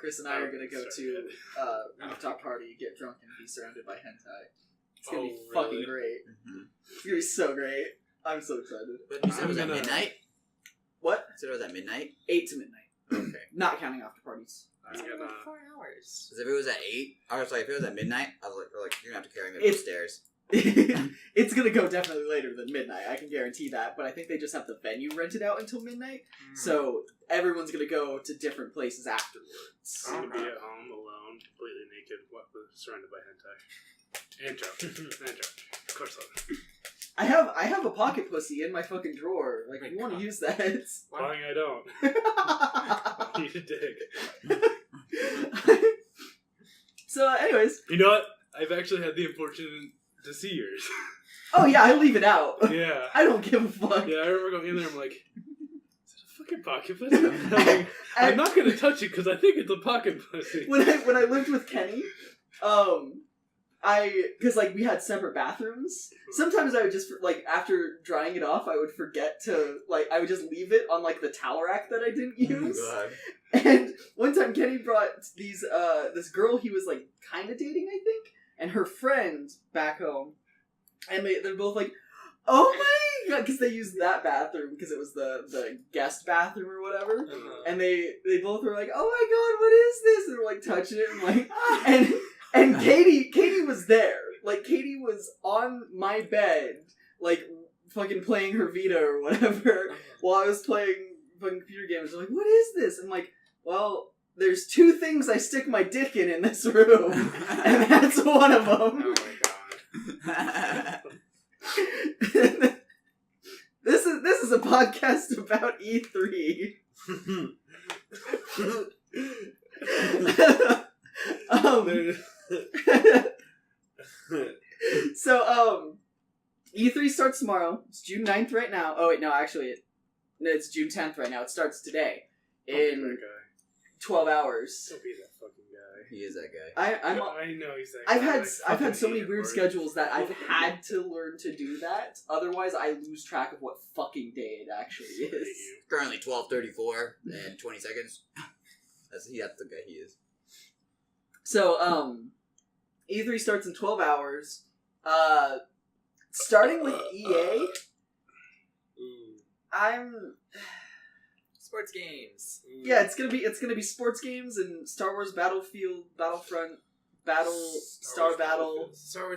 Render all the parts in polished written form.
Chris and I are gonna go to rooftop party, get drunk, and be surrounded by hentai. It's gonna be fucking great. Mm-hmm. It's gonna be so great. I'm so excited. But you said it was at midnight? What? You said it was at midnight? 8 to midnight. Okay. Not counting after parties. I'm gonna... 4 hours. Because if it was at 8, I was like, if it was at midnight, I was like, you're gonna have to carry me upstairs. It's gonna go definitely later than midnight, I can guarantee that, but I think they just have the venue rented out until midnight, so everyone's gonna go to different places afterwards. I'm gonna be at home alone, completely naked, surrounded by hentai. And drunk. Of course I have a pocket pussy in my fucking drawer. Like, if you want to use that. Lying I don't. Need a dig. So, anyways. You know what? I've actually had the unfortunate to see yours. Oh yeah, I leave it out. Yeah. I don't give a fuck. Yeah, I remember going in there, I'm like, is it a fucking pocket pussy? I'm not gonna touch it because I think it's a pocket pussy. When I lived with Kenny, because like we had separate bathrooms. Sometimes I would just like after drying it off, I would forget to like I would just leave it on like the towel rack that I didn't use. Oh, And one time Kenny brought these this girl he was like kind of dating, I think, and her friend back home, and they're both like, oh my god, because they used that bathroom because it was the guest bathroom or whatever, and they both were like, oh my god, what is this? And they're like touching it and like and Katie was there. Like, Katie was on my bed, like, fucking playing her Vita or whatever, while I was playing fucking computer games. They're like, what is this? I'm like, well, there's 2 things I stick my dick in this room, and that's one of them. Oh my god. This is a podcast about E3. So, E3 starts tomorrow. It's June 9th right now. Oh, wait, no, actually, it's June 10th right now. It starts today. In Don't be that guy. 12 hours. Don't be that fucking guy. he is that guy. I know he's that guy. I've had so many weird schedules that I've had to learn to do that. Otherwise, I lose track of what fucking day it actually is. Currently 12:34 and 20 seconds. That's the guy he is. So, E3 starts in 12 hours. Starting with EA, I'm... Sports games. Yeah, it's gonna be sports games and Star Wars Battlefield, Battlefront, Star Wars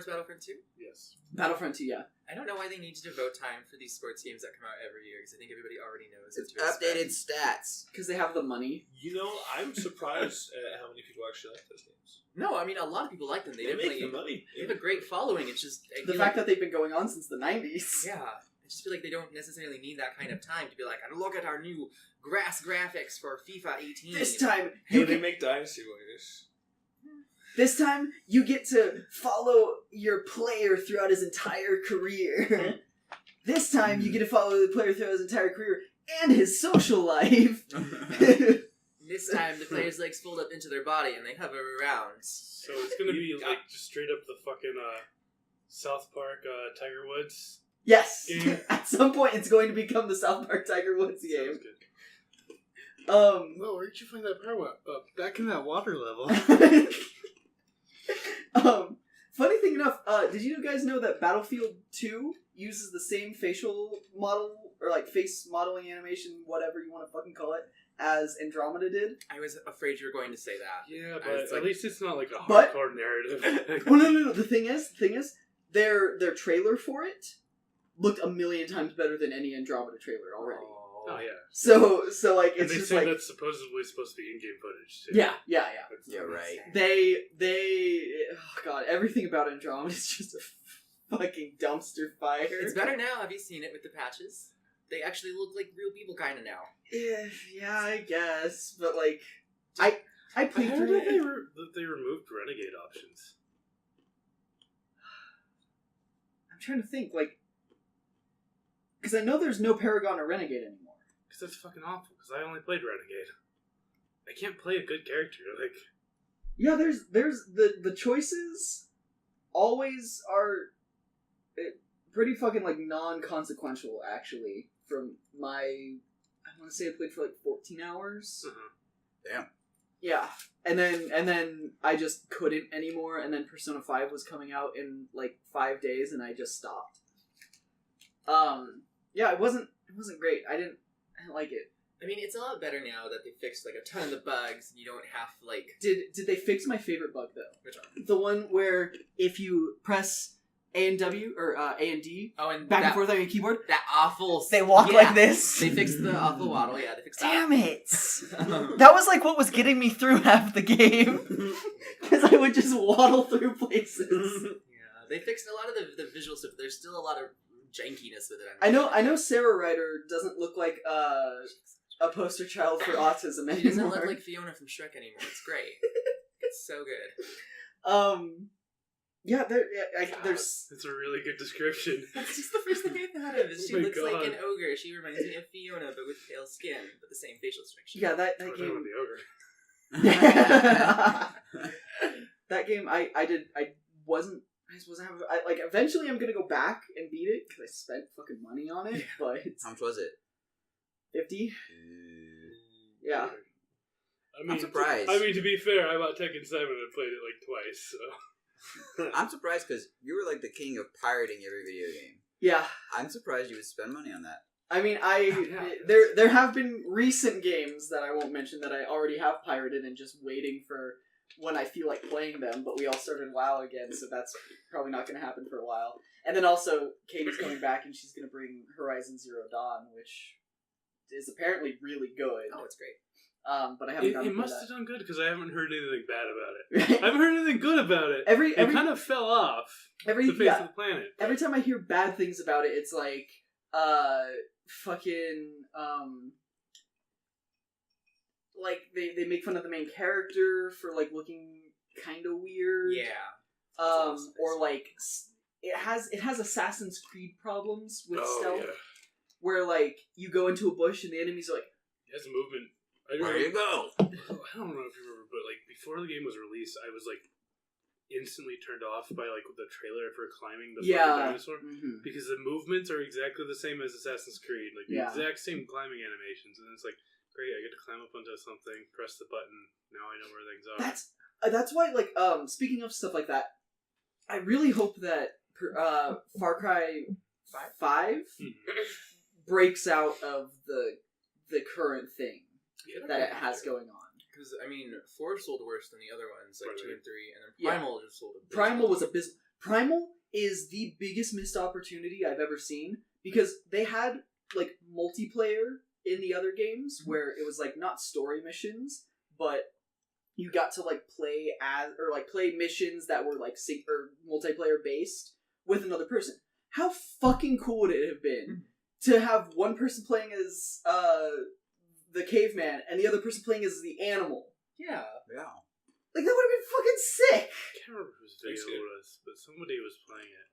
Battlefront 2? Yes. Battlefront 2, yeah. I don't know why they need to devote time for these sports games that come out every year, because I think everybody already knows It's what to updated expect. stats. Because they have the money. You know, I'm surprised at how many people actually like those games. No, I mean, a lot of people like them. They make definitely the money. They have a great following. It's just... The fact that they've been going on since the 90s. Yeah. I just feel like they don't necessarily need that kind of time to be like, look at our new grass graphics for FIFA 18. This time, Hey, they make Dynasty Warriors. This time, you get to follow your player throughout his entire career. This time, you get to follow the player throughout his entire career and his social life. This time, the player's legs fold up into their body and they hover around. So it's gonna be like just straight up the fucking South Park Tiger Woods. Yes! Game. At some point, it's going to become the South Park Tiger Woods game. Sounds good. Well, where did you find that power up? Back in that water level. Funny thing enough, did you guys know that Battlefield 2 uses the same facial model, or like face modeling animation, whatever you want to fucking call it, as Andromeda did? I was afraid you were going to say that. Yeah, I was but like- at least it's not like a But- hardcore narrative. Well, no. The thing is, their trailer for it looked a million times better than any Andromeda trailer already. Oh yeah. So like And it's they just say like that's supposedly supposed to be in-game footage too. yeah. That's Yeah, right. They oh god, everything about Andromeda is just a fucking dumpster fire. It's better now. Have you seen it with the patches? They actually look like real people kind of now. Yeah, I guess, but like I I played heard through that it. they removed renegade options. I'm trying to think, like, because I know there's no Paragon or Renegade anymore. Because that's fucking awful. Because I only played renegade. I can't play a good character. Like, Yeah, there's the choices always are pretty fucking like non-consequential actually. From my, I want to say I played for like 14 hours. Damn. Yeah. And then I just couldn't anymore, and then Persona 5 was coming out in like 5 days, and I just stopped. Yeah, it wasn't great. I didn't like it. I mean, it's a lot better now that they fixed like a ton of the bugs, and you don't have to like. Did they fix my favorite bug though? Which one? The one where if you press A and W or A and D And back and forth on your keyboard, That awful. they walk yeah. like this. They fixed the awful waddle. Yeah, they fixed that. Damn it! Um, That was like what was getting me through half the game. Because I would just waddle through places. Yeah, they fixed a lot of the visual stuff. There's still a lot of jankiness with it. I know Sarah Ryder doesn't look like a poster child for autism anymore. She doesn't look like Fiona from Shrek anymore. It's great. It's so good. Yeah, there's It's a really good description. That's just the first thing I thought of. Is she Oh my looks like an God. ogre. She reminds me of Fiona, but with pale skin, but the same facial structure. yeah that Talking game. about the ogre. That game, I just wasn't having. Like eventually, I'm gonna go back and beat it because I spent fucking money on it. But How much was it? 50. Yeah. I'm surprised. I mean, to be fair, I bought Tekken 7 and played it like twice, so. I'm surprised because you were like the king of pirating every video game. Yeah. I'm surprised you would spend money on that. I mean, Yeah. there have been recent games that I won't mention that I already have pirated and just waiting for when I feel like playing them. But we all started WoW again, so that's probably not going to happen for a while. And then also, Katie's coming back and she's going to bring Horizon Zero Dawn, which is apparently really good. Oh, it's great. But I haven't. It must have done good because I haven't heard anything bad about it. have I haven't heard anything good about it. every It kind of fell off the face yeah, of the planet. every time I hear bad things about it, it's like fucking like they make fun of the main character for like looking kind of weird. Yeah. Or like it has Assassin's Creed problems with Oh, stealth, yeah. where like you go into a bush and the enemies are like, It has movement. Where you go? I don't know if you remember, but like before the game was released, I was like instantly turned off by like the trailer for climbing the fucking dinosaur because the movements are exactly the same as Assassin's Creed, like the Yeah. exact same climbing animations, and it's like great. I get to climb up onto something, press the button. Now I know where things are. That's why like speaking of stuff like that, I really hope that Far Cry 5 breaks out of the current thing that it has going on. Because I mean, 4 sold worse than the other ones, like 2 and 3, and then Yeah. Primal just sold. Primal was abysmal. Primal is the biggest missed opportunity I've ever seen because they had like multiplayer in the other games where it was like not story missions, but you got to like play as or like play missions that were like sync or multiplayer based with another person. How fucking cool would it have been to have one person playing as the caveman and the other person playing as the animal? Yeah. Yeah. Like that would have been fucking sick. I can't remember whose video it was, but somebody was playing it.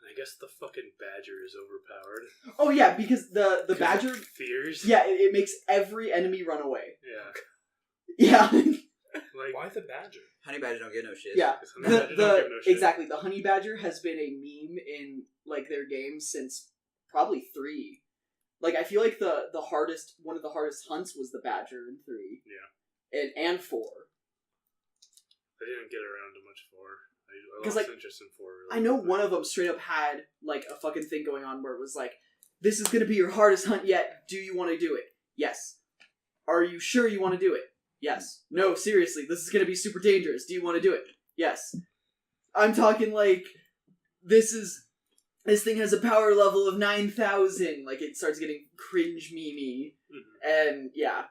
And I guess the fucking badger is overpowered. Oh yeah, because the badger. Fears. Yeah, it makes every enemy run away. Yeah. Yeah, Like Why the badger? Honey badger don't get no shit. yeah. Because honey badger don't give no shit. Exactly. The honey badger has been a meme in like their games since probably 3. Like I feel like one of the hardest hunts was the badger in 3. Yeah. And 4. I didn't get around to much 4. I 'Cause, lost like, interest in 4. Really I know one of them straight up had like a fucking thing going on where it was like, "This is gonna be your hardest hunt yet. Do you want to do it? Yes. Are you sure you want to do it? Yes. No, seriously, this is gonna be super dangerous. Do you want to do it? Yes." I'm talking like this thing has a power level of 9,000. Like it starts getting cringe memey, and yeah.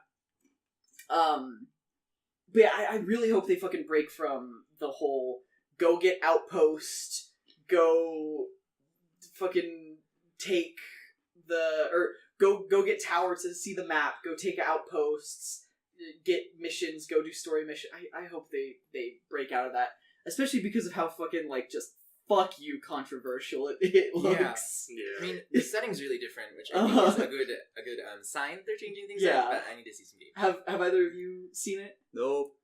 But yeah, I really hope they fucking break from the whole go get outpost, go fucking take go get tower to see the map, go take outposts, get missions, go do story mission. I hope they break out of that, especially because of how fucking like just fuck you controversial it looks. Yeah. I mean, the setting's really different, which I think is a good sign that they're changing things Yeah. up, but I need to see some gameplay. Have either of you seen it? Nope.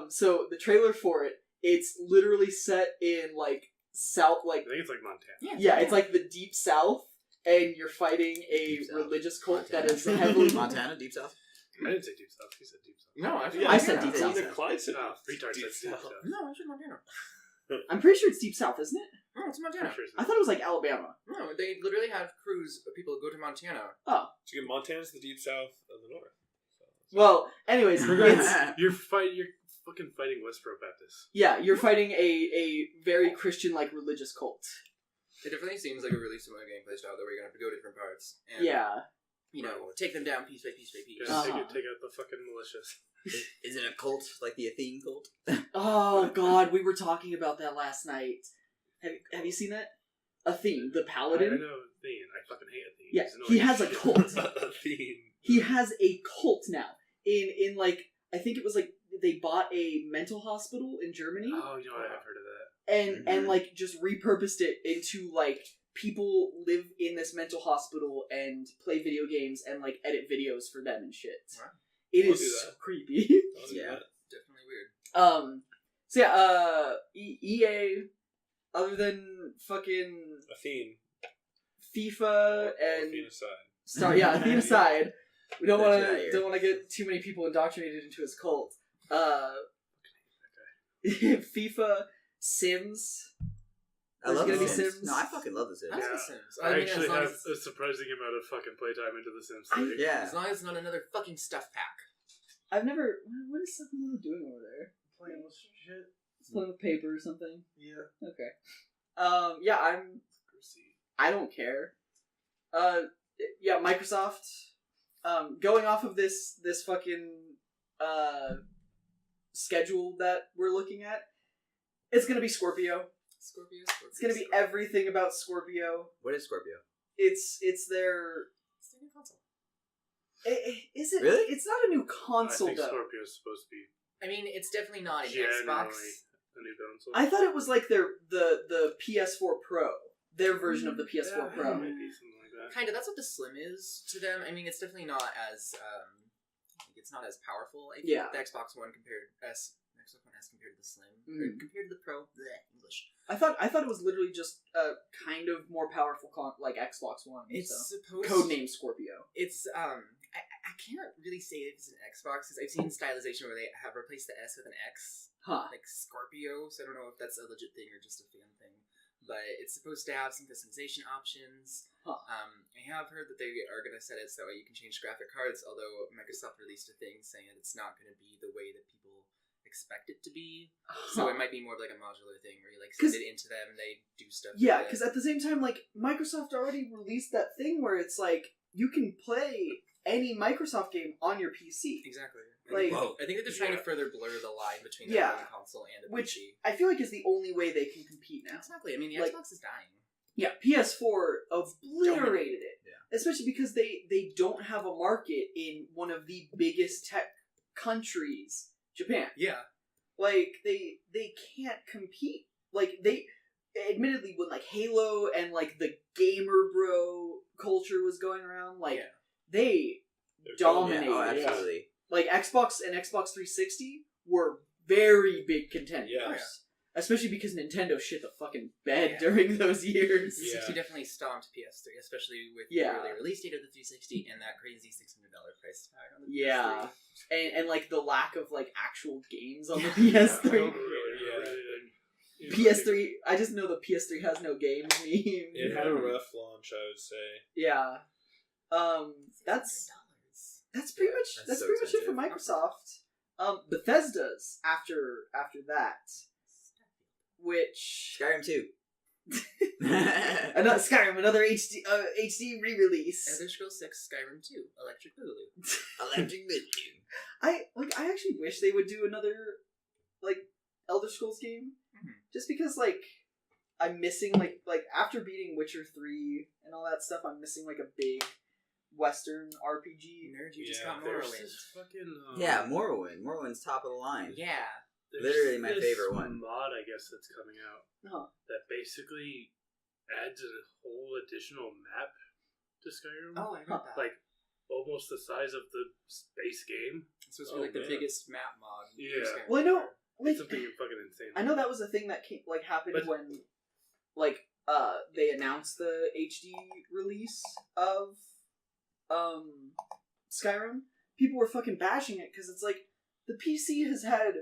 So the trailer for it, it's literally set in like south, like I think it's like Montana. yeah, it's like the deep south, and you're fighting a Deep South. religious cult Montana. that is heavily Montana, deep south. I didn't say Deep South. He said Deep South. No, I I said Montana. Deep South. Even Clyde said Oh, retard Deep said Deep South. South. No, I said Montana. I'm pretty sure it's Deep South, isn't it? No, it's I'm Montana. sure it's I thought it was like Alabama. No, they literally have crews of people who go to Montana. So again, Montana's the deep south of the north. So. Well, anyways, it's You're fucking fighting Westboro Baptist. yeah, you're fighting a very Christian-like religious cult. It definitely seems like a really similar gameplay style that we're gonna have to go different parts and Yeah. you know, take them down piece by piece by piece. Yeah, Uh-huh. take out the fucking militias. Is it a cult like the Athene cult? Oh God, we were talking about that last night. Have you seen that? Athene, the I paladin. know Athene. I fucking hate Athene. Yeah, He's he annoying has a shit. cult. Athene. He has a cult now. In like, I think it was like they bought a mental hospital in Germany. Oh, you know what? I've heard of that. and like just repurposed it into like people live in this mental hospital and play video games and like edit videos for them and shit. Wow. It I'll is do so that. creepy. I'll do Yeah. that. Definitely weird. So yeah, EA, other than fucking Athene. FIFA and Athene aside. Athene aside, we don't That's want right to here. don't want to get too many people indoctrinated into his cult. FIFA, Sims. I love There's the gonna be Sims. Sims. No, I fucking love the Sims. I like Yeah. The Sims. I mean, actually as long have as, a surprising amount of fucking playtime into The Sims I- 3. Yeah. as long as it's not another fucking stuff pack. I've never. What is someone doing over there? Playing with shit. It's playing with paper or something. Yeah. Okay. Yeah, I don't care. Yeah, Microsoft. Going off of this fucking schedule that we're looking at, it's gonna be Scorpio. Scorpio. It's gonna be everything about Scorpio. What is Scorpio? It's their. It's the new console. Is it? Really? It's not a new console I think though. Scorpio is supposed to be I mean, it's definitely not an generally Xbox. a new console. I thought it was like the PS4 Pro, their version of the PS4 Yeah, Pro. maybe something like that. Kind of. That's what the Slim is to them. I mean, it's definitely not as it's not as powerful. I think Yeah. the Xbox One compared to the Slim, or Mhm. compared to the Pro. Blech, English. I thought it was literally just a kind of more powerful like Xbox One. It's so. supposed. Codename Scorpio. It's I can't really say if it's an Xbox because I've seen stylization where they have replaced the S with an X, Huh. like Scorpio. So I don't know if that's a legit thing or just a fan thing. But it's supposed to have some customization options. Huh. I have heard that they are going to set it so you can change graphic cards. Although Microsoft released a thing saying it's not going to be the way that people expect it to be. So it might be more of like a modular thing where you like send 'Cause- it into them and they do stuff. Yeah, with it. because at the same time, like Microsoft already released that thing where it's like you can play any Microsoft game on your PC. Exactly. Like- Whoa. I think that they're trying to Yeah. further blur the line between the Yeah. home console and the Which PC. I feel like is the only way they can compete now. Exactly. I mean, the Like- Xbox is dying. Yeah, PS4 obliterated it. Yeah. Especially because they don't have a market in one of the biggest tech countries, Japan. Yeah. Like they can't compete. Like they admittedly when like Halo and like the gamer bro culture was going around, like Yeah. they They're dominated. Yeah, oh, absolutely. Like Xbox and Xbox 360 were very big contenders. Yeah. Oh, yeah. Especially because Nintendo shit the fucking bed Yeah. during those years. 360 Yeah. definitely stomped PS3, especially with Yeah. the early release date of the 360 and that crazy $600 price tag on the Yeah. PS3. And like the lack of like actual games on the I PS3. don't really- PS3, I just know the PS3 has no games meme. It had a rough launch, I would say. Yeah. That's pretty much That's that's so pretty much it for Microsoft. Bethesda's after that, which Skyrim 2. another Skyrim, another HD re-release. Elder Scrolls 6, Skyrim 2, Electric Boogaloo. Electric Boogaloo. I actually wish they would do another like Elder Scrolls game, Mhm. just because like I'm missing like after beating Witcher 3 and all that stuff, I'm missing like a big Western RPG. Nerd, you just Yeah, got There's Morrowind. this fucking Yeah, Morrowind. Morrowind's top of the line. Yeah. there's literally my this favorite one. mod, I guess, that's coming out Huh. that basically adds a whole additional map to Skyrim. Oh, I read that. Like almost the size of the base game. This was for Oh, like the man. biggest map mod. for Yeah. Skyrim Well, I know ever. like It's something fucking insane. I know that was a thing that came, like happened But- when like they announced the HD release of Skyrim. people were fucking bashing it because it's like the PC has had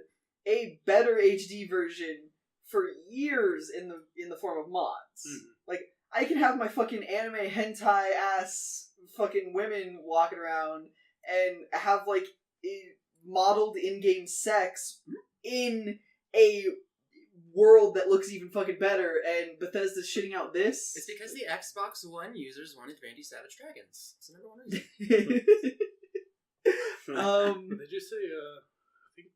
a better HD version for years in the form of mods. Like, I can have my fucking anime hentai ass fucking women walking around and have like modeled in-game sex in a world that looks even fucking better, and Bethesda's shitting out this. It's because the Xbox One users wanted Randy Savage Dragons. It's the number one reason. Did you say? I think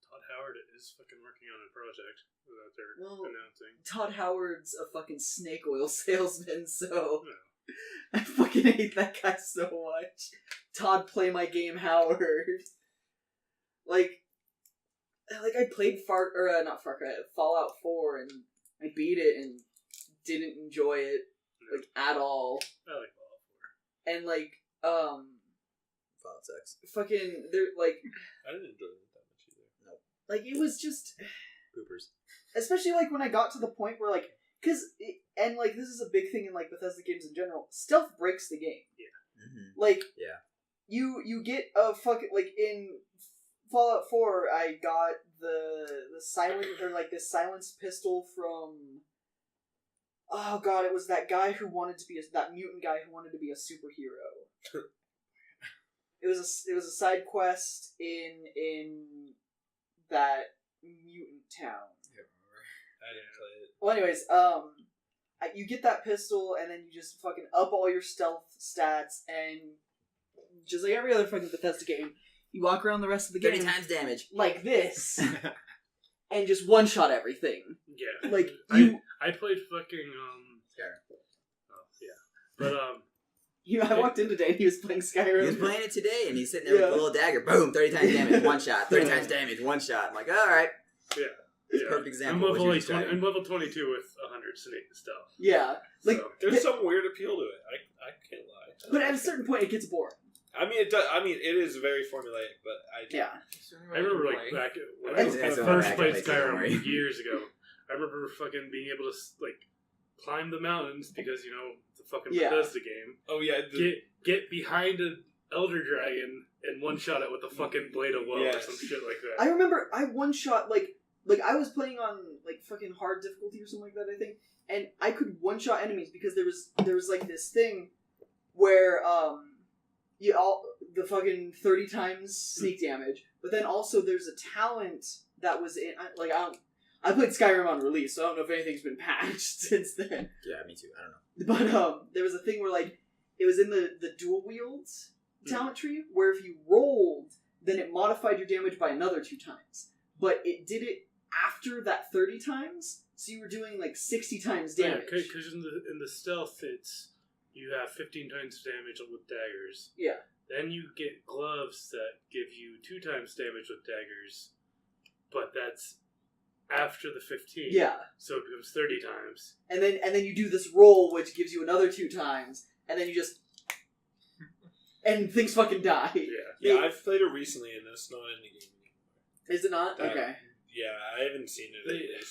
Todd Howard is fucking working on a project that they're announcing. Todd Howard's a fucking snake oil salesman, so I fucking hate that guy so much. Todd, play my game, Howard. Like I played Fallout 4, and I beat it and didn't enjoy it like at all. I like Fallout 4. And like Fallout sucks. fucking they're like I didn't enjoy it that much either. No. Like it was just Poopers. especially like when I got to the point where like and like this is a big thing in like Bethesda games in general, stealth breaks the game. Yeah. Mm-hmm. Like yeah. You get a fucking like in Fallout 4 I got the silent or like this silenced pistol from oh god, it was that guy who wanted to be that mutant guy who wanted to be a superhero. It was a side quest in that mutant town. I didn't play it. Well, anyways, you get that pistol, and then you just fucking up all your stealth stats, and just like every other fucking Bethesda game, you walk around the rest of the 30 game times damage. like this, and just one shot everything. Yeah. Like I played fucking Skyrim. Oh yeah, but I walked in today and he was playing Skyrim. He was playing it today, and he's sitting there with a little dagger. Boom! 30 times damage, one shot. 30 times damage, one shot. I'm like, all right. Yeah. It's a perfect example. I'm level 22 with 100 snake stuff. Yeah, like So, There's some weird appeal to it. I can't lie. but at a certain point it gets boring. I mean, it does. I mean, it is very formulaic, but Yeah. I remember like back when That's- I that's first what played I don't worry. Skyrim years ago. I remember fucking being able to like climb the mountains because it's a fucking Yeah. Bethesda game. oh yeah, Get behind an elder dragon and one shot it with a fucking blade of woe or Yes. some shit like that. I remember I one shot like I was playing on like fucking hard difficulty or something like that I think, and I could one shot enemies because there was like this thing where the fucking 30 times sneak damage, but then also there's a talent that was in I played Skyrim on release, so I don't know if anything's been patched since then. Yeah, me too. I don't know. But there was a thing where like it was in the dual wields talent tree where if you rolled, then it modified your damage by another 2 times. But it did it after that 30 times, so you were doing like 60 times damage. Yeah, because in the stealth you have 15 times damage with daggers. Yeah. Then you get gloves that give you 2 times damage with daggers, but that's after the 15. Yeah. So it becomes 30 times. And then you do this roll which gives you another 2 times, and then you just and things fucking die. Yeah. I've played it recently, and it's not in the game anymore. Is it not? That- Okay. Yeah, I haven't seen it.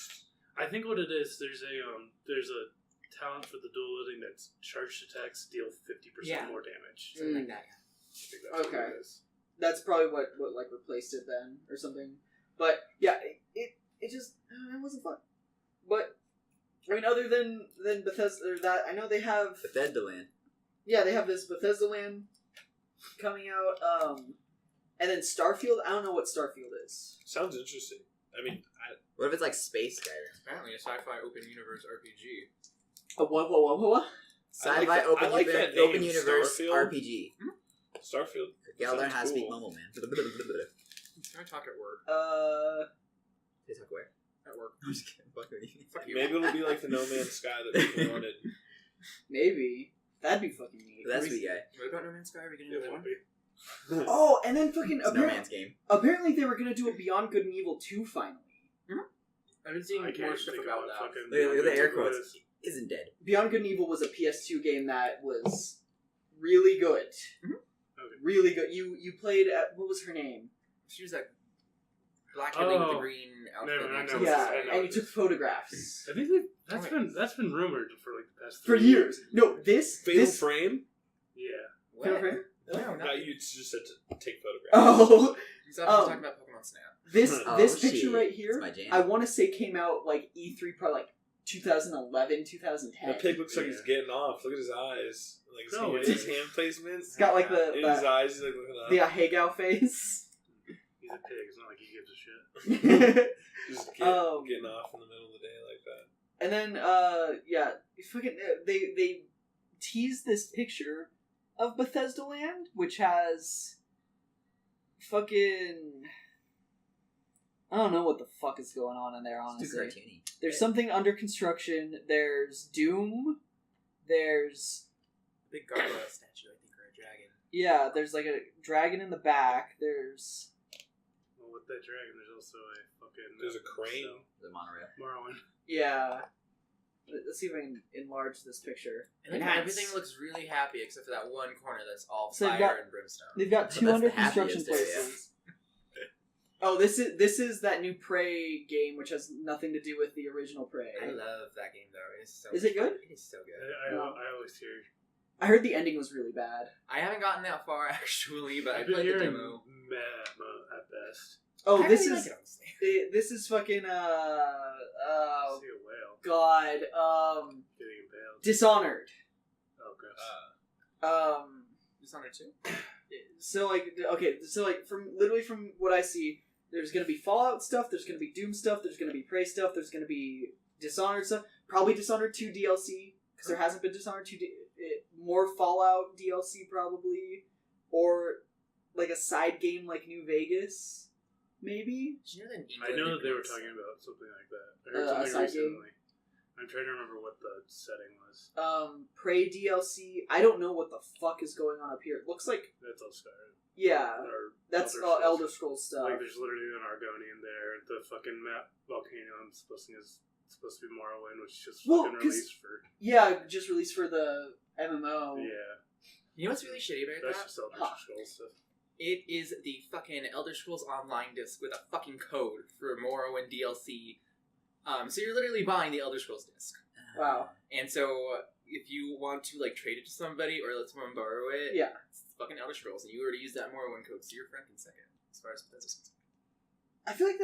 I think what it is, there's a talent for the dual wielding that's charged attacks deal 50% more damage. Something like that. I think that's Okay. what it is. That's probably what like replaced it then or something. But yeah, it just it wasn't fun. But I mean, other than Bethesda or that, I know they have Bethesda Land. yeah they have this Bethesda Land coming out, and then Starfield. I don't know what Starfield is. Sounds interesting. I mean, What if it's like Space Skyrim? Apparently, a sci-fi open universe RPG. What? Sci-fi that- open, I like that name, open universe Starfield. RPG. Starfield. You gotta learn sounds how to speak cool. normal, man. Can I talk at work? They talk where? At work. I'm just kidding. Fuck with you. Fuck you. Maybe it'll be like the No Man's Sky that people wanted. Maybe that'd be fucking neat. That's the guy. What about No Man's Sky? Are we getting It another won't one? be. Oh, and then fucking It's no man's game. apparently they were gonna do a Beyond Good and Evil 2 finally. I've been seeing I can't more stuff think about what that. fucking Look at the air what it quotes. is. Isn't dead. Beyond Good and Evil was a PS2 game that was really good. Okay. Really good. You played what was her name? She was that black lady with the Oh. green outfit. No, next no, to no. the- Yeah, I know and you it took is. photographs I think that's been rumored for like the past for 3 years. No, this Fatal Frame? Yeah. What? Fatal Frame? No, No, you just said to take photographs. Oh, So I was talking about Pokemon Snap. this Oh, this picture shit. right It's here, my jam. I want to say came out like E3 probably like 2011, 2010. The pig looks like he's getting off. Look at his eyes. Like No, his hand placements. It's got like In his the eyes, he's like looking up. Hagao face. He's a pig. It's not like he gives a shit. Just Um, getting off in the middle of the day like that. And then, yeah, fucking, they tease this picture of Bethesda Land, which has fucking, I don't know what the fuck is going on in there, It's too honestly. cartoony. There's something under construction. There's Doom. There's, Big gargoyle statue, I think, or a dragon. yeah, there's like a dragon in the back. There's, Well, with that dragon, there's also a fucking. There's a crane. The monorail. Morrowind. yeah. Let's see if I can enlarge this picture. And then Enhance. everything looks really happy except for that one corner that's all So fire they've got- and brimstone. They've got That's two under the construction happiest area. places. Oh, this is that new Prey game, which has nothing to do with the original Prey. I love that game though. It is so. Is it good? It is so good. I always hear. I heard the ending was really bad. I haven't gotten that far actually, but I I've been played the hearing demo. meh at best. Oh, I this really is like it, honestly. this is fucking I see a whale God, getting impaled. Dishonored. Oh, gross. Dishonored 2? So like from what I see, there's gonna be Fallout stuff, there's gonna be Doom stuff, there's gonna be Prey stuff, there's gonna be Dishonored stuff, probably Dishonored 2 DLC because there hasn't been Dishonored 2 more Fallout DLC probably, or like a side game like New Vegas, maybe. Did you know that I know that they were Nucleus- talking about something like that. I heard a something side game? recently. I'm trying to remember what the setting was. Prey DLC. I don't know what the fuck is going on up here. It looks like That's all Skyrim. yeah, Or that's Elder Scrolls stuff. Like, there's literally an Argonian there. The fucking map volcano I'm supposed to be Morrowind, which is just Well, fucking 'cause- released for. Yeah, just released for the MMO. Yeah, You know what's really shitty about that's that? just Elder Huh. Scrolls stuff. It is the fucking Elder Scrolls Online disc with a fucking code for Morrowind DLC. So you're literally buying the Elder Scrolls disc. Wow. And so if you want to like trade it to somebody or let someone borrow it, Yeah. it's fucking Elder Scrolls, and you already used that Morrowind code, so you're Franken second as far as Bethesda's concerned. I feel like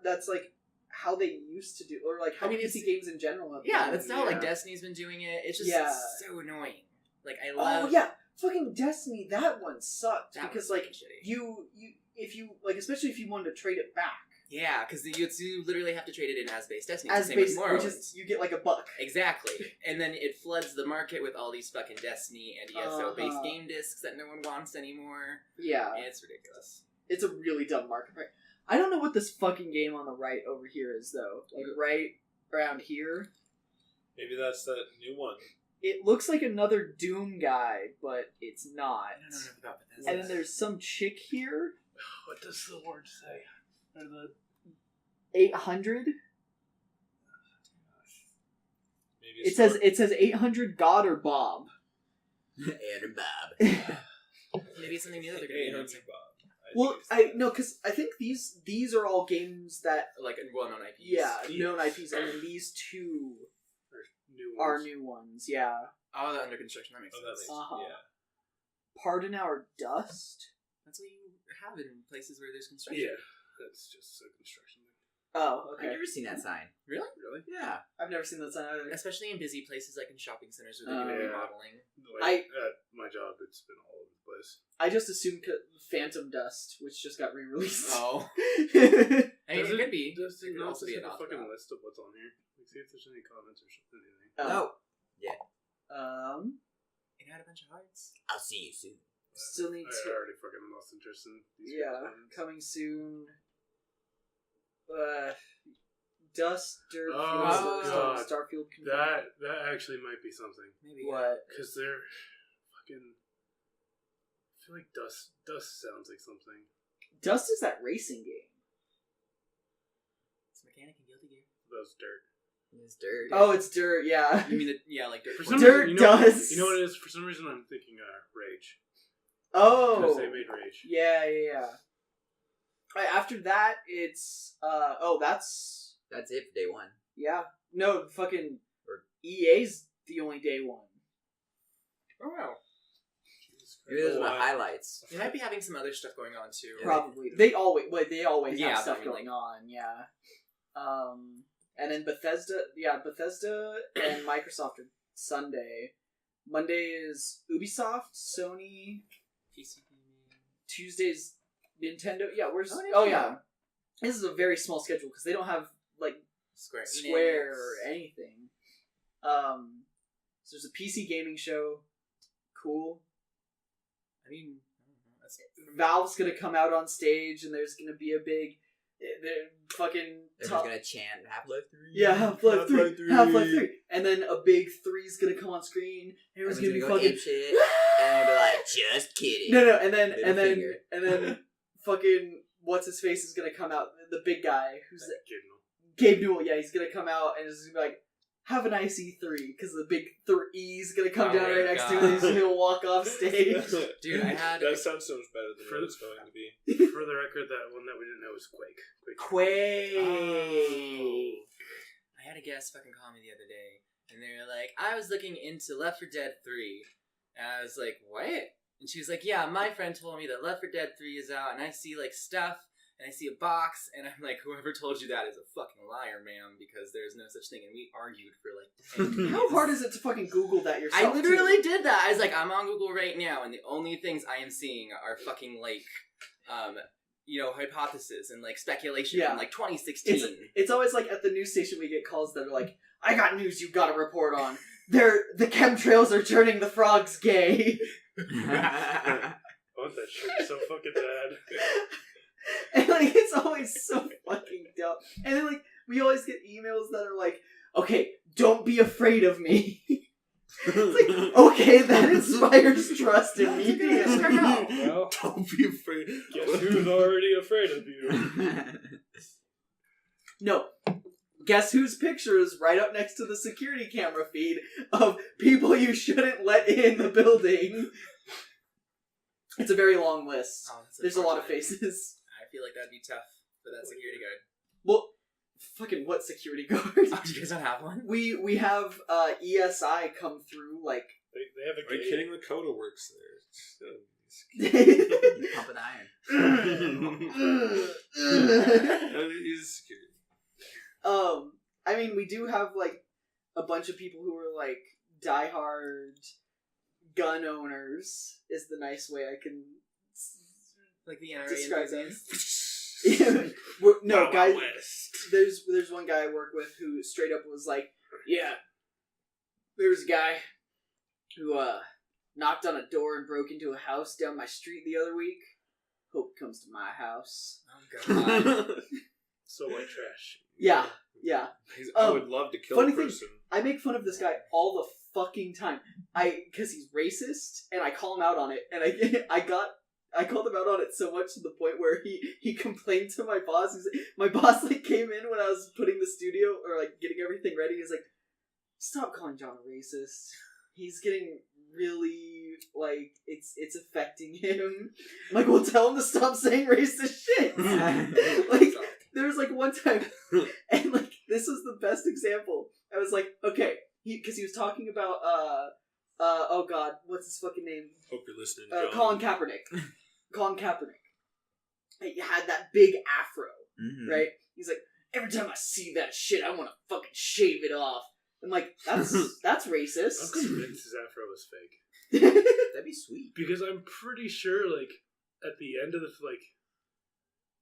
that's like how they used to do, or like how I mean, PC it's- games in general. Have Yeah, been. that's how like Yeah. Destiny's been doing it. It's just Yeah. so annoying. Like I love. Oh yeah, fucking Destiny. That one sucked that because was like fucking shitty. you if you like especially if you wanted to trade it back Yeah, because you literally have to trade it in as base Destiny. as Same base, with which Morrowind. is you get like a buck. Exactly. And then it floods the market with all these fucking Destiny and ESO based Uh-huh. game discs that no one wants anymore. Yeah, It's ridiculous. it's a really dumb market. Right? I don't know what this fucking game on the right over here is though. Like right around here, Maybe that's that new one. it looks like another Doom guy, but it's not. I don't know enough about Bethesda. And then there's some chick here, What does the word say? Or the 800. Maybe It says 800 God or Bob. And Bob. Maybe it's something new that they're going to be announcing. Bob. Well, I no, because I think these are all games that Like well-known IPs. yeah known IPs, and then these two or new are ones? new ones. Yeah, Oh, the under construction. That makes Oh, that sense. makes Uh-huh. yeah. Pardon Our Dust. That's what you have in places where there's construction. Yeah, that's just a construction thing. Oh, I've okay. never seen that sign. Really? Really? Yeah. I've never seen that sign either. Especially in busy places like in shopping centers where they're doing Yeah. remodeling. Like, at my job, it's been all over the place. I just assumed Phantom Dust, which just got re-released. Oh. yeah, I mean, it could be. Does It it could also also be have an a fucking option. list of what's on here? Like, see if there's any comments or something. Anything. No. It had a bunch of hearts. I'll see you soon. Still need I to. already fucking lost interest in these Yeah, comments. coming soon. Dust, Dirt, Oh, God. Starfield. confirmed. That actually might be something. Maybe. What? Because they're fucking. I feel like Dust sounds like something. Dust is that racing game. It's mechanic and Guilty Gear. That was Dirt. It's dirt. Oh, it's Dirt. Yeah. You mean like Dirt? For 4? some Dirt reason, you know, Dust. You know what it is? For some reason, I'm thinking Rage. Oh. Because they made Rage. Yeah. Alright, after that, it's that's That's it for day one. yeah. No, fucking Or- EA's the only day one. Oh wow. Jesus Maybe those are the highlights. They might be having some other stuff going on too. Probably. They always Yeah, have stuff but I mean, going on, yeah. And then Bethesda and Microsoft are Sunday. Monday is Ubisoft, Sony, PC gaming. Tuesday's Nintendo. Yeah, where's... Oh, Oh, yeah. yeah. This is a very small schedule because they don't have, like, Square or anything. So there's a PC gaming show. Cool. I mean, that's Valve's gonna come out on stage and there's gonna be a big... fucking... Everyone's gonna chant Half-Life 3. Yeah, Half-Life 3. Half-Life 3. And then a big 3's gonna come on screen. Everyone's gonna be go fucking... ape shit. And they'll be like, just kidding. No, Middle and then fucking what's his face is gonna come out. The big guy who's Gabe Gabe Newell. Yeah, he's gonna come out and is gonna be like, "Have a nice E3," because the big 3's gonna come down right next to him. And he's gonna walk off stage. Dude, I had that sounds so much better than what it's going to be. For the record, that one that we didn't know was Quake. Quake. I had a guest fucking call me the other day, and they were like, I was looking into Left 4 Dead 3. And I was like, what? And she was like, yeah, my friend told me that Left 4 Dead 3 is out, and I see, like, stuff, and I see a box, and I'm like, whoever told you that is a fucking liar, ma'am, because there's no such thing, and we argued for, like, 10 minutes. How hard is it to fucking Google that yourself? I literally did that. I was like, I'm on Google right now, and the only things I am seeing are fucking, like, hypothesis and, like, speculation from, like, 2016. It's always like at the news station we get calls that are like, I got news you gotta report on. The chemtrails are turning the frogs gay. I want that shit so fucking bad. And like it's always so fucking dumb. And then like we always get emails that are like, okay, don't be afraid of me. It's like, okay, that inspires trust in me. Well, Don't be afraid. guess who's already afraid of you? No. Guess whose picture is right up next to the security camera feed of people you shouldn't let in the building? It's a very long list. Oh, that's There's a lot of unfortunate. faces. I feel like that'd be tough for that security guard. Well, fucking what security guard? Oh, do you guys don't have one? We have ESI come through like. They have a Are you gate. kidding? The Coda works there. Pumping iron. He's security. I mean, we do have like a bunch of people who are like diehard gun owners. Is the nice way I can Like the NRA describe them. enthusiasts? No, Wild guys. West. There's one guy I work with who straight up was like, yeah, there was a guy who knocked on a door and broke into a house down my street the other week. Hope he comes to my house. Oh, God. So white trash. Yeah. I would love to kill funny a thing, person. I make fun of this guy all the fucking time. Because he's racist, and I call him out on it. And I called him out on it so much to the point where he complained to my boss. My boss like came in when I was putting the studio or like getting everything ready. He's like, "Stop calling John a racist. He's getting really like it's affecting him." I'm like, "Well, tell him to stop saying racist shit." Like there was like one time, and like this was the best example. I was like, okay, because he was talking about oh god, what's his fucking name? Hope you're listening, John. Colin Kaepernick. Colin Kaepernick. He had that big afro, right? He's like, every time I see that shit, I want to fucking shave it off. I'm like, that's racist. I'm convinced his afro was fake. That'd be sweet. Because I'm pretty sure, like, at the end of the, like,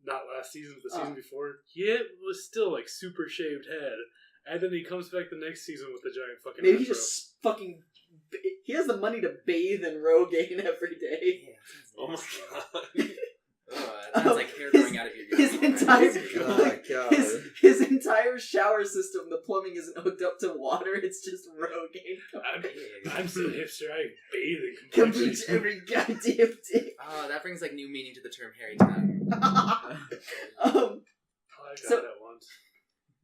not last season, but the season before, he was still, like, super shaved head. And then he comes back the next season with the giant fucking Maybe afro. he just fucking... He has the money to bathe in Rogaine every day. Yeah, Oh my god. that sounds like hair growing out of your His entire... God. His entire shower system, the plumbing isn't hooked up to water, it's just Rogaine. I'm so hipster, I bathe in Complete complexion. every goddamn day. Oh, that brings like new meaning to the term hairy tongue. I got So- that once.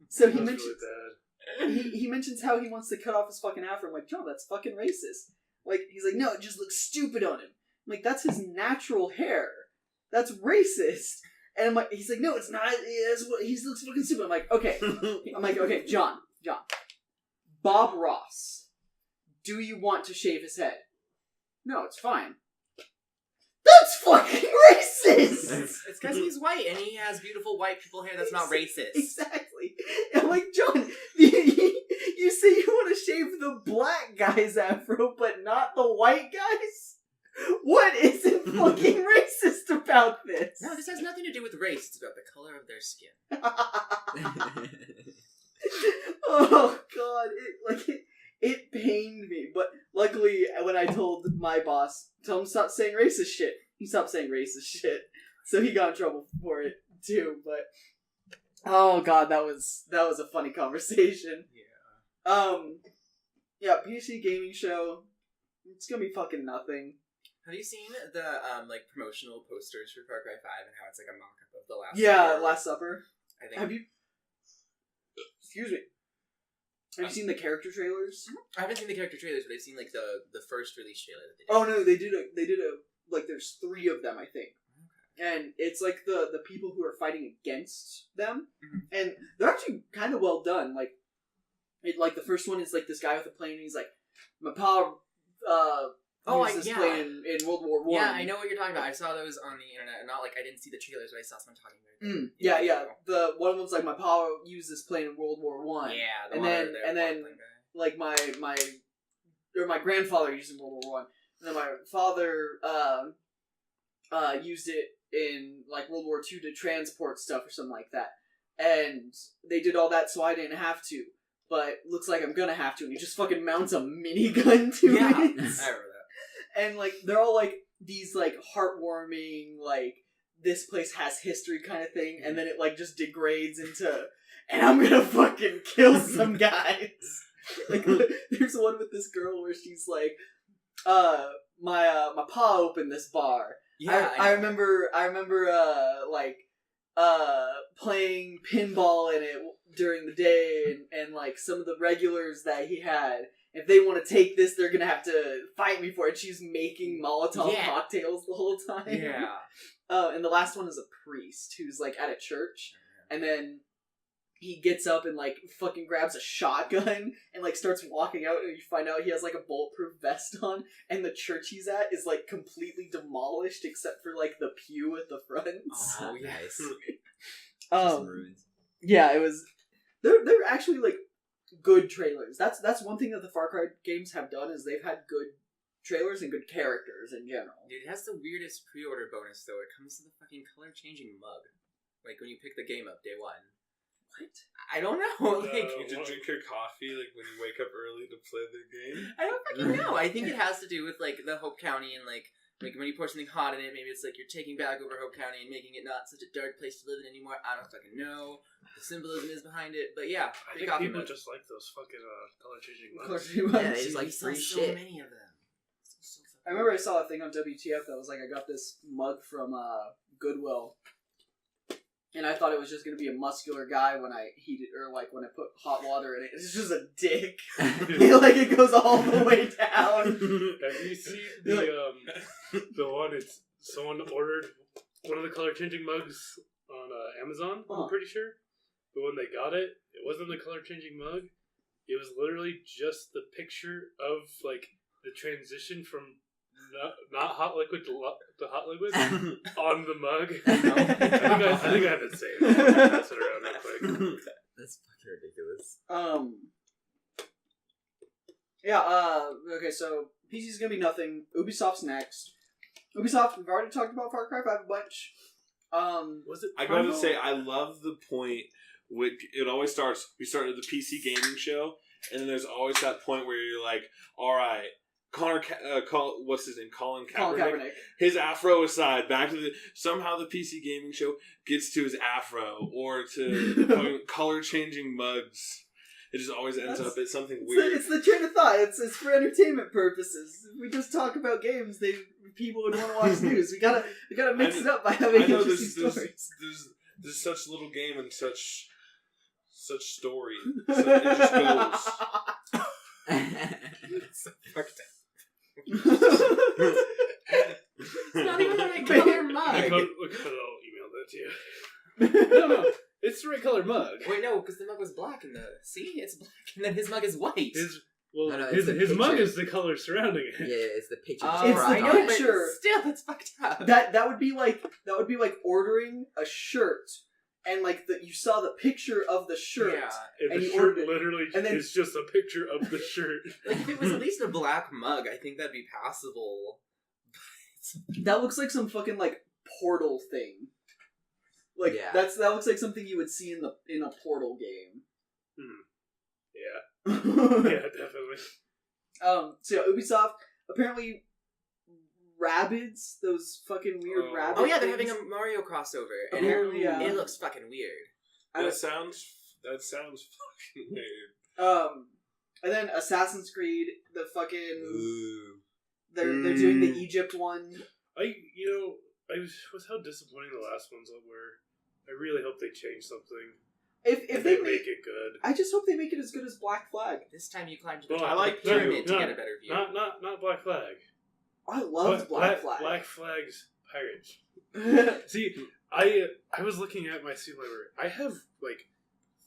So It he was mentions... really bad. he mentions how he wants to cut off his fucking afro. I'm like, John, that's fucking racist. Like, he's like, no, it just looks stupid on him. I'm like, that's his natural hair. That's racist. And I'm like, he's like, no, it's not. He looks fucking stupid. I'm like, okay, John. Bob Ross. Do you want to shave his head? No, it's fine. That's fucking racist! It's because he's white and he has beautiful white people hair that's not racist. Exactly. I'm like, John, you say you want to shave the black guy's afro, but not the white guy's? What isn't fucking racist about this? No, this has nothing to do with race. It's about the color of their skin. Oh god, it pained me. But luckily, when I told my boss, tell him to stop saying racist shit, he stopped saying racist shit. So he got in trouble for it too. But oh god, that was a funny conversation. Yeah. Yeah, PC gaming show. It's gonna be fucking nothing. Have you seen the promotional posters for Far Cry 5 and how it's like a mock-up of the Last Supper? Last Supper. I think. Have you? Excuse me. Have you seen the character trailers? I haven't seen the character trailers, but I've seen like the first release trailer that they did. Oh no, they did a like there's 3 of them I think. And it's like the people who are fighting against them, and they're actually kind of well done. Like, the first one is like this guy with a plane, and he's like, my power. Used this plane in World War I. Yeah, I know what you're talking about. I saw those on the internet, and not like I didn't see the trailers, but I saw someone talking about it. Yeah. The one of them's like, my power used this plane in World War I. Yeah, and then like my grandfather used it in World War I, and then my father used it in like World War II to transport stuff or something like that. And they did all that so I didn't have to. But looks like I'm gonna have to, and he just fucking mounts a minigun to it. I remember that. And like they're all like these like heartwarming, like this place has history kind of thing, and then it like just degrades into, and I'm gonna fucking kill some guys. Like there's one with this girl where she's like, my pa opened this bar. Yeah, I remember playing pinball in it during the day, and like some of the regulars that he had, if they want to take this, they're gonna have to fight me for it. She's making Molotov cocktails the whole time. Yeah. And the last one is a priest who's like at a church, and then he gets up and like fucking grabs a shotgun and like starts walking out, and you find out he has like a bulletproof vest on, and the church he's at is like completely demolished except for like the pew at the front. Oh, nice. Yeah, it was. They're actually like good trailers. That's one thing that the Far Cry games have done, is they've had good trailers and good characters in general. Dude, it has the weirdest pre-order bonus though. It comes to the fucking color-changing mug, like when you pick the game up day one. What? I don't know. Like, you just drink your coffee like when you wake up early to play the game. I don't fucking know. I think it has to do with like the Hope County and like when you pour something hot in it, maybe it's like you're taking back over Hope County and making it not such a dark place to live in anymore. I don't fucking know. The symbolism is behind it, but yeah. I think people just like those fucking color-changing mugs. Yeah, they just like free shit. So many of them. I remember I saw a thing on WTF that was like, I got this mug from Goodwill, and I thought it was just gonna be a muscular guy when I heated, or like when I put hot water in it. It's just a dick. Like it goes all the way down. Have you seen the one? It's someone ordered one of the color-changing mugs on Amazon. I'm pretty sure. But when they got it, it wasn't the color-changing mug. It was literally just the picture of like the transition from not hot liquid to hot liquid on the mug. I think I have it saved. I'll pass it around real quick. That's fucking ridiculous. Yeah, okay, so PC's gonna be nothing. Ubisoft's next. Ubisoft, we've already talked about Far Cry 5 a bunch. Was it? I gotta say, I love the point. It always starts. We start at the PC gaming show, and then there's always that point where you're like, "All right, what's his name? Colin Kaepernick. His afro aside, back to somehow the PC gaming show gets to his afro or to color changing mugs." It just always ends up at something weird. It's the train of thought. It's for entertainment purposes. If we just talk about games, people would want to watch news. We gotta mix it up by having interesting stories. There's such little game and such story. So it just goes. It's so fucked up. It's not even the right color mug. Look, I'll email that to you. No. It's the right color mug. Wait, no, because the mug was black in the... See? It's black, and then his mug is white. Well, No, it's his the mug picture. is the color surrounding it. Yeah, it's the picture. Oh, It's the I know, but picture. still, that's fucked up. That would be like ordering a shirt and like you saw the picture of the shirt. Yeah. And And the you shirt ordered it. literally And then- is just a picture of the shirt. Like, if it was at least a black mug, I think that'd be passable. That looks like some fucking like Portal thing. Like Yeah. that looks like something you would see in a Portal game. Yeah. Yeah, definitely. So yeah, Ubisoft apparently Rabbids, those fucking weird Oh. rabbit. Oh yeah, they're things. having a Mario crossover, and Apparently, yeah. it looks fucking weird. That sounds fucking weird. And then Assassin's Creed, the fucking Ooh. they're doing the Egypt one. I was how disappointing the last ones were. I really hope they change something. If If they they make make it good. I just hope they make it as good as Black Flag. This time you climb to the Well, top I of like the pyramid no, to get a better view. Not Black Flag. I loved Black Flag. Black Flag's Pirates. See, I was looking at my Steam library. I have like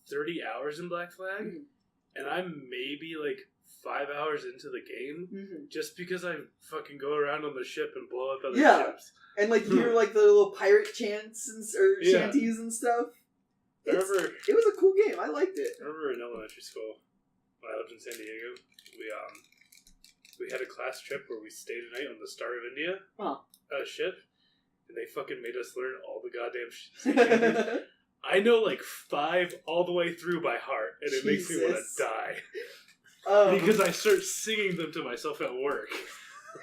30 hours in Black Flag, Mhm. and I'm maybe like 5 hours into the game Mhm. just because I fucking go around on the ship and blow up other Yeah. ships. And like hear like the little pirate chants or Yeah. shanties and stuff. I remember, It was a cool game. I liked it. I remember in elementary school when I lived in San Diego, we had a class trip where we stayed a night on the Star of India ship, and they fucking made us learn all the goddamn shit. I know like 5 all the way through by heart, and it makes me want Jesus. to die Because because I start singing them to myself at work.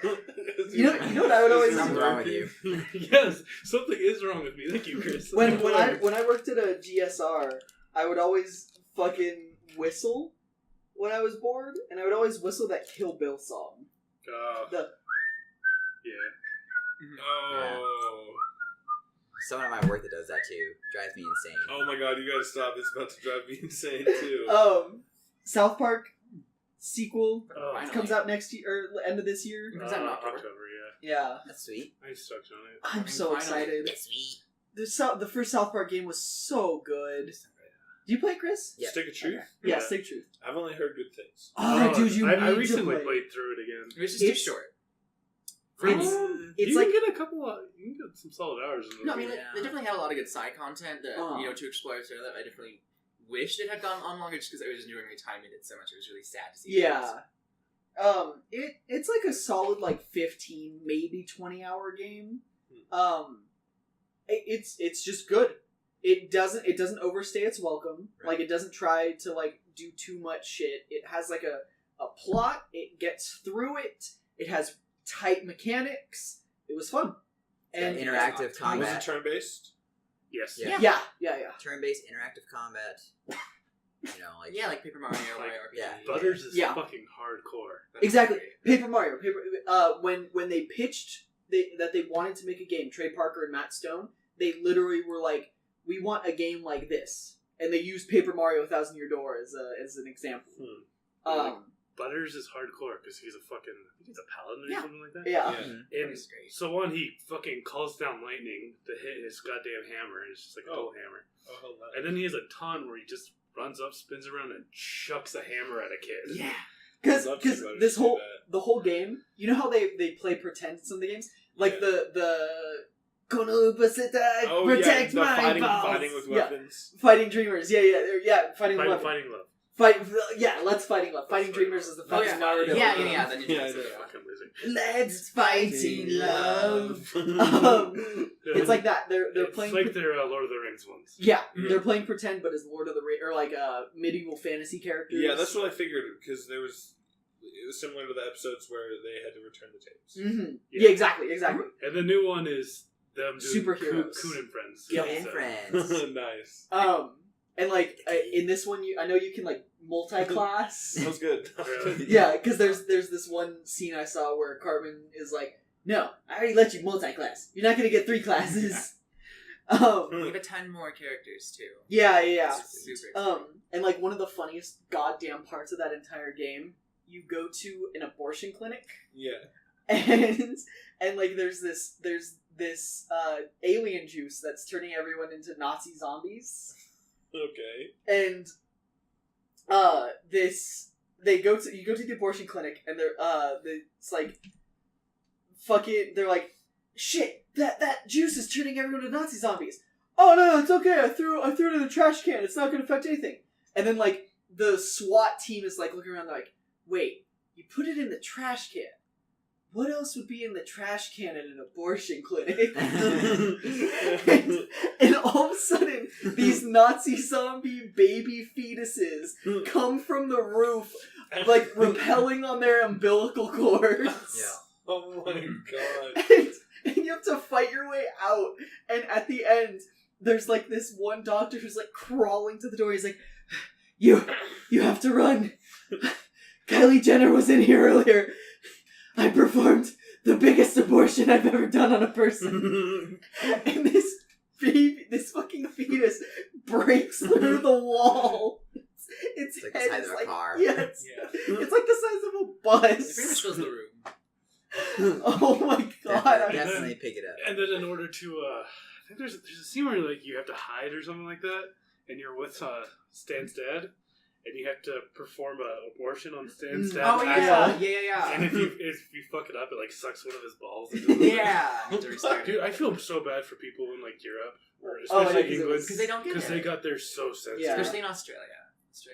you know what I would always Something's do? wrong with you. Yes, something is wrong with me. Thank you, Chris. when I worked at a GSR, I would always fucking whistle when I was bored, and I would always whistle that Kill Bill song. The yeah. Oh. Someone at my work that does that too. Drives me insane. Oh my god, you gotta stop. It's about to drive me insane too. South Park sequel Oh, Finally. comes out next year or end of this year. Comes out in October. Yeah. Yeah, That's sweet. I sucked on it. I'm so Finally. excited. That's sweet. The first South Park game was so good. Do you play it, Chris? Yeah. Stick of Truth? Yeah, Yeah. Stick Truth. I've only heard good things. Oh, dude, you I need recently to play. played through it again. It was just too It's- short. It's you like can get a couple of, you can get some solid hours in the No, I mean, game. they definitely had a lot of good side content that, Uh. to explore. So that I definitely wished it had gone on longer just because I was enjoying the time in it so much. It was really sad to see. yeah. It's like a solid like 15, maybe 20-hour game. It's just good. It doesn't overstay its welcome. Right. Like it doesn't try to like do too much shit. It has like a plot. It gets through it. It has tight mechanics. It was fun. And interactive Was it combat. turn based? Yes. Yeah. yeah. Turn-based interactive combat. You know, like Yeah, like Paper Mario or Like, RPG. yeah. Butters is Yeah. fucking hardcore. That's Exactly. great. Paper Mario. When they pitched that they wanted to make a game, Trey Parker and Matt Stone, they literally were like, "We want a game like this," and they used Paper Mario: A Thousand Year Door as an example. Butters is hardcore because he's a fucking, I think he's a paladin or Yeah. something like that. Yeah. Mhm. And That's great. so one, he fucking calls down lightning to hit his goddamn hammer, and it's just like a Oh. dual hammer. Oh, hold on. And then he has a taunt where he just runs up, spins around, and chucks a hammer at a kid. Yeah. Because I'd love to see Butters this do whole that. the whole game, you know how they play pretend in some of the games, like the Konopasita, Oh, protect yeah, the my fighting, balls. fighting with Yeah. weapons. Fighting Dreamers, yeah, fighting with weapons. Fighting love. Let's Fighting Love. Fighting Dreamers is the Oh, fucking yeah. Naruto. Yeah. The Yeah, Ninja I Gaiden, know. yeah. Fucking losing. Let's fighting love. It's It's like that. They're playing. like their Lord of the Rings ones. Yeah, Mhm. they're playing pretend, but as Lord of the Rings or like medieval fantasy characters. Yeah, that's what I figured because it was similar to the episodes where they had to return the tapes. Mm-hmm. Yeah. Yeah, exactly. And the new one is them doing Superheroes. Coon and Friends. Yeah. and So- friends. Nice. And like in this one, I know you can like multi-class. That was good. Really? Yeah, because there's this one scene I saw where Cartman is like, "No, I already let you multi-class. You're not gonna get 3 classes." We have a ton more characters too. Yeah. It's super exciting. And like one of the funniest goddamn parts of that entire game, you go to an abortion clinic. Yeah. And like there's this alien juice that's turning everyone into Nazi zombies, Okay. and you go to the abortion clinic, and it's like, fucking, they're like, shit, that juice is turning everyone into Nazi zombies. Oh no, it's okay. I threw it in the trash can. It's not gonna affect anything. And then like the SWAT team is like looking around, they're like, wait, you put it in the trash can. What else would be in the trash can at an abortion clinic? and all of a sudden, these Nazi zombie baby fetuses come from the roof, like rappelling on their umbilical cords. Yeah. Oh my god. And you have to fight your way out. And at the end, there's like this one doctor who's like crawling to the door. He's like, You have to run. Kylie Jenner was in here earlier. I performed the biggest abortion I've ever done on a person. And this fucking fetus breaks through the wall. Its like the head size is of a like, car. yeah, it's like the size of a bus. It pretty much fills the room. Oh my god. Definitely pick it up. And then in order to, I think there's a scene where like you have to hide or something like that, and you're with Stan's dad, and you have to perform an abortion on Stan's dad. Oh yeah. And if you fuck it up, it like sucks one of his balls. Yeah. Dude, I feel so bad for people in like Europe, or Oh, especially yeah, England, because they don't get because it. they got theirs so censored. Yeah. Especially in Australia.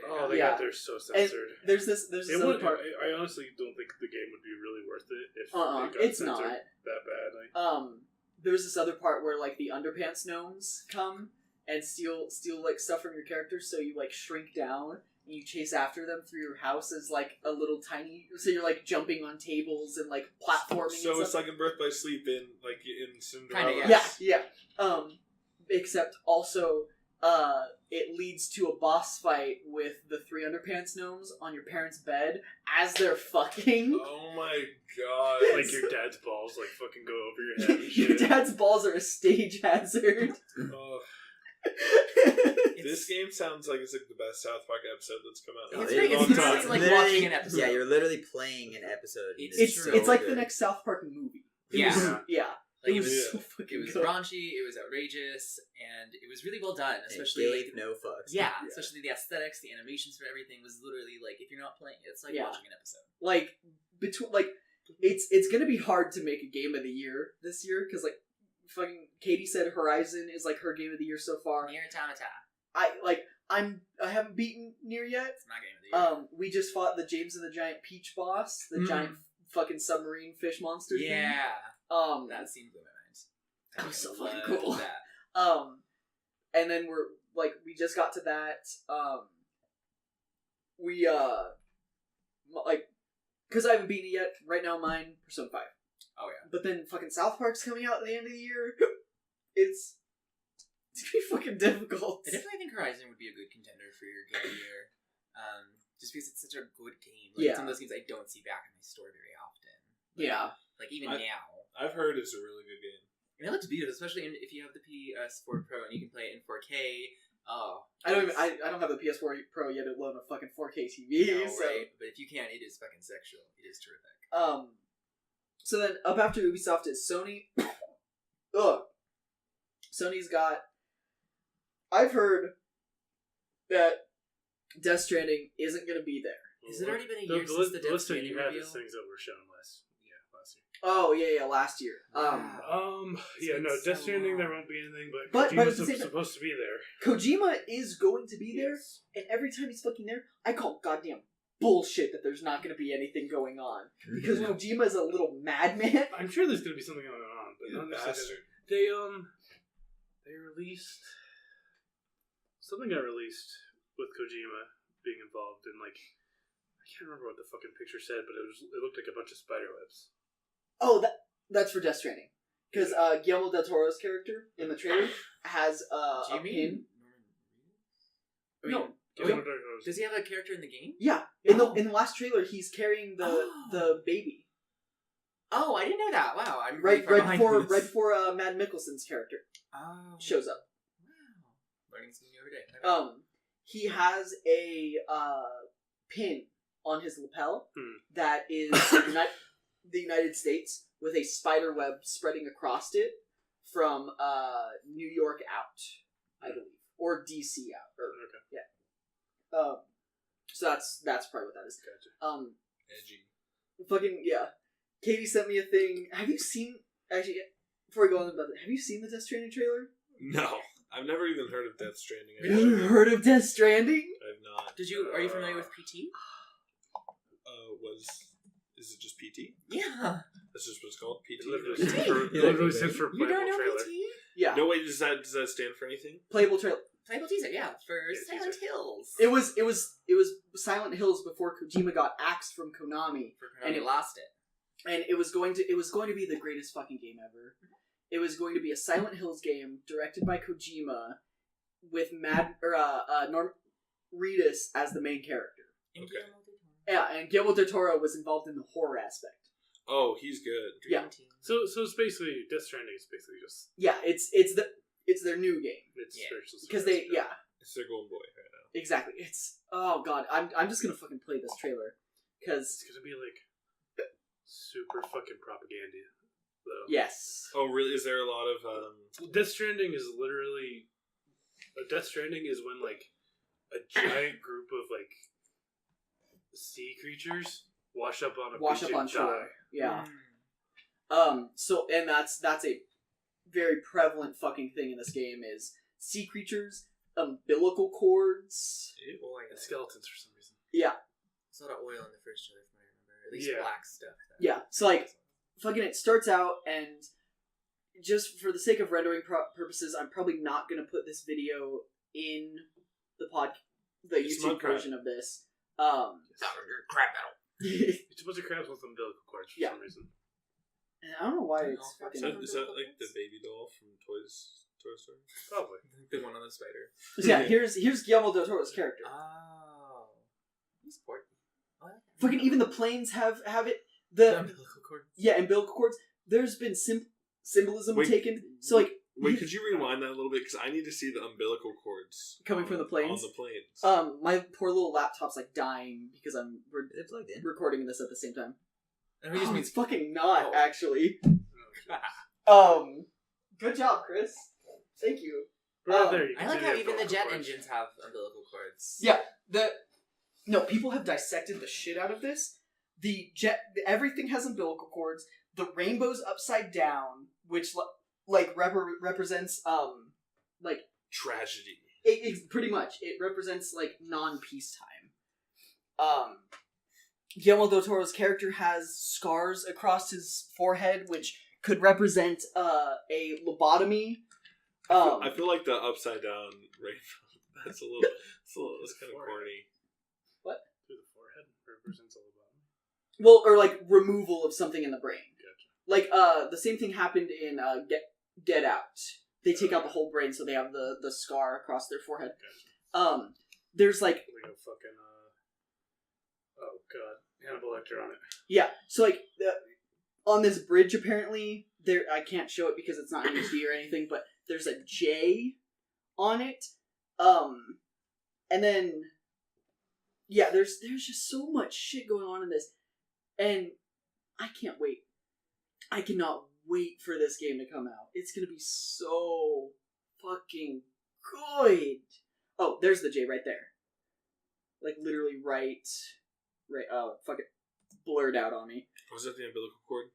Oh, they got theirs so censored. There's this other part. I honestly don't think the game would be really worth it if it got it's censored not that badly. There's this other part where like the underpants gnomes come and steal like stuff from your character, so you like shrink down and you chase after them through your house as like a little tiny. So you're like jumping on tables and like platforming. So and it's stuff. like in Birth by Sleep in Cinderella. Kinda, Yeah. Except also, it leads to a boss fight with the 3 underpants gnomes on your parents' bed as they're fucking. Oh my god. Like your dad's balls like fucking go over your head and Your shit. dad's balls are a stage hazard. Oh, this game sounds like it's like the best South Park episode that's come out. It's in big. a long It's time. literally like Literally- watching an episode. Yeah, you're literally playing an episode. and It's so like the good. next South Park movie. It Yeah. was- yeah. Like, It was Yeah. so It fucking was good. raunchy, it was outrageous, and it was really well done. And Especially gave no fucks. yeah, especially the aesthetics, the animations for everything was literally like if you're not playing it, it's like Yeah. watching an episode. Like between it's gonna be hard to make a game of the year this year because like fucking Katie said Horizon is like her game of the year so far. Nier Automata. I haven't beaten Nier yet. It's my game of the year. We just fought the James and the Giant Peach boss, the giant fucking submarine fish monster thing. Yeah. Um That scene blew my mind. That was so I fucking loved cool. that. And then we just got to that. We because I haven't beaten it yet. Right now, mine Persona 5. Oh yeah. But then fucking South Park's coming out at the end of the year. It's gonna be fucking difficult. I definitely think Horizon would be a good contender for your game of the year. Just because it's such a good game. Like, Yeah. some of those games I don't see back in my store very often. Yeah. Like even now. I've heard it's a really good game. And it looks beautiful, especially if you have the PS4 Pro and you can play it in 4K. Oh, I don't have the PS4 Pro yet, alone a fucking 4K TV. no, so. right? But if you can, it is fucking sexual. It is terrific. So then up after Ubisoft is Sony. Ugh. Sony's got. I've heard that Death Stranding isn't going to be there. Has it already been a year since the Death list that Stranding you had reveal? is things that were shown last year. Oh yeah, last year. Yeah, been no, so Death Stranding, there long. won't be anything, but But at Kojima's the same time- supposed to be there. Kojima is going to be there, Yes. and every time he's fucking there, I call goddamn bullshit that there's not going to be anything going on because Kojima is a little madman. I'm sure there's going to be something going on, but You not necessarily. bastard. They released something got released with Kojima being involved in like I can't remember what the fucking picture said, but it looked like a bunch of spider webs. Oh, that's for Death Stranding because Guillermo del Toro's character in the trailer has a Do you pin. mean Norman Reedus? I mean, No. Guillermo del Toro's- does he have a character in the game? Yeah, in the last trailer, he's carrying Oh. the baby Oh, I didn't know that. Wow, I'm right really far behind this. before Mad Mikkelsen's character Oh, shows up. wow, learning something new every day. Okay. He has a pin on his lapel that is the United States with a spider web spreading across it from New York out, I believe, or DC out. Or, Okay. yeah. So that's probably what that is. Gotcha. Edgy. Fucking yeah. Katie sent me a thing. Have you seen? Actually, before I go on about it, have you seen the Death Stranding trailer? No, I've never even heard of Death Stranding. You haven't heard of Death Stranding? I've not. Are you familiar with PT? Is it just PT? Yeah. That's just what it's called. PT. It literally stands for You don't playable know trailer. PT? Yeah. No, wait. Does that stand for anything? Playable trailer. Playable teaser, yeah, for Yeah, Silent teaser. Hills. It was Silent Hills before Kojima got axed from Konami, And it lost it. and it was going to be the greatest fucking game ever. It was going to be a Silent Hills game directed by Kojima, with Norm Reedus as the main character. And Okay. Guillermo del Toro. Yeah, and Guillermo del Toro was involved in the horror aspect. Oh, he's good. Yeah. Dream Team. So it's basically Death Stranding is basically just Yeah, it's their new game it's Yeah. spiritual. because they It's their golden boy right now. exactly. It's oh god, I'm just gonna fucking play this trailer because It's gonna be like super fucking propaganda, though. yes, Oh, really? Is there a lot of Death Stranding is literally. Death Stranding is when like a giant group of like sea creatures wash up on a beach and shore. die. Yeah. Mm. So and that's a very prevalent fucking thing in this game is sea creatures, umbilical cords. Oh, I And got it. skeletons for some reason. Yeah. It's a lot of oil in the first trailer, from what I remember. At least Yeah. black stuff. Yeah. So like fucking it starts out and just for the sake of rendering purposes, I'm probably not gonna put this video in the the It's YouTube Mudcrab. version of this. Crap battle. It's a bunch of crabs with umbilical cords for Yeah. some reason. And I don't know why Oh, it's fuck, fucking. is that like the baby doll from Toy Story? Probably. The one on the spider. Yeah, here's Guillermo del Toro's character. Oh. He's porky. Oh, I like that. Fucking even the planes have it. The The umbilical cord. yeah, umbilical cords. There's been symbolism Wait. taken. So like Wait, could you rewind that a little bit? Because I need to see the umbilical cords Coming from the planes? On the planes. my poor little laptop's like dying because we're It's plugged in. recording this at the same time. And we just Oh, means it's fucking not Oh. actually. Oh, Good job, Chris. Thank you. right Oh, there, you I can like see how the even the umbilical jet cords. engines have umbilical cords. Yeah, people have dissected the shit out of this. Everything has umbilical cords. The rainbow's upside down, which like represents like Tragedy. it pretty much it represents like non-peacetime. Guillermo del Toro's character has scars across his forehead, which could represent a lobotomy. I feel like the upside down rainbow. That's kind of corny. Through the forehead represents a lobotomy. Well, or like removal of something in the brain. Gotcha. Like the same thing happened in Get Out. They take out the whole brain, so they have the scar across their forehead. Gotcha. There's like Like a fucking oh god, Hannibal Lecter on it. yeah, so like on this bridge apparently there I can't show it because it's not in HD or anything, but there's a J on it. And then yeah, there's just so much shit going on in this, and I can't wait. I cannot wait for this game to come out. It's gonna be so fucking good. Oh, there's the J right there. Like literally right. Oh, fuck it, blurred out on me. Was that the umbilical cord?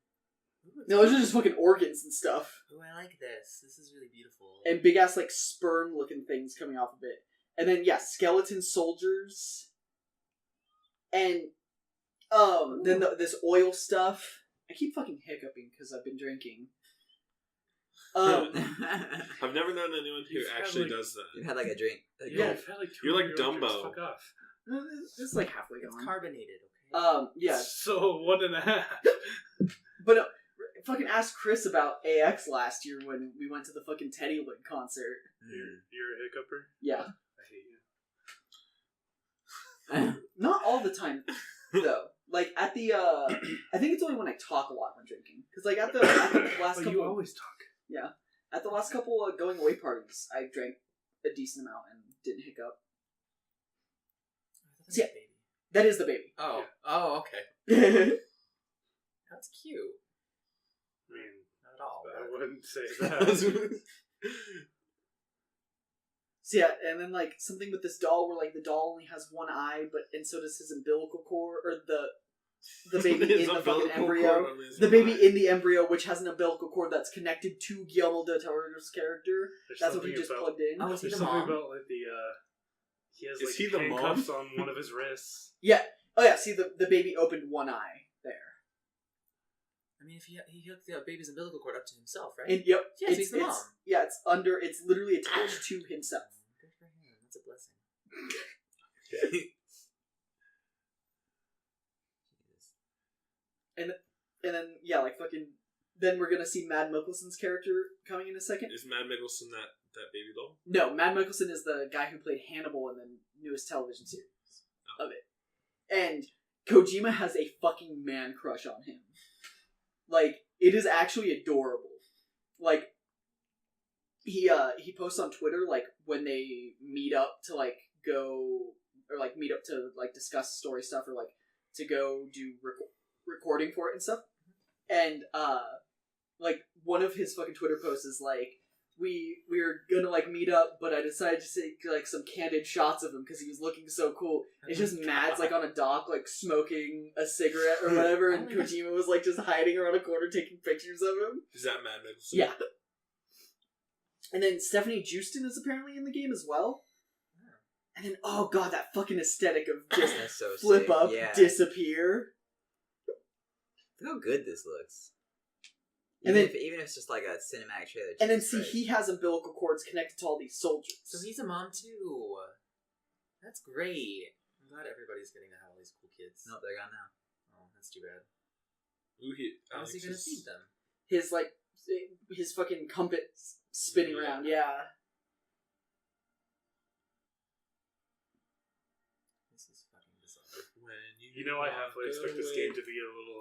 No, those are just fucking organs and stuff, Ooh, I like this. This is really beautiful. and big ass like sperm looking things coming off of it, and then yeah, skeleton soldiers, and then this oil stuff. I keep fucking hiccuping because I've been drinking. I've never known anyone who You've had, actually like- does that. You had like a drink. Like, Yeah. You've had like You're like 200 drinks, Dumbo. Fuck off. This is like halfway It's gone. carbonated, okay? Yeah, So 1.5. but fucking ask Chris about AX last year when we went to the fucking Teddywood concert. You're a hiccuper. Yeah, I hate you. not all the time though. Like at the, I think it's only when I talk a lot when drinking. Because like at the last But couple, you always talk. at the last couple going away parties, I drank a decent amount and didn't hiccup. That's Yeah. a baby. That is the baby. Oh. Oh, okay. That's cute. I mean, Not at all. I wouldn't say that. So yeah, and then like something with this doll where like the doll only has one eye, and so does his umbilical cord, or the baby in the fucking embryo. The baby in the embryo, which has an umbilical cord that's connected to Guillermo del Toro's character. That's what he just plugged in. Oh, is he There's the something mom? about like the he has Is like he the handcuffs mom? on one of his wrists. Yeah. Oh yeah. See, the baby opened one eye there. I mean, if he hooked the baby's umbilical cord up to himself, right? And yep. Yes, he's the mom. Yeah, it's under. It's literally attached to himself. Good for him. That's a blessing. And then yeah, like fucking. Then we're gonna see Mad Mikkelsen's character coming in a second. Is Mad Mikkelsen that baby doll? No, Mad Mikkelsen is the guy who played Hannibal in the newest television series of it. And Kojima has a fucking man crush on him. Like, it is actually adorable. Like, he posts on Twitter, like, when they meet up to, like, go, or, like, meet up to, like, discuss story stuff, or, like, to go do recording for it and stuff. And, like, one of his fucking Twitter posts is, like, we were gonna, like, meet up, but I decided to take, like, some candid shots of him because he was looking so cool. It's just Mads, like, on a dock, like, smoking a cigarette or whatever, and Kojima was, like, just hiding around a corner taking pictures of him. Is that Mad Mikkelsen? Yeah. And then Stephanie Houston is apparently in the game as well. And then, oh god, that fucking aesthetic of just That's so flip sick. up, Yeah. disappear. Look how good this looks. And Even if it's just like a cinematic trailer. And then Jesus see, Christ. he has umbilical cords connected to all these soldiers. So he's a mom too. That's great. I'm glad everybody's getting to have all these cool kids. Nope, they're gone now. Oh, that's too bad. Ooh, How's he gonna feed them? His, like, his fucking compass spinning around, yeah. This is fucking bizarre. You know, I halfway expect this game to be a little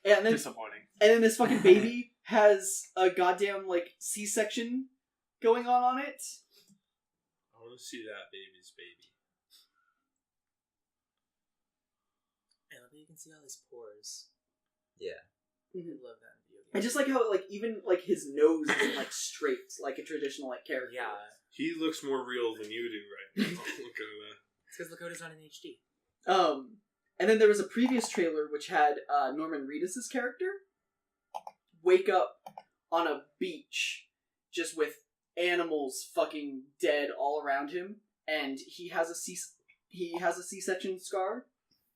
And then, disappointing. and then this fucking baby has a goddamn, like, C-section going on it. I want to see that baby's baby. I love that you can see all his pores. Yeah. I love that in video games. I just like how, like, even, like, his nose isn't, like, straight, like a traditional, like, character. Yeah. He looks more real than you do right now. Look at that. It's because Lakota's not in HD. And then there was a previous trailer which had Norman Reedus' character wake up on a beach just with animals fucking dead all around him, and he has a C-section scar,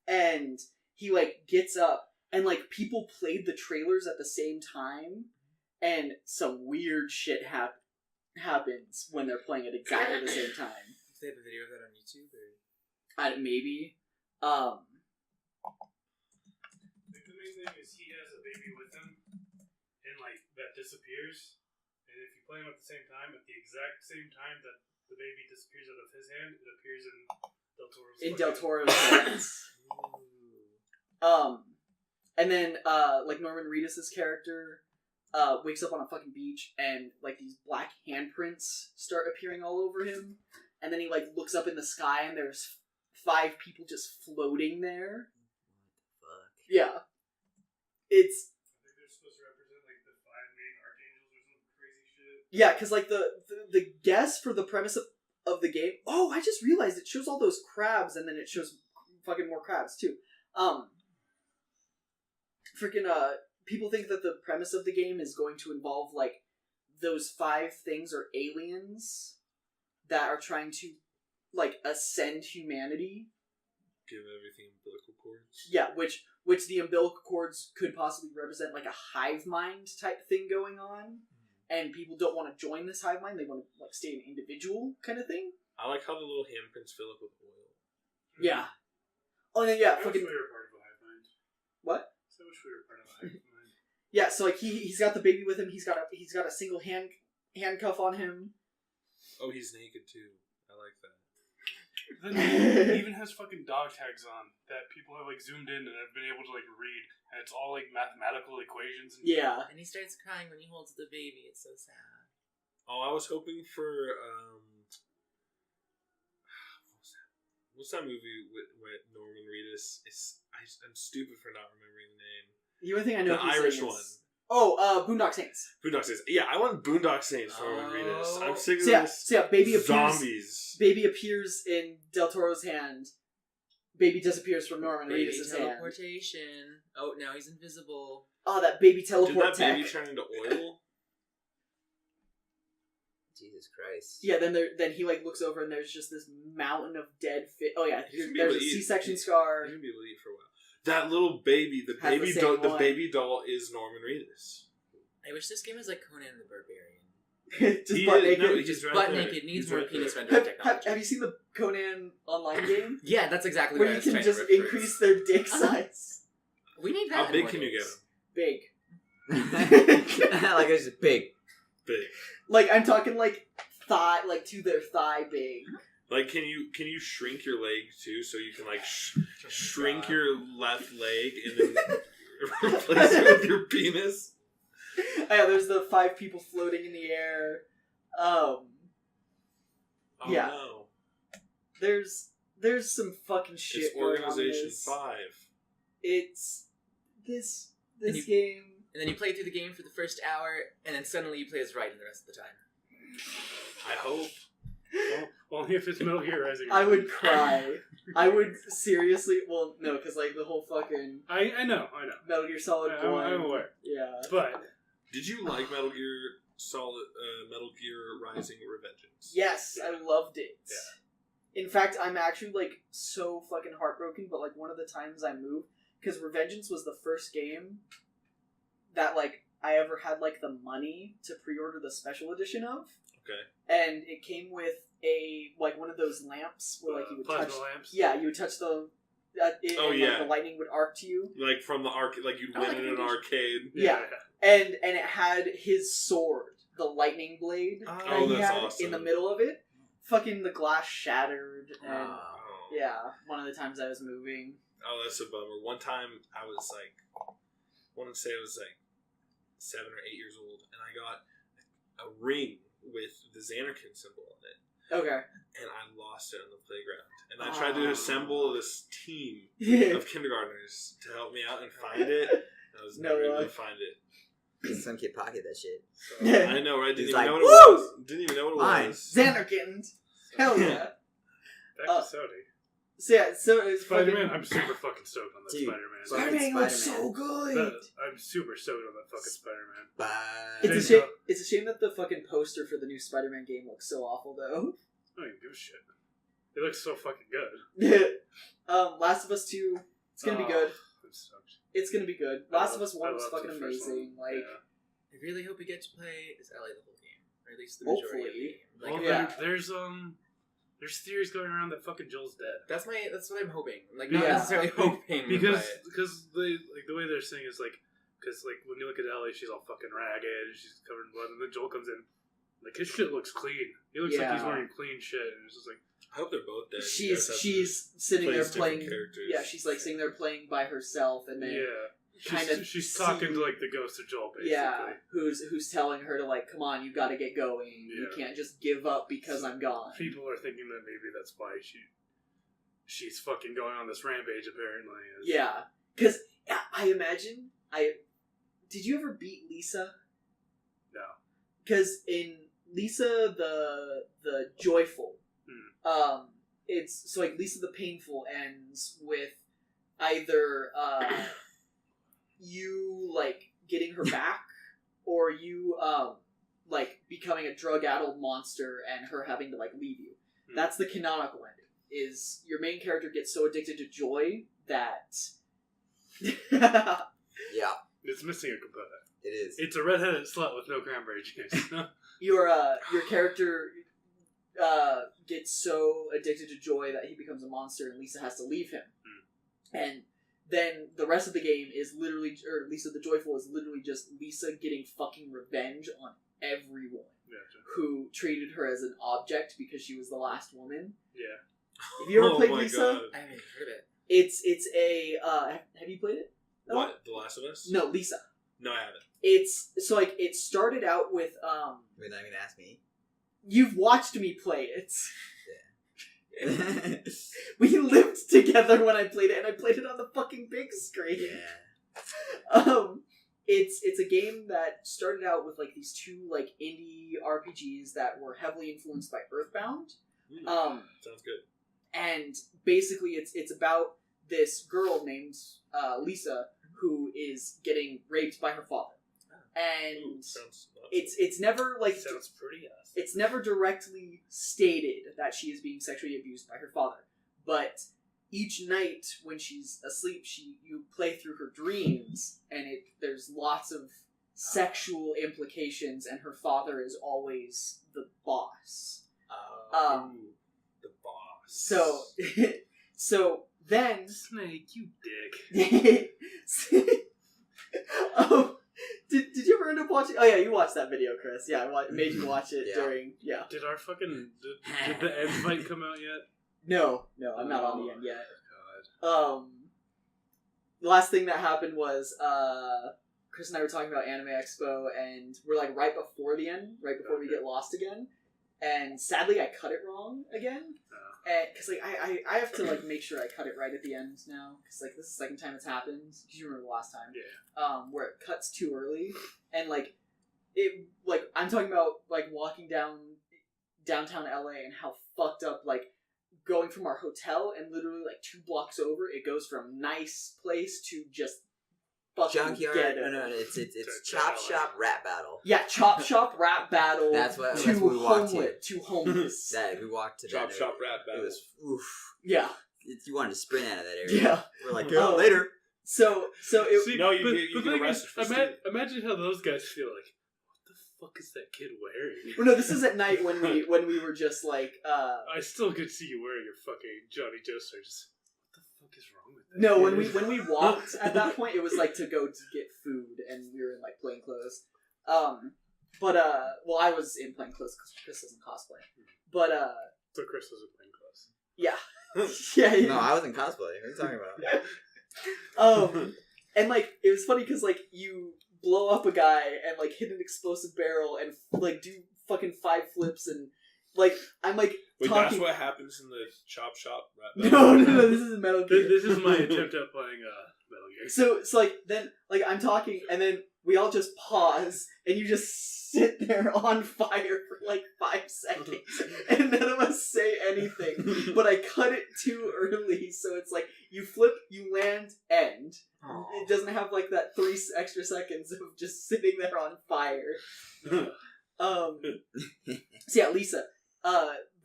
and he, like, gets up, and, like, people played the trailers at the same time, and some weird shit happens when they're playing at exactly the same time. Do they have a video of that on YouTube? Or? Maybe. I think the main thing is he has a baby with him, and like that disappears. And if you play them at the same time, at the exact same time that the baby disappears out of his hand, it appears in Del Toro's. Del Toro's hands. And then like Norman Reedus' character wakes up on a fucking beach, and like these black handprints start appearing all over him, and then he like looks up in the sky, and there's 5 people just floating there. Fuck. Yeah. It's... I think they're supposed to represent like the 5 main archangels or some crazy shit. Yeah, because like the guess for the premise of the game... Oh, I just realized it shows all those crabs, and then it shows fucking more crabs, too. People think that the premise of the game is going to involve, like, those 5 things are aliens that are trying to, like, ascend humanity. Give everything umbilical cords. Yeah, which the umbilical cords could possibly represent, like, a hive mind type thing going on. And people don't want to join this hive mind. They want to, like, stay an individual kind of thing. I like how the little handprints fill up with oil. Yeah. Oh, and then, yeah, I fucking... wish we were part of a hive mind. What? I wish we were part of a hive mind. Yeah, so, like, he's got the baby with him. He's got a single handcuff on him. Oh, he's naked too. I like that. Then he even has fucking dog tags on that people have like zoomed in and have been able to like read, and it's all like mathematical equations. And Yeah. And he starts crying when he holds the baby. It's so sad. Oh, I was hoping for what's that movie with Norman Reedus? I'm stupid for not remembering the name. The only thing I know The he's Irish saying one. is... Boondock Saints. Boondock Saints. Yeah, I want Boondock Saints for Rita's. I'm sick of So yeah, baby appears. zombies. Baby appears in Del Toro's hand. Baby disappears from Norman Reedus' hand. Teleportation. Oh, now he's invisible. Oh, that baby Did teleport that baby tech. turn into oil? Jesus Christ. Yeah, then he like looks over and there's just this mountain of dead fish. Oh yeah, He's gonna be there's able a to eat- C-section scar. He's gonna be able to eat for a while. That little baby, the Has the baby same doll, the one. baby doll is Norman Reedus. I wish this game was like Conan the Barbarian. Just butt naked. No, he's Just right butt there. naked, needs He's more right penis there. rendering have technology. you seen the Conan online game? Yeah, that's exactly Where what I you was can trying just to reference. increase their dick size. We need that. How in big more can you get games. him? Big. Like it's just big. Big. Like I'm talking like thigh, like to their thigh big. Like, can you shrink your leg too, so you can like shrink your left leg and then replace it with your penis? Oh, yeah, there's the 5 people floating in the air. Oh Yeah. no! There's some fucking shit It's going on in Organization this. 5. It's this And you- game. And then you play through the game for the first hour, and then suddenly you play as Raiden the rest of the time. I hope. Well, only if it's Metal Gear Rising. I would cry. I would seriously. Well, no, because like the whole fucking I know. Metal Gear Solid I'm 1. aware. Yeah. But Did you like Metal Gear Metal Gear Rising: Revengeance? Yes, I loved it. In fact, I'm actually like so fucking heartbroken. But like one of the times I moved, because Revengeance was the first game that like I ever had like the money to pre-order the special edition of. Okay. And it came with a like one of those lamps where like you would plasma touch. lamps. Yeah, you would touch the. Oh, and, yeah. Like, the lightning would arc to you. Like from the arcade, like you'd Oh, win like in a an video- arcade. Yeah. And it had his sword, the lightning blade that Oh, he that's had awesome. in the middle of it. Fucking the glass shattered, and Oh. yeah, one of the times I was moving. Oh, that's a bummer. One time I was like, I want to say I was like 7 or 8 years old, and I got a ring with the Xanarkin symbol on it, Okay. and I lost it on the playground. And I tried to assemble this team Yeah. of kindergartners to help me out and find it. I was No never able to luck. find it. Some kid pocket that shit. So, I know, right? Didn't He's even like, know what "Woo!" it was. Didn't even know what it Mine. was. Xanarkins. Hell yeah. Back Uh, to Sony. So yeah, so it's Spider-Man, I'm super fucking stoked on that Dude, Spider-Man. Spider-Man looks Spider-Man. so good. I'm super stoked on that fucking Spider-Man. Bye. It's a James shame. Gunn. It's a shame that the fucking poster for the new Spider-Man game looks so awful, though. I don't even give a shit. It looks so fucking good. Last of Us 2. It's gonna be Oh, good. I'm stoked. It's gonna be good. I Last love- of Us 1 I was loved fucking the first amazing. one. Like, Yeah. I really hope we get to play as Ellie the whole game, or at least the majority of the Hopefully. game. Like, Well, yeah. there's theories going around that fucking Joel's dead. that's what I'm hoping. Like, not Yeah. necessarily hoping, Because but the way they're saying is like, because like when you look at Ellie, she's all fucking ragged, and she's covered in blood, and then Joel comes in, like his shit looks clean. He looks like he's Yeah. wearing clean shit, and it's just like, I hope they're both dead. You guys have to she's sitting there play as different playing. characters. Yeah, she's like sitting there playing by herself, and then yeah, kinda she's see- talking to like the ghost of Joel, basically. yeah, who's telling her to like, come on, you got to get going. You Yeah. can't just give up because I'm gone. People are thinking that maybe that's why she's fucking going on this rampage. Apparently, is- Yeah, because I imagine did you ever beat Lisa? No. Because in Lisa the Joyful, it's so like Lisa the Painful ends with either you like getting her back, or you like becoming a drug-addled monster and her having to like leave you. Hmm. That's the canonical ending. Is your main character gets so addicted to joy that Yeah, It's missing a component. it is. It's a redheaded slut with no cranberry juice. your character gets so addicted to joy that he becomes a monster, and Lisa has to leave him. And then the rest of the game is literally, or Lisa the Joyful is literally just Lisa getting fucking revenge on everyone Gotcha. who treated her as an object because she was the last woman. Yeah. Have you ever Oh played my Lisa? God. I haven't heard of it. It's a have you played it? What? The Last of Us? No, Lisa. No, I haven't. It's so like it started out with You're not gonna ask me. you've watched me play it. We lived together when I played it, and I played it on the fucking big screen. Yeah. It's a game that started out with like these two like indie RPGs that were heavily influenced by Earthbound. Sounds good. And basically, it's about this girl named Lisa who is getting raped by her father, and it's never like sounds pretty awesome. It's never directly stated that she is being sexually abused by her father, but each night when she's asleep, you play through her dreams, and there's lots of sexual implications, and her father is always the boss. The boss. So then Snake, you dick. Did you ever end up watching? Oh yeah, you watched that video, Chris. Yeah, I made you watch it during. Yeah. Did our fucking did the end fight come out yet? No, I'm not on the end yet. God. The last thing that happened was Chris and I were talking about Anime Expo, and we're like right before the end, right before we get lost again. And sadly, I cut it wrong again. Because like I have to like make sure I cut it right at the end now. Because like this is the second time it's happened. Because you remember the last time, where it cuts too early, and like I'm talking about like walking downtown LA and how fucked up like going from our hotel and literally like 2 blocks over, it goes from nice place to just fucking Junkyard. ghetto. No, it's Chop Shop Rap Battle. Yeah, Chop Shop Rap Battle. That's what we walked to. Homeless. That we walked to. Chop Shop Rap Battle. It was oof. Yeah. You wanted to sprint out of that area. Yeah. We're like, later. So it. See, No, you get arrested for stealing. Imagine how those guys feel like. What the fuck is that kid wearing? Well, no, this is at night when we were just like. I still could see you wearing your fucking Johnny Joestar. Just what the fuck is wrong with that? No, kid? when we walked at that point, it was like to go to get food, and we were in like plain clothes. Well, I was in plain clothes because Chris doesn't cosplay. But So Chris was in plain clothes. Yeah. Yeah. No, I wasn't cosplay. What are you talking about? And like it was funny because like you blow up a guy and like hit an explosive barrel and like do fucking 5 flips and like I'm like Wait, talking. that's what happens in the Chop Shop Rap No, Battle? this is Metal Gear. This is my attempt at playing Metal Gear. So like then like I'm talking and then we all just pause and you just sit there on fire for like 5 seconds and none of us say anything. But I cut it too early, so it's like you flip, you land, end. Aww. It doesn't have like that 3 extra seconds of just sitting there on fire. So yeah, Lisa.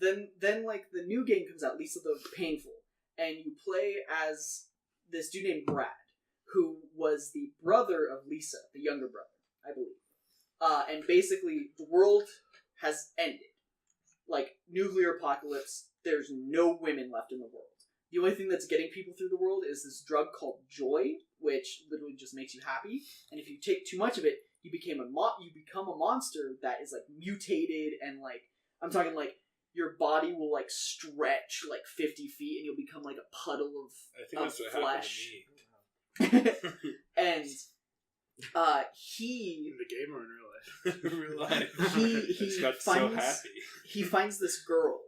Then like the new game comes out, Lisa the Painful, and you play as this dude named Brad, who was the brother of Lisa, the younger brother, I believe. And basically, the world has ended. Like, nuclear apocalypse, there's no women left in the world. The only thing that's getting people through the world is this drug called Joy, which literally just makes you happy. And if you take too much of it, you become a monster that is, like, mutated and, like, I'm talking, like, your body will, like, stretch, like, 50 feet and you'll become, like, a puddle of I think that's what flesh. happened to me. And In the game or in real life? In real life. he Just got finds so happy. he finds this girl,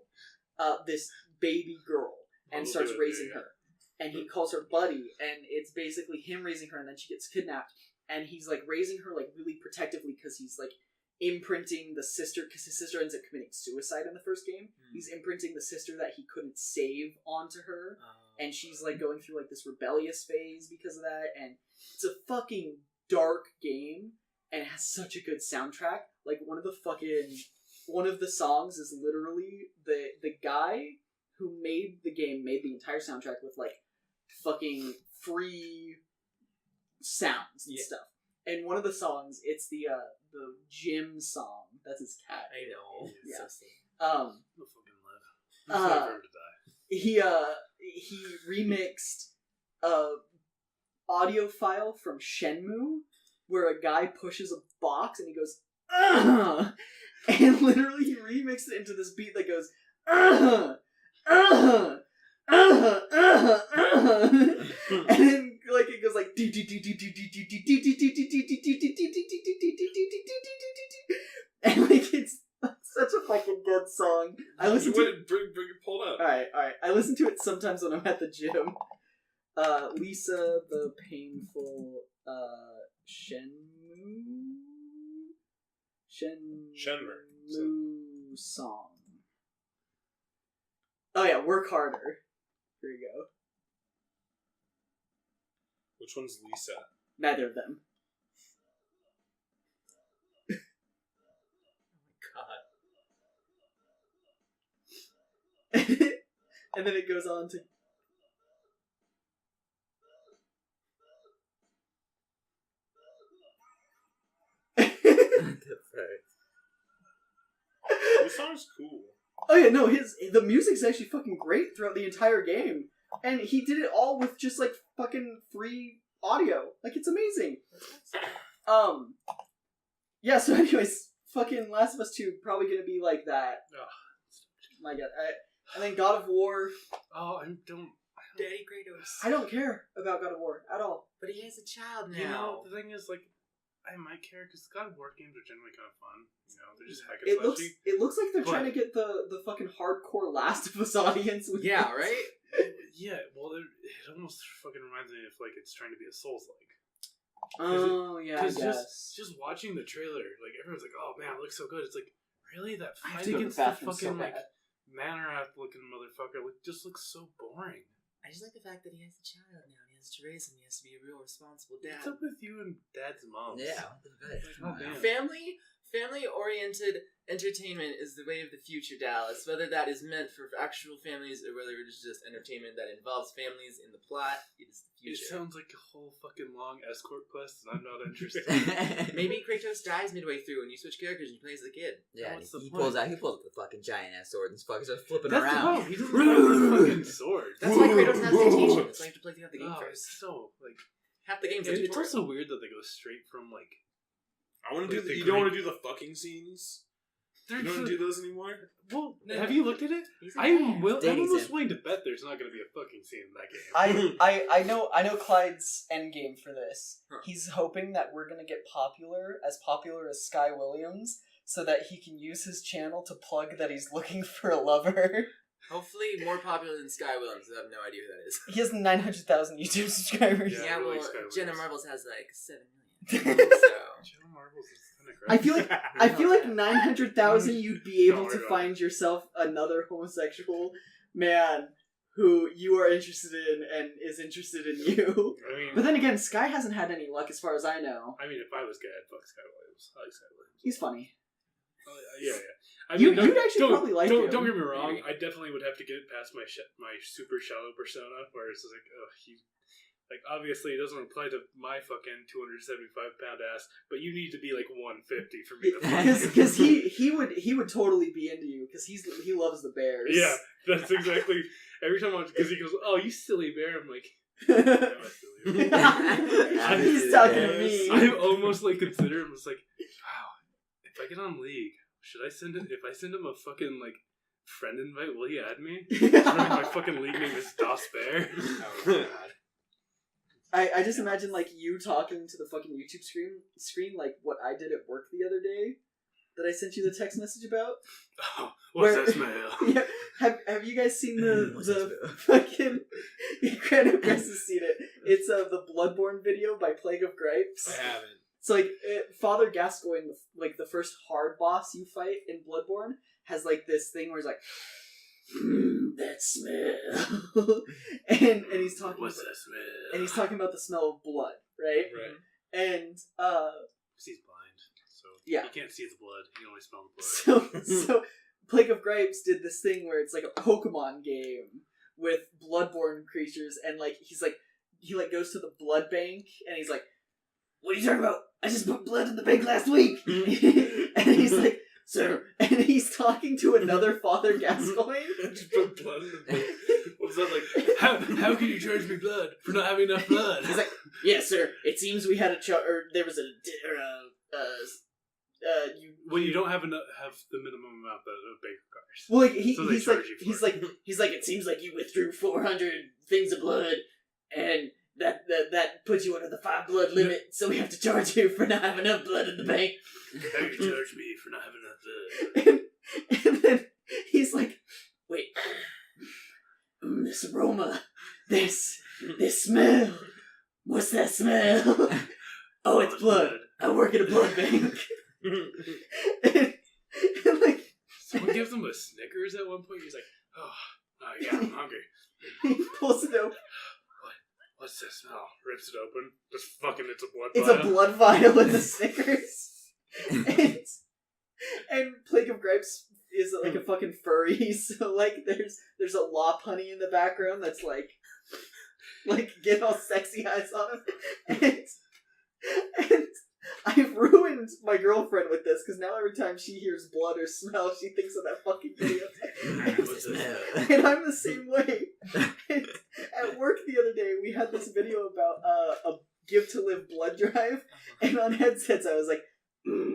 this baby girl, and starts raising her. And he calls her Buddy, and it's basically him raising her, and then she gets kidnapped, and he's like raising her like really protectively because he's like imprinting the sister, because his sister ends up committing suicide in the first game. He's imprinting the sister that he couldn't save onto her, and she's like going through like this rebellious phase because of that, and it's a fucking dark game, and it has such a good soundtrack. Like one of the songs is literally the guy who made the game made the entire soundtrack with like fucking free sounds and stuff. And one of the songs, it's the Jim song. That's his cat. I know. Yeah. So sad. He'll fucking live. He's never to die. He remixed a audio file from Shenmue where a guy pushes a box and he goes, "Ugh!" And literally he remixed it into this beat that goes, "Ugh! Ugh! Ugh! Ugh! Ugh!" And then like it goes like and like it's such a fucking good song. I listen to it. Bring it pulled up. Alright. I listen to it sometimes when I'm at the gym. Lisa the Painful Shenmue song. Oh yeah, Work Harder. Here you go. Which one's Lisa? Neither of them. God. And then it goes on to. This song's cool. Oh yeah, no, the music's actually fucking great throughout the entire game. And he did it all with just like fucking free audio. Like it's amazing. Yeah, so anyways, fucking Last of Us 2 probably gonna be like that. Oh. My god. And then God of War. Oh, I don't. Daddy Kratos. I don't care about God of War at all. But he has a child now. You know, the thing is, like, I might care because God of War games are generally kind of fun. You know, they're just hack and slashy. It looks like they're trying to get the fucking hardcore Last of Us audience. With Yeah, this. right? Yeah, well, it almost fucking reminds me of, like, it's trying to be a Souls-like. Oh, yeah, I Because guess. just watching the trailer, like, everyone's like, oh, man, it looks so good. It's like, really? That I have fight to go to the against the bathroom fucking, so like, bad. Manor-looking motherfucker just looks so boring. I just like the fact that he has a child now. He has to raise him. He has to be a real responsible What's dad. up with you and Dad's moms? Yeah. God damn. Family-oriented entertainment is the way of the future, Dallas. Whether that is meant for actual families or whether it is just entertainment that involves families in the plot, it is the It future. sounds like a whole fucking long escort quest, and I'm not interested. Maybe Kratos dies midway through and you switch characters and he plays the kid. Yeah, What's the he point? pulls out the fucking giant ass sword and fucking starts flipping That's the around. problem. He doesn't have a fucking sword. That's why Kratos has dictation. That's why you have to play throughout the game Oh, first. it's so, like... Half the game's a It's tutorial. also weird that they go straight from, like... I want to do. Like the You don't want Greek- to do the fucking scenes. They're You don't want to do those anymore. Well, have you looked at it? He's a I'm dad. Danny's almost in. willing to bet there's not going to be a fucking scene in that game. I know Clyde's endgame for this. Huh. He's hoping that we're gonna get popular as Sky Williams, so that he can use his channel to plug that he's looking for a lover. Hopefully more popular than Sky Williams. I have no idea who that is. He has 900,000 YouTube subscribers. Yeah, Yeah, really, well, Sky Williams. Jenna Marbles has like 7 million. So, Joe Marbles is kind of I feel like I feel like 900,000 you'd be able No, to no. find yourself another homosexual man who you are interested in and is interested in you. I mean, But then again, Sky hasn't had any luck as far as I know. if I was gay, I'd fuck Sky Williams. I like Sky Williams. He's funny. Yeah. I You'd don't- actually don't- probably like don't, him. Don't get me wrong. Maybe. I definitely would have to get past my super shallow persona, where it's like, oh, like obviously it doesn't apply to my fucking 275-pound ass, but you need to be like 150 for me to fuck you. Because he would totally be into you because he loves the bears. Yeah, that's exactly. Every time because he goes, "Oh, you silly bear," I'm like, "No, I silly bear." He's talking to me. I almost like consider him as like, wow, if I get on League, should I send him? If I send him a fucking like friend invite, will he add me? My fucking League name is Das Bear. oh my god. I just imagine like you talking to the fucking YouTube screen like what I did at work the other day that I sent you the text message about. Oh, what's Where- that smell? Yeah, have you guys seen What's the that fucking? Granted, Chris has seen it. It's the Bloodborne video by Plague of Gripes. I haven't. So like Father Gascoigne, like the first hard boss you fight in Bloodborne, has like this thing where he's like, that smell, and he's talking. What's that smell? And he's talking about the smell of blood, right? Right. And Because he's blind, so Yeah. he can't see the blood. He can only smell the blood. so Plague of Gripes did this thing where it's like a Pokemon game with bloodborne creatures, and like he goes to the blood bank and he's like, "What are you talking about? I just put blood in the bank last week." And he's like, "Sir," and he's talking to another Father Gascoigne. Just put blood in the book. What's that like? How can you charge me blood for not having enough blood? He's like, "Yes, sir. It seems we had a there was Well, you don't have the minimum amount of bank requires. Well, like So they charge you for he's like, it seems like you withdrew 400 things of blood, and that puts you under the 5 blood limit. So we have to charge you for not having enough blood in the bank." How can you charge me for not having enough blood? And then he's like, "Wait, this aroma, this This smell. What's that smell? Oh, it's blood. I work at a blood bank. and like, someone gives him a Snickers at one point. He's like, oh yeah, I'm hungry. He pulls it open. What's that smell? Rips it open. Just fucking, it's a blood It's vial. a blood vial in the Snickers. and Plague of Gripes is like a fucking furry, so like there's a lop honey in the background that's like getting all sexy eyes on him. And I've ruined my girlfriend with this because now every time she hears blood or smell, she thinks of that fucking video. And I'm the same way. And at work the other day, we had this video about a Give to Live blood drive, and on headsets I was like,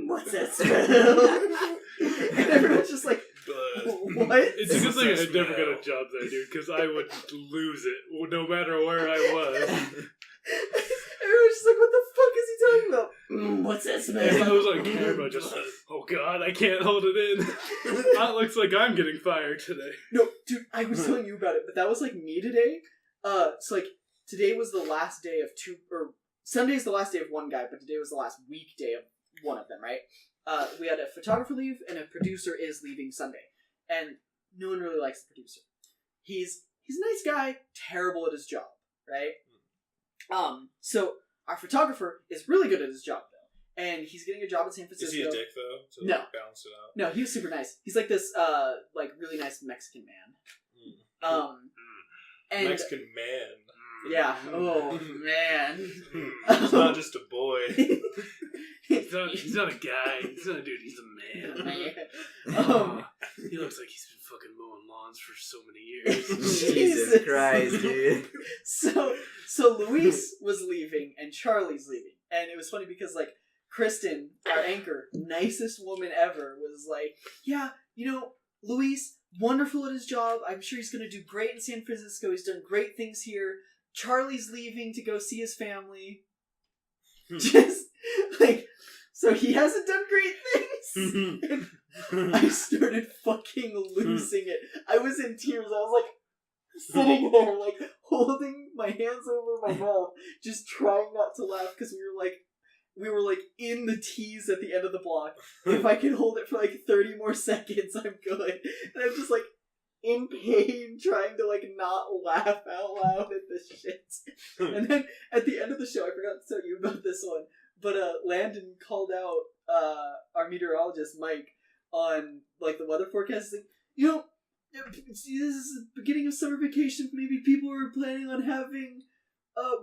what's that smell? And everyone's just like, what? It's a good thing I never got a job there, dude, because I would lose it no matter where I was. Everyone's just like, what the fuck is he talking about? What's that smell? If I was on camera, just oh god, I can't hold it in. That looks like I'm getting fired today. No, dude, I was telling you about it, but that was like me today. So like today was the last day of Sunday's the last day of one guy, but today was the last weekday of one of them, right? We had a photographer leave and a producer is leaving Sunday, and no one really likes the producer. He's a nice guy, terrible at his job, right? So our photographer is really good at his job though, and he's getting a job in San Francisco. Is he a dick though? To No. balance it out. No, he was super nice. He's like this, like really nice Mexican man. And Mexican man. yeah. Oh man. He's not just a boy. He's not a guy. He's not a dude. He's a man. He looks like he's been fucking mowing lawns for so many years. Jesus Christ, dude. So Luis was leaving and Charlie's leaving, and it was funny because like Kristen, our anchor, nicest woman ever, was like, yeah, Luis, wonderful at his job. I'm sure he's gonna do great in San Francisco. He's done great things here. Charlie's leaving to go see his family. Just like, so he hasn't done great things. And I started fucking losing it. I was in tears. I was like sitting there, like holding my hands over my mouth, just trying not to laugh because we were like in the tease at the end of the block. If I can hold it for like 30 more seconds, I'm good. And I'm just like in pain, trying to like not laugh out loud at this shit. And then at the end of the show, I forgot to tell you about this one, but Landon called out our meteorologist Mike on like the weather forecast. Like, this is the beginning of summer vacation. Maybe people are planning on having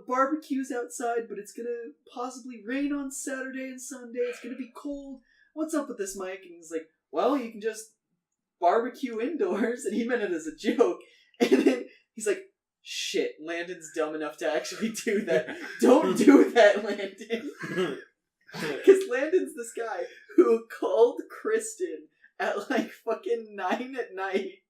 barbecues outside, but it's gonna possibly rain on Saturday and Sunday. It's gonna be cold. What's up with this, Mike? And he's like, well, you can just barbecue indoors. And he meant it as a joke. And then he's like, shit, Landon's dumb enough to actually do that. Don't do that, Landon. Because Landon's this guy who called Kristen at like fucking 9 at night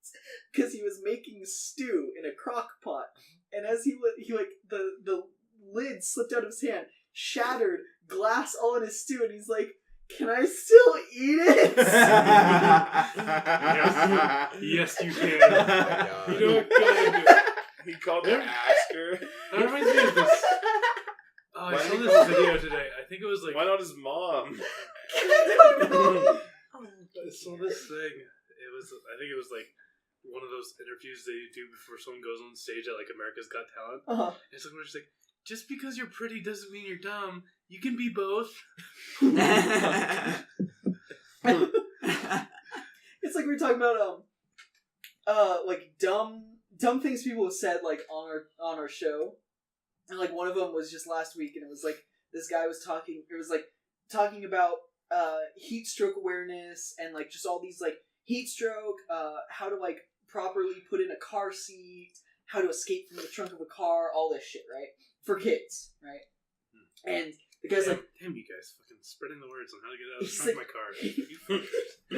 because he was making stew in a crock pot. And as he like the lid slipped out of his hand, shattered, glass all in his stew, and he's like, can I still eat it? Yes, you can. Oh my God. You know what? Go ahead and do it. He called her Asker. That reminds me of this. Oh, I saw this video today. I think it was like. Why not his mom? I don't know. I saw this thing. I think it was like one of those interviews they do before someone goes on stage at like America's Got Talent. Uh-huh. And it's like, we're just like, just because you're pretty doesn't mean you're dumb. You can be both. It's like we were talking about like dumb things people have said like on our show, and like one of them was just last week, and it was like this guy was talking about heat stroke awareness and like just all these like heat stroke, how to like properly put in a car seat, how to escape from the trunk of a car, all this shit, right? For kids, right? And the guy's like, damn, you guys fucking spreading the words on how to get out of the trunk of my car.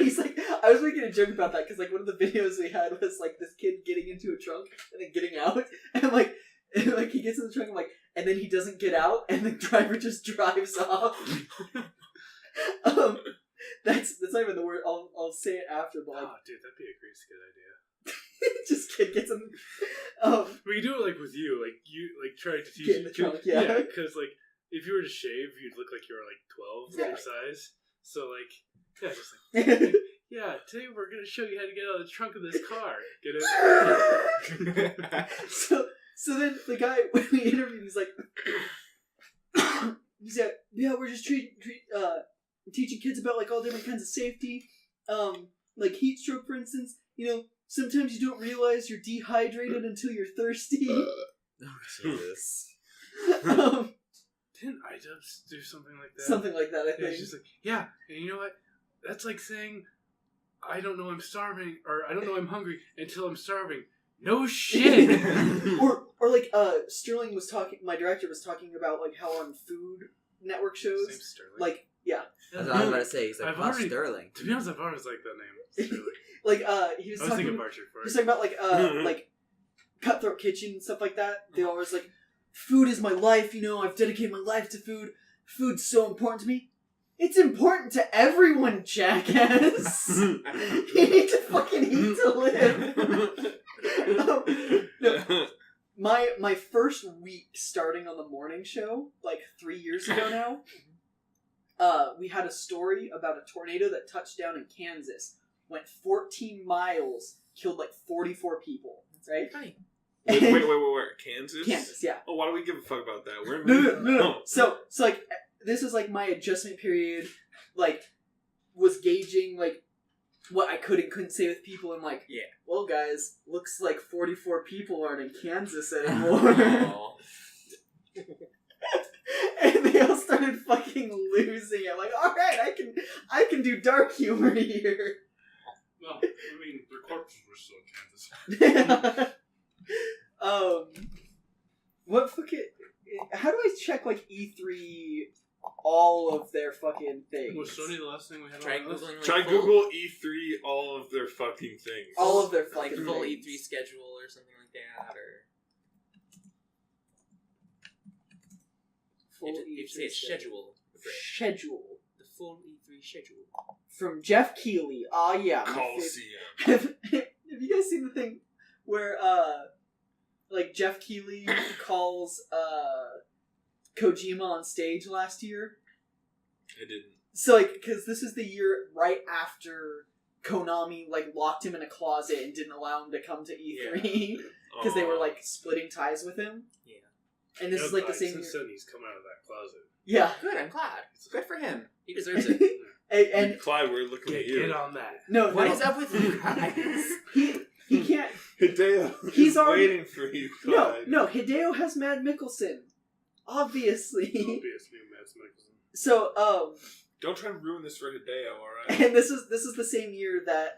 He's like, I was making a joke about that because like one of the videos we had was like this kid getting into a trunk and then getting out, and like he gets in the trunk and like, and then he doesn't get out, and the driver just drives off. That's not even the word. I'll say it after, but like, oh, dude, that'd be a crazy good idea. Just gets him. We do it like with you, like you like try to teach. Get in the trunk, yeah. Because like if you were to shave, you'd look like you were like 12 your size. So like, yeah, just like. Yeah, today we're gonna show you how to get out of the trunk of this car. Get it? So then the guy when we interviewed, he's like, he said, "Yeah, we're just teaching kids about like all different kinds of safety, like heat stroke, for instance. You know, sometimes you don't realize you're dehydrated until you're thirsty." Oh, Jesus. Didn't iDubbbz do something like that? Something like that, I think. It's just like, yeah, and you know what? That's like saying, I don't know I'm starving, or I don't know I'm hungry until I'm starving. No shit! or like, Sterling was talking, my director was talking about, like, how on Food Network shows, Same Sterling. like, yeah. That's what I was about to say. He's like, Sterling. To be honest, I've always liked that name. Sterling. Like, he was I was talking, thinking of Archer for he was it. talking about, like Cutthroat Kitchen and stuff like that. They always, like, food is my life, you know, I've dedicated my life to food. Food's so important to me. It's important to everyone, jackass. You need to fucking eat to live. No, my first week starting on the morning show, like 3 years ago now, we had a story about a tornado that touched down in Kansas, went 14 miles, killed like 44 people, right? Right. Wait, where? Kansas? Kansas, yeah. Oh, why do we give a fuck about that? We're in No. So like, this is like my adjustment period, like, was gauging, like, what I could and couldn't say with people, and like, yeah. Well, guys, looks like 44 people aren't in Kansas anymore. Oh. And they all started fucking losing it. Like, alright, I can do dark humor here. Well, I mean, their corpses were still in Kansas. What fucking... How do I check, like, E3, all of their fucking things? Was Sony the last thing we had Try on the list? Googling like Try full, Google E3 all of their fucking things. All of their like fucking full things. E3 schedule or something like that, or Full you E3 say it's schedule. Schedule. The full E3 schedule. From Jeff Keighley. Ah, yeah. my Coliseum. have you guys seen the thing where, like, Jeff Keighley calls, Kojima on stage last year? I didn't. So, like, because this is the year right after Konami, like, locked him in a closet and didn't allow him to come to E3 because they were, like, splitting ties with him. Yeah. And this is, like, the same year. Since Sony's come out of that closet. Yeah. Good, I'm glad. Good for him. He deserves it. and Clyde, we're looking at you. Get on that. no, What no, is up with you guys? he can't. Hideo He's is already- waiting for you, Clyde. No, Hideo has Mad Mikkelsen, obviously. Obviously, Mads Mikkelsen. So, Don't try to ruin this for Hideo, alright? and this is the same year that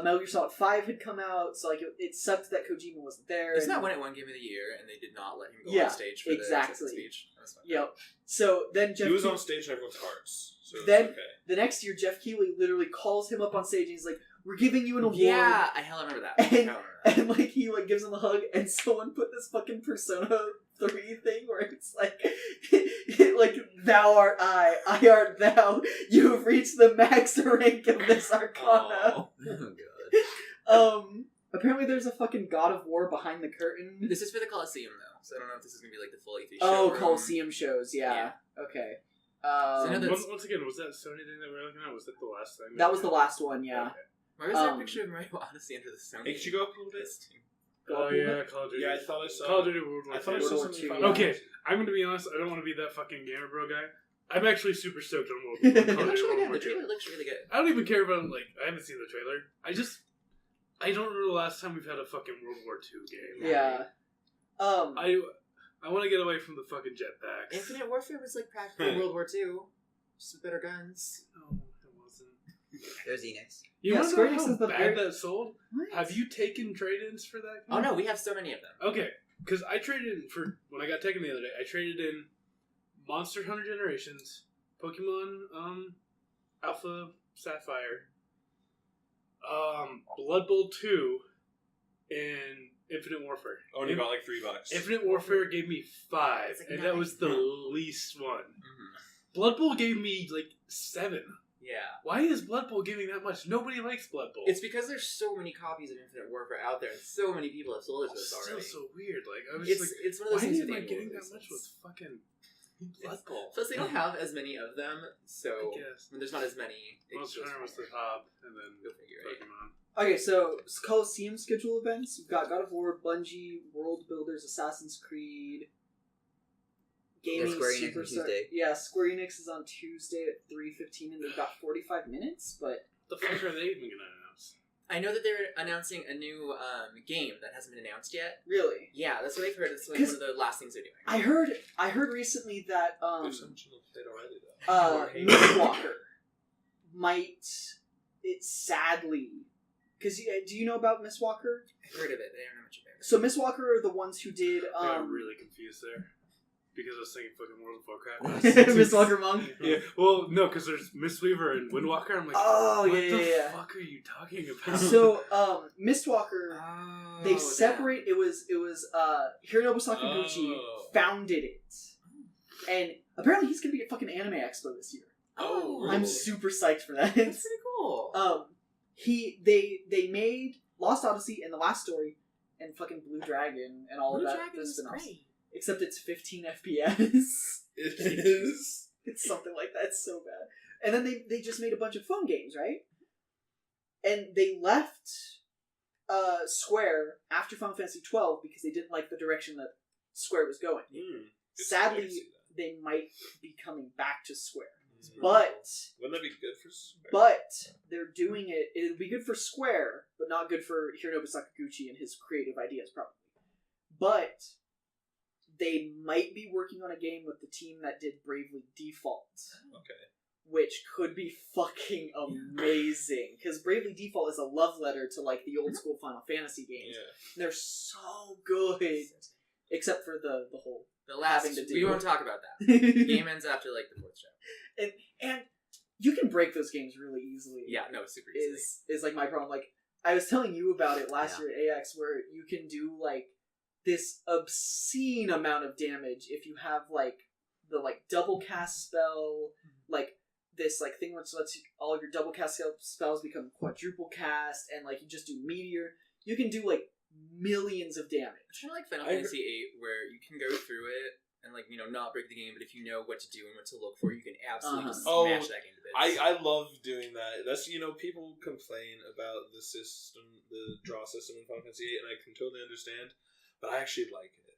Metal Gear Solid 5 had come out, so like it sucked that Kojima wasn't there. Isn't and- that when it won Game of the Year and they did not let him go Yeah, on stage for exactly. the speech? That's fine. Yep. So then Jeff He was Keighley- on stage in everyone's hearts, so it's Then- okay. the next year Jeff Keighley literally calls him up on stage and he's like, "We're giving you an award." Yeah, I hell remember that. I hell remember that. And like he like gives him a hug, and someone put this fucking Persona 3 thing where it's like, like thou art I art thou. You have reached the max rank of this arcana. Oh, God. Apparently there's a fucking God of War behind the curtain. This is for the Coliseum, though, so I don't know if this is going to be like the full E3 show. Oh, room. Coliseum shows, yeah. Okay. So I know that's- Once again, was that Sony thing that we were looking at? Was that the last thing? That was the last one, yeah. Okay. Why was there a Um, picture of Mario Odyssey under the Sony? Hey, could you go up a little bit? Oh yeah, Call of Duty. Yeah, I thought I saw. Call of Duty World War I thought I II. saw World War something. II, about yeah. Okay, I'm gonna be honest. I don't want to be that fucking gamer bro guy. I'm actually super stoked on World War II. It looks really good. The trailer looks really good. I don't even care about like. I haven't seen the trailer. I don't remember the last time we've had a fucking World War II game. Yeah. I want to get away from the fucking jetpacks. Infinite Warfare was like practically World War II. Just with better guns. No, it wasn't. There's Enix. You Yeah, want to Square know Enix how is the bad very- that sold? What? Have you taken trade-ins for that? Oh no, we have so many of them. Okay, because I traded in for when I got taken the other day. I traded in Monster Hunter Generations, Pokemon Alpha Sapphire, Blood Bowl 2, and Infinite Warfare. Oh, and you got like $3. Infinite Warfare gave me 5, It's like and nine. that was the least one. Mm-hmm. Blood Bowl gave me like 7. Yeah. Why is Blood Bowl giving that much? Nobody likes Blood Bowl. It's because there's so many copies of Infinite Warfare out there, and so many people have sold it to us still already. so weird. Like I was It's one of those why things am with I annual getting that releases. much with fucking Blood Bowl? Plus, they don't have as many of them, so I guess. when there's not as many. It Most goes Hunter was the from there. top, and then Go figure, right? Pokemon. Okay, so Coliseum schedule events. We've got God of War, Bungie, World Builders, Assassin's Creed, Gaming Square Enix on Superstar. Tuesday. Yeah, Square Enix is on Tuesday at 3:15, and they've got 45 minutes. But What the fuck are they even gonna announce? I know that they're announcing a new game that hasn't been announced yet. really, Yeah, that's what I've heard. It's like 'Cause one of the last things they're doing. I heard recently that There's some children played already though. Mistwalker might it sadly because do you know about Mistwalker? I've heard of it. They don't know much about it. So Mistwalker are the ones who did I got really confused there. Because I was thinking fucking World of Warcraft. Mistwalker Monk. Yeah, well, no, because there's Mistweaver and Windwalker. I'm like, Oh, what yeah, the yeah, yeah. fuck are you talking about? So Mistwalker, Oh, they separate. It was Hironobu Sakaguchi Oh. founded it, and apparently he's gonna be at fucking Anime Expo this year. Oh, I'm really? super psyched for that. That's pretty cool. They made Lost Odyssey and The Last Story and fucking Blue Dragon and all Blue of that. Dragon the is spin-offs. great. Except it's 15 FPS. It is. It's something like that. It's so bad. And then they just made a bunch of phone games, right? And they left Square after Final Fantasy 12 because they didn't like the direction that Square was going. It's Sadly, nice to see that. they might be coming back to Square. Mm. But Wouldn't that be good for Square? But they're doing it. It'll be good for Square, but not good for Hironobu Sakaguchi and his creative ideas, probably. But they might be working on a game with the team that did Bravely Default, Okay. which could be fucking amazing. Because Bravely Default is a love letter to like the old school Final Fantasy games. Yeah. They're so good, except for the whole. The last, having to do we won't with- talk about that. The game ends after like the 4th chapter. And you can break those games really easily. Yeah, no, super easily. Is like my problem. Like I was telling you about it last year at AX, where you can do like this obscene amount of damage if you have like the like double cast spell, like this like thing which lets you, all of your double cast spells become quadruple cast, and like you just do meteor. You can do like millions of damage. It's kind of like Final Fantasy VIII, where you can go through it and like not break the game, but if you know what to do and what to look for, you can absolutely just smash that game to bits. I love doing that. That's people complain about the system, the draw system in Final Fantasy VIII, and I can totally understand, but I actually like it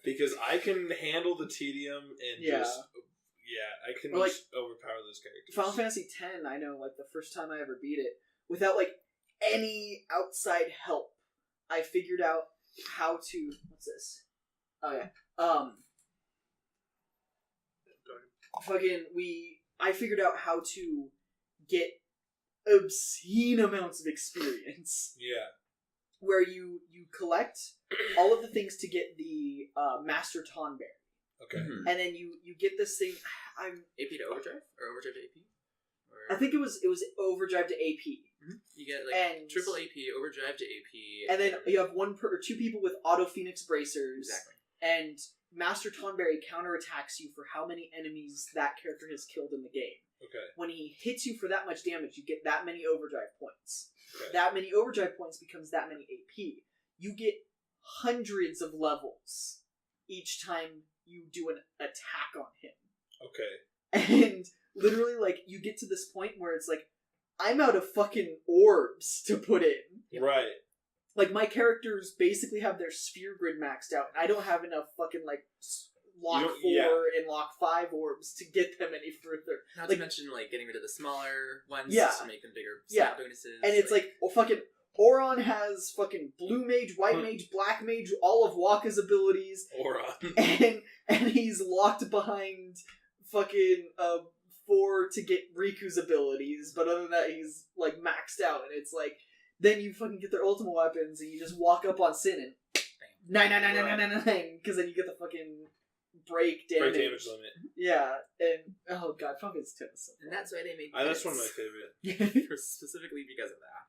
because I can handle the tedium and I can Or, like, just overpower those characters. Final Fantasy X, I know, like the first time I ever beat it, without like any outside help, I figured out how to. What's this? Oh yeah. I figured out how to get obscene amounts of experience. Yeah. Where you collect all of the things to get the Master Tonberry. Okay. And then you get this thing. AP to Overdrive? Or Overdrive to AP? I think it was Overdrive to AP. Mm-hmm. You get like and triple AP, Overdrive to AP. And then you have two people with Auto Phoenix Bracers. Exactly. And Master Tonberry counterattacks you for how many enemies that character has killed in the game. Okay. When he hits you for that much damage, you get that many overdrive points. Okay. That many overdrive points becomes that many AP. You get hundreds of levels each time you do an attack on him. Okay. And literally, like, you get to this point where it's like, I'm out of fucking orbs to put in. Yep. Right. Like, my characters basically have their sphere grid maxed out, and I don't have enough fucking, like, Lock 4 and Lock 5 orbs to get them any further. Not like, to mention, like, getting rid of the smaller ones Yeah. to make them bigger Yeah. stat bonuses. And it's like, well, fucking Auron has fucking Blue Mage, White Mage, Black Mage, all of Waka's abilities, Auron. and he's locked behind fucking 4 to get Riku's abilities, but other than that, he's, like, maxed out, and it's like, then you fucking get their ultimate weapons, and you just walk up on Sin and 9, because then you get the fucking break damage. Break damage limit. Yeah, and, oh god, fucking Tennis. and that's why they made That's one of my bits. favorite. Specifically because of that.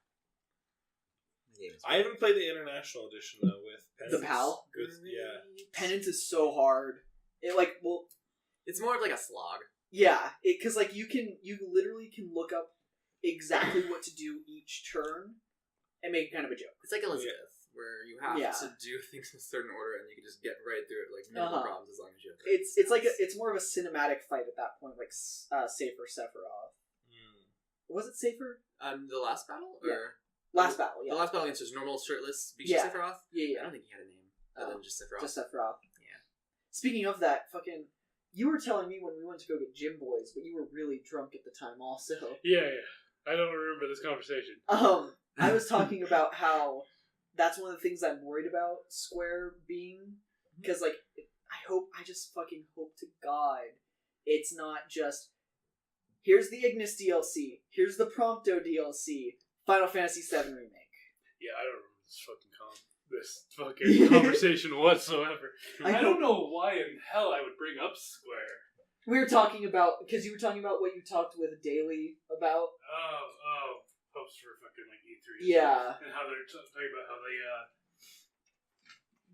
I haven't played the international edition though with Penance. The PAL? Yeah. Penance is so hard. It, like, well, It's more of like a slog. Yeah, because like you literally can look up exactly what to do each turn and make kind of a joke. It's like Elizabeth, where you have to do things in a certain order, and you can just get right through it, like minimal problems as long as you have. It's more of a cinematic fight at that point, like Safer Sephiroth. Was it Safer? The last battle, or last battle? Yeah, the last battle against his normal shirtless Bisha Sephiroth. Yeah. I don't think he had a name other than just Sephiroth. Just Sephiroth. Yeah. Speaking of that, you were telling me when we went to go get Gym Boys, but you were really drunk at the time, also. Yeah. I don't remember this conversation. I was talking about how that's one of the things I'm worried about Square being, because like I just fucking hope to God it's not just here's the Ignis DLC, here's the Prompto DLC, Final Fantasy VII Remake. Yeah, I don't remember this fucking conversation whatsoever. I don't know why in hell I would bring up Square. We were talking about, because you were talking about what you talked with Daily about. Oh, hopes for fucking like E3. Yeah. And how they're talking about how they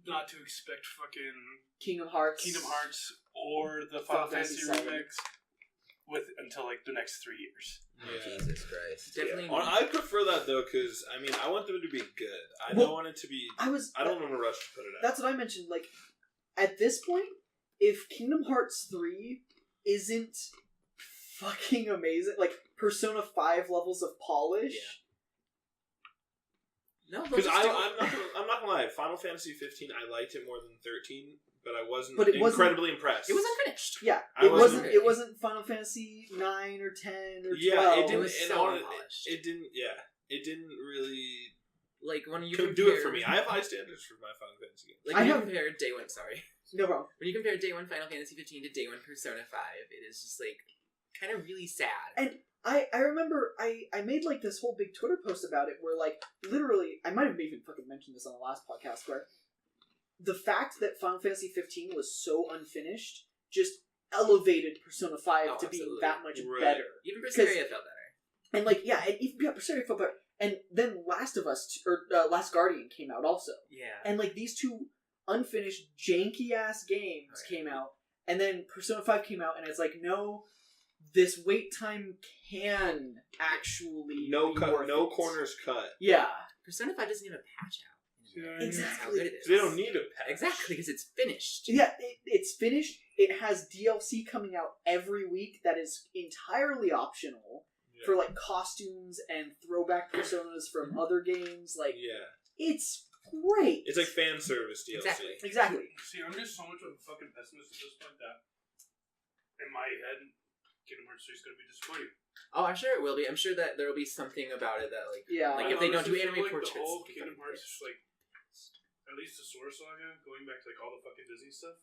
not to expect fucking Kingdom Hearts or the Final Fantasy remakes until like the next 3 years. Yeah. Jesus Christ. Definitely. Yeah. I prefer that though, because I mean, I want them to be good. I don't want it to be. I don't want to rush to put it out. That's what I mentioned. Like, at this point, if Kingdom Hearts 3 isn't fucking amazing, like Persona 5 levels of polish. Yeah. No, because I'm not gonna lie. Final Fantasy 15, I liked it more than 13. But I wasn't incredibly impressed. It was unfinished. Yeah, it wasn't Final Fantasy 9 or 10 or 12. Yeah, it didn't. It was so unpolished. It didn't. Yeah, it didn't really. Like when you do it for me. I have high standards for my Final Fantasy games. Like when you compare day one. Sorry. No problem. When you compare day one Final Fantasy 15 to day one Persona 5, it is just like kind of really sad. And I remember I made like this whole big Twitter post about it where like literally I might have even fucking mentioned this on the last podcast where. The fact that Final Fantasy 15 was so unfinished just elevated Persona 5 to being that much better. Even Berseria felt better. And like, Berseria felt better. And then Last of Us, Last Guardian came out also. Yeah. And like these two unfinished, janky-ass games came out. And then Persona 5 came out, and it's like, no, this wait time can actually no corners cut. Yeah. Persona 5 doesn't even patch out. Exactly. That's how good it is. They don't need a patch. Exactly, because it's finished. Yeah, it's finished. It has DLC coming out every week that is entirely optional for like costumes and throwback personas from other games. Like, it's great. It's like fan service DLC. Exactly. See, I'm just so much of a fucking pessimist at this point that in my head, Kingdom Hearts 3 is going to be disappointing. Oh, I'm sure it will be. I'm sure that there will be something about it that, like, like if they don't do anime portraits, the whole Kingdom Hearts, like, at least the Sora Saga, going back to like all the fucking Disney stuff,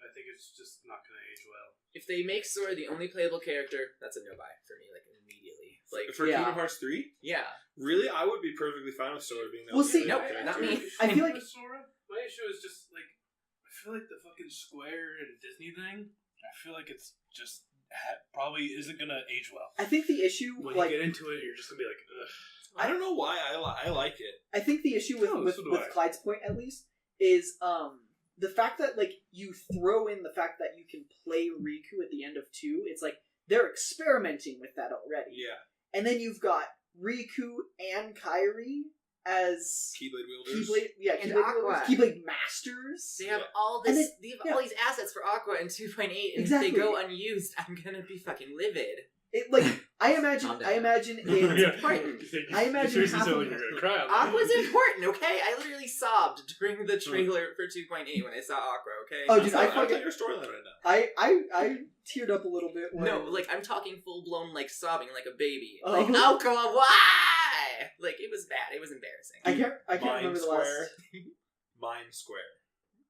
I think it's just not going to age well. If they make Sora the only playable character, that's a no-buy for me, like, immediately. Like for Kingdom Hearts 3? Yeah. Really? I would be perfectly fine with Sora being the only nope, not me. I feel like Sora, my issue is just like, I feel like the fucking Square and Disney thing, I feel like it's just probably isn't going to age well. I think the issue, when you get into it, you're just going to be like, ugh. I don't know why I like it. I think the issue with Clyde's point, at least, is the fact that like you throw in the fact that you can play Riku at the end of 2. It's like they're experimenting with that already. Yeah. And then you've got Riku and Kairi as Keyblade wielders. Keyblade masters. They have all this. They have all these assets for Aqua in 2.8, and if they go unused, I'm gonna be fucking livid. It, like I imagine it's important. I imagine Aqua's important, okay? I literally sobbed during the trailer for 2.8 when I saw Aqua, okay? Oh, dude, I get your storyline right now. I teared up a little bit. No, like I'm talking full blown, like sobbing like a baby. Like Aqua, why? Like it was bad. It was embarrassing. I can't remember the last. Mind Square.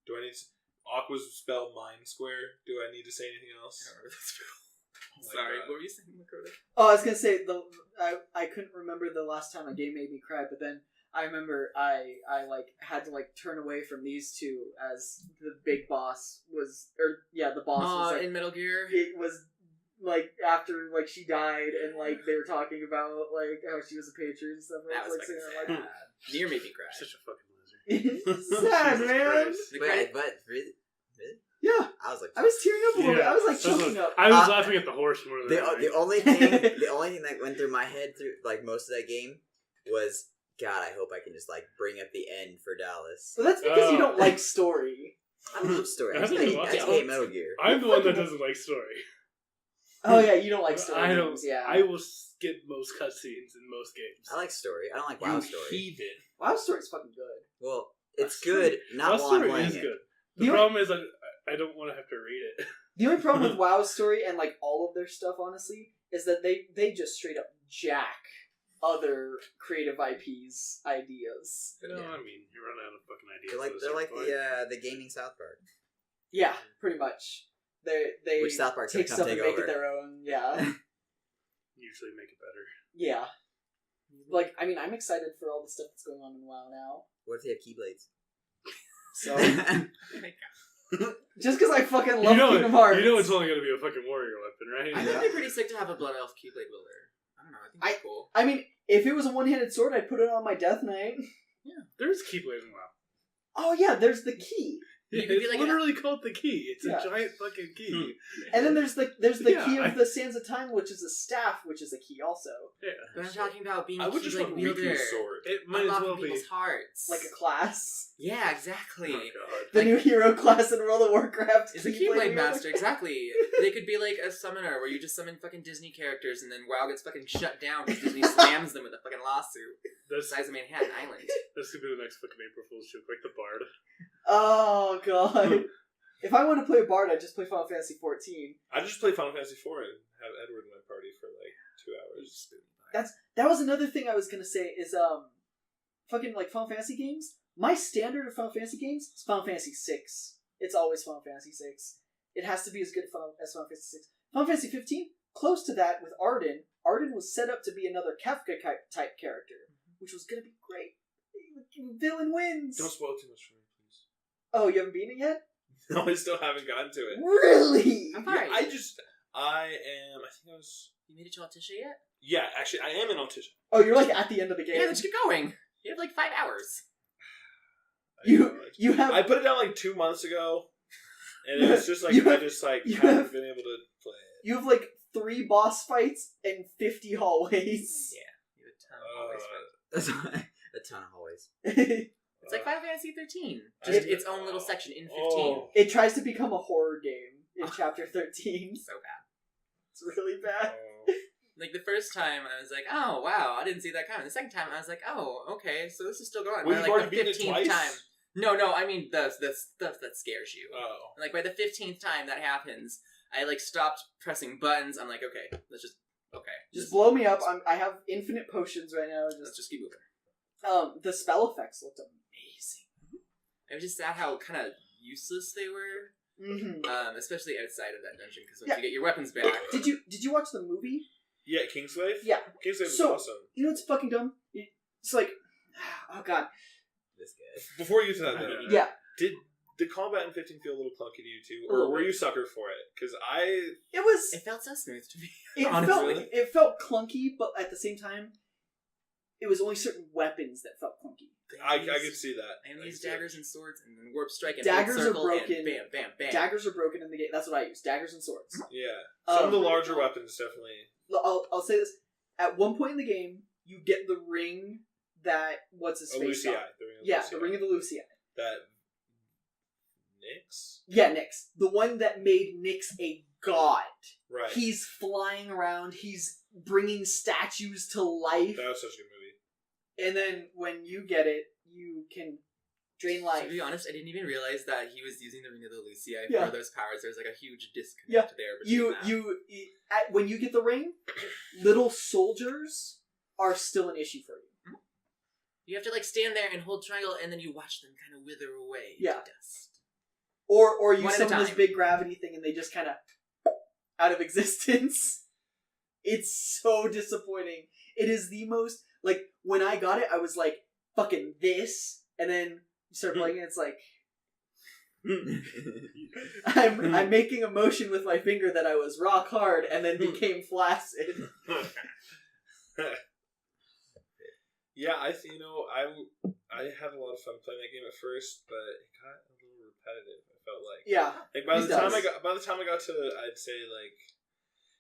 Do I need Aqua's spelled Mind Square? Do I need to say anything else? I don't remember that spell. Sorry, what were you saying, Lakota? Oh, I was gonna say I couldn't remember the last time a game made me cry, but then I remember I like had to like turn away from these two as the big boss was, the boss was like, in Metal Gear. It was like after like she died and like they were talking about like how she was a patriot and stuff. That was like Nier made me cry. Such a fucking loser. Sad, man. Wait, but really? Yeah, I was like, I was tearing up a little bit. I was like choking up. I was laughing at the horse more than the only thing that went through my head through like most of that game was, God, I hope I can just like bring up the end for Dallas. Well, that's because you don't like story. I love story. I I just don't hate, know. I just hate Metal Gear. I'm the one that doesn't like story. Oh yeah, you don't like story. I don't. games, yeah. I will skip most cutscenes in most games. I like story. I don't like WoW story. Heathen. WoW story's fucking good. Well, it's good. Not WoW while I'm story playing is it. good. The The problem is I don't want to have to read it. The only problem with WoW's story and like all of their stuff, honestly, is that they just straight up jack other creative IPs ideas. You know, Yeah. I mean, you run out of fucking ideas. They're like the gaming South Park. Yeah, pretty much. They Which South Park's gonna take come stuff take and make over. it their own. Yeah, Usually make it better. yeah. Like, I mean, I'm excited for all the stuff that's going on in WoW now. What if they have Keyblades? So just because I fucking love Kingdom Hearts, You know it's only going to be a fucking warrior weapon, right? I think it'd be pretty sick to have a Blood Elf Keyblade wielder. I don't know. I think that's cool. I mean, if it was a one-handed sword, I'd put it on my Death Knight. There's Keyblade in WoW. Oh yeah, there's the key. You could be It's like literally called the key. It's Yeah. a giant fucking key. And then there's the Yeah, key of the Sands of Time, which is a staff, which is a key also. Yeah. But I'm talking about being I a would just Keyblade want wielder. Riku's sword. It might as Unlocking well be. people's hearts. Like a class. Yeah, exactly. Oh, God. The new hero class in World of Warcraft. It's a Keyblade Keyblade wielder. Master, exactly. They could be like a summoner where you just summon fucking Disney characters and then WoW gets fucking shut down because Disney slams them with a fucking lawsuit the This, size of Manhattan Island. this could be the next fucking April Fool's joke, like the Bard. Oh god. If I want to play a bard, I'd just play Final Fantasy 14. I just play Final Fantasy 4 and have Edward in my party for like 2 hours. That was another thing I was gonna say is fucking like Final Fantasy games. My standard of Final Fantasy games is Final Fantasy 6. It's always Final Fantasy 6. It has to be as good as Final Fantasy 6. Final Fantasy 15, close to that with Arden. Arden was set up to be another Kefka type character, which was gonna be great. Villain wins. Don't spoil too much for me, please. Oh, you haven't beaten it yet? No, I still haven't gotten to it. Really? I'm Yeah, fine. I think I was... You made it to Altissia yet? Yeah, actually, I am in Altissia. Oh, you're like at the end of the game. Yeah, let's keep going. You have like 5 hours. You have I put it down like 2 months ago, and it's just like, You have- I just like you haven't have- been able to play it. you have like 3 boss fights and 50 hallways. You have a ton of hallways, but That's a ton of hallways. it's like Final Fantasy 13. Just its own little section in 15. Oh. It tries to become a horror game in chapter 13. So bad. It's really bad. Like the first time, I was like, "Oh wow, I didn't see that coming." The second time, I was like, "Oh, okay, so this is still going." Well, By you've like already the beaten it 15th twice? time, no, I mean the stuff that scares you. Oh. Like by the 15th time that happens, I like stopped pressing buttons. I'm like, okay, let's just Just blow me up. I have infinite potions right now. let's just keep moving. The spell effects looked amazing. I was just sad how kind of useless they were, Mm-hmm. especially outside of that dungeon. Because once Yeah. you get your weapons back, Did you watch the movie? Yeah, Kingsglaive? Yeah. Kingsglaive is So- awesome. You know what's fucking dumb? It's like, oh god, This guy. Before you get to that, though, yeah. did combat in 15 feel a little clunky to you too? A little Or were bit. you sucker for it? Because It was. it felt so smooth to me. It honestly. felt clunky, but at the same time, it was only certain weapons that felt clunky. I could see that. And I these could see that. daggers and swords, and then warp strike and Daggers hold are circle broken. And bam, bam, bam. Daggers are broken in the game. That's what I use. Daggers and swords. Yeah. Some of the Um, larger weapons definitely. I'll say this. At one point in the game, you get the ring that what's his Oh, face? Lucii. got. The ring of Yeah, Lucii. the ring of the Lucii. That. Nyx? Yeah, Nyx. The one that made Nyx a god. Right. He's flying around. He's bringing statues to life. That was such a good movie. And then when you get it, you can drain life. To be honest, I didn't even realize that he was using the Ring of the Lucii Yeah. for those powers. There's like a huge disconnect there between that. When you get the ring, little soldiers are still an issue for you. You have to like stand there and hold triangle, and then you watch them kind of wither away Yeah. to dust. Or you One at a summon this time. big gravity thing and they just kind of out of existence. It's so disappointing. It is the most, like, when I got it, I was like, fucking this. And then you start playing it, it's like, I'm making a motion with my finger that I was rock hard and then became flaccid. Yeah, I had a lot of fun playing that game at first, but it got a little repetitive. I felt like. Yeah. Like by He the time does. I got to, I'd say like,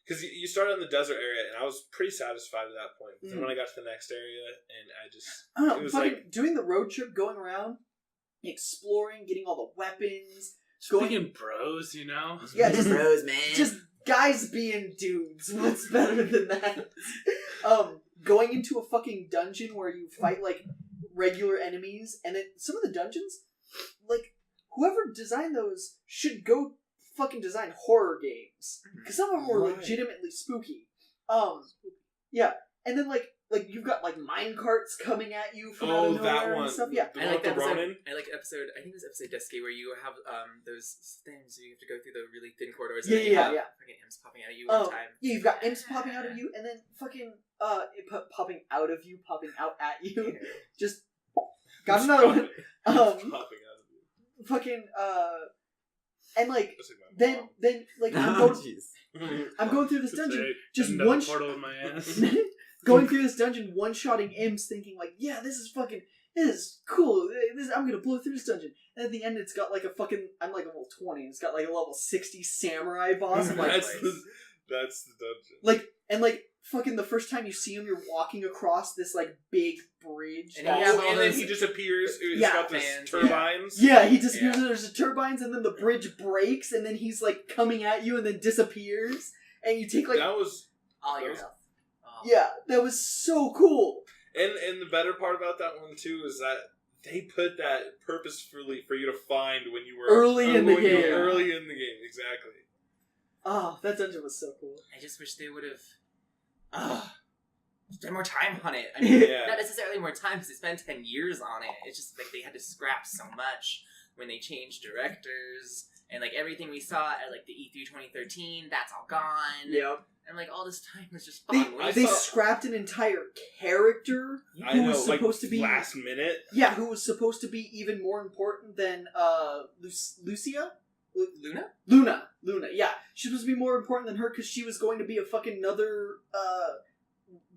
because you started in the desert area, and I was pretty satisfied at that point. But then when I got to the next area, and I I don't know, it was fucking like doing the road trip, going around, exploring, getting all the weapons, Speaking bros, you know? Yeah, just- Bros, man. just guys being dudes. What's better than that? Going into a fucking dungeon where you fight like regular enemies, and then some of the dungeons, like whoever designed those should go fucking design horror games, because some of them were Right. legitimately spooky. Yeah, and then like you've got like mine carts coming at you from out of nowhere that and one. stuff. Yeah, The I one like with that the episode. Ronin. I like episode. I think it was episode Dusky where you have those things where you have to go through the really thin corridors. Yeah, and then you yeah, have yeah. Fucking imps popping out of you one time. Yeah, you've got imps popping out of you, and then fucking popping out of you, popping out at you. Just got another one. Popping out of you. Fucking and like That's like my then mom. then like I'm going through this dungeon, just Another one portal in my ass. going through this dungeon, one-shotting imps, thinking like, yeah, this is cool. I'm gonna blow through this dungeon. And at the end, it's got like a fucking, I'm like a level 20. It's got like a level 60 samurai boss. I'm like, That's the dungeon. like fucking the first time you see him, you're walking across this like big bridge. And Oh, he has all and then those- he just appears. He's Yeah. got those Fans, turbines. Yeah, he disappears. Yeah. And there's the turbines, and then the bridge breaks, and then he's like coming at you, and then disappears, and you take like, That was All your health. Oh. yeah, that was so cool. and the better part about that one too is that they put that purposefully for you to find when you were Early in the when you were game. Early in the game, exactly. Oh, that dungeon was so cool. I just wish they would have spent more time on it. I mean, Yeah. not necessarily more time because they spent 10 years on it. It's just like they had to scrap so much when they changed directors. And like everything we saw at like the E3 2013, that's all gone. Yep. And like all this time was just They, fun. they saw- scrapped an entire character I who know, was supposed to be last minute. yeah, who was supposed to be even more important than Lucia? Luna? Luna, yeah. She was supposed to be more important than her because she was going to be a fucking another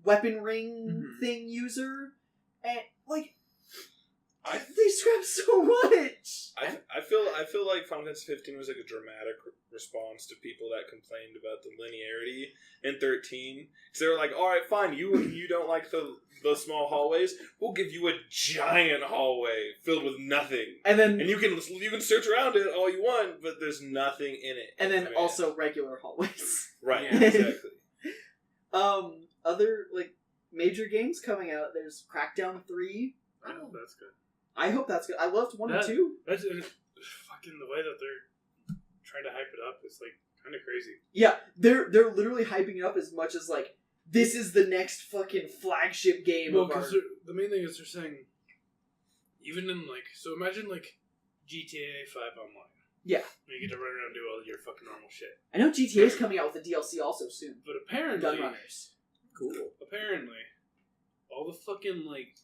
weapon ring thing user. And like they scrapped so much. I feel like Final Fantasy 15 was like a dramatic response to people that complained about the linearity in 13. Because they were like, all right, fine, you don't like the small hallways, we'll give you a giant hallway filled with nothing, And then and you can search around it all you want, but there's nothing in it. and then I mean, also regular hallways. right, Yeah. exactly. Other like major games coming out. There's Crackdown 3. Yeah, that's good. I hope that's good. I loved 1 and That- 2. That's fucking the way that they're trying to hype it up is like kind of crazy. Yeah, they're literally hyping it up as much as like this is the next fucking flagship game Well, of our... because the main thing is they're saying, even in like, so imagine like GTA 5 online. Yeah. You get to run around and do all your fucking normal shit. I know GTA's coming out with a DLC also soon. But apparently, Gunrunners. Cool. all the fucking like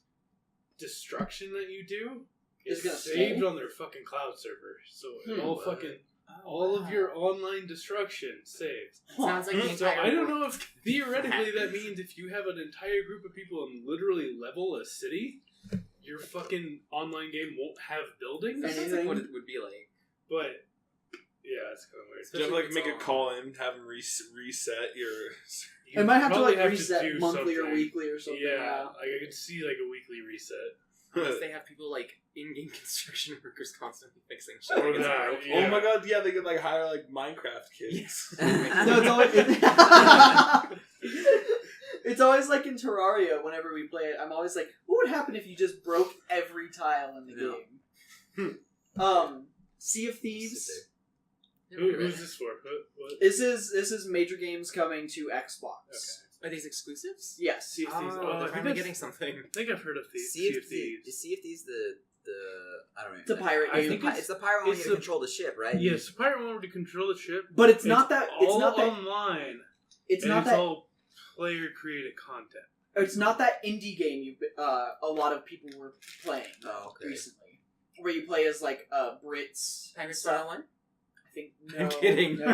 destruction that you do Is is gonna saved stay? on their fucking cloud server. So all What? fucking all of your online destruction saved. Sounds like the So entire I don't world. know if theoretically that means if you have an entire group of people and literally level a city, your fucking online game won't have buildings. That sounds like what it would be like. But yeah, it's kind of weird. Do you have to, like It's make a all- call in, have them reset your? I might have to probably like reset do monthly or something. weekly or something. Yeah, like I could see like a weekly reset. Unless they have people like in-game construction workers constantly fixing shit. Or Like, it's that, broken. yeah. Oh my god, yeah, they could like hire like Minecraft kids. Yes. No, it's always like in Terraria. Whenever we play it, I'm always like, what would happen if you just broke every tile in the game? Sea of Thieves. Who's this for? What? This is major games coming to Xbox. Are these exclusives? Yes. Sea of Thieves. Oh, I they're think finally I've- getting something. I think I've heard of Thieves. Sea of Thieves. Is Sea of Thieves the I don't know. It's a pirate I game. think It's the pirate one it's you to the- control the ship, right? Yes, Pirate wanted to control the ship. But it's not that. It's all not that. online. It's and not it's that. all player created content. It's not that indie game you a lot of people were playing Oh, okay. recently, where you play as like Brits. Pirates stuff. 101? I think no. I'm kidding. No.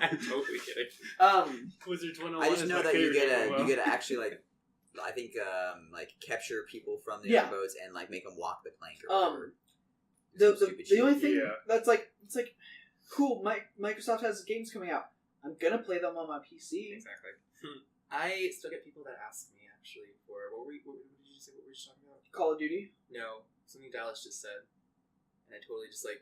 I'm totally kidding. Wizards 101 I just is know my that you favorite get game. to you get to actually like I think like capture people from the Yeah. other boats and like make them walk the plank or Um, whatever. The only thing Yeah. that's like, it's like, cool, Microsoft has games coming out. I'm gonna play them on my PC. Exactly. I still get people that ask me actually for what did you say? What were you talking about? Call of Duty. No, something Dallas just said, and I totally just like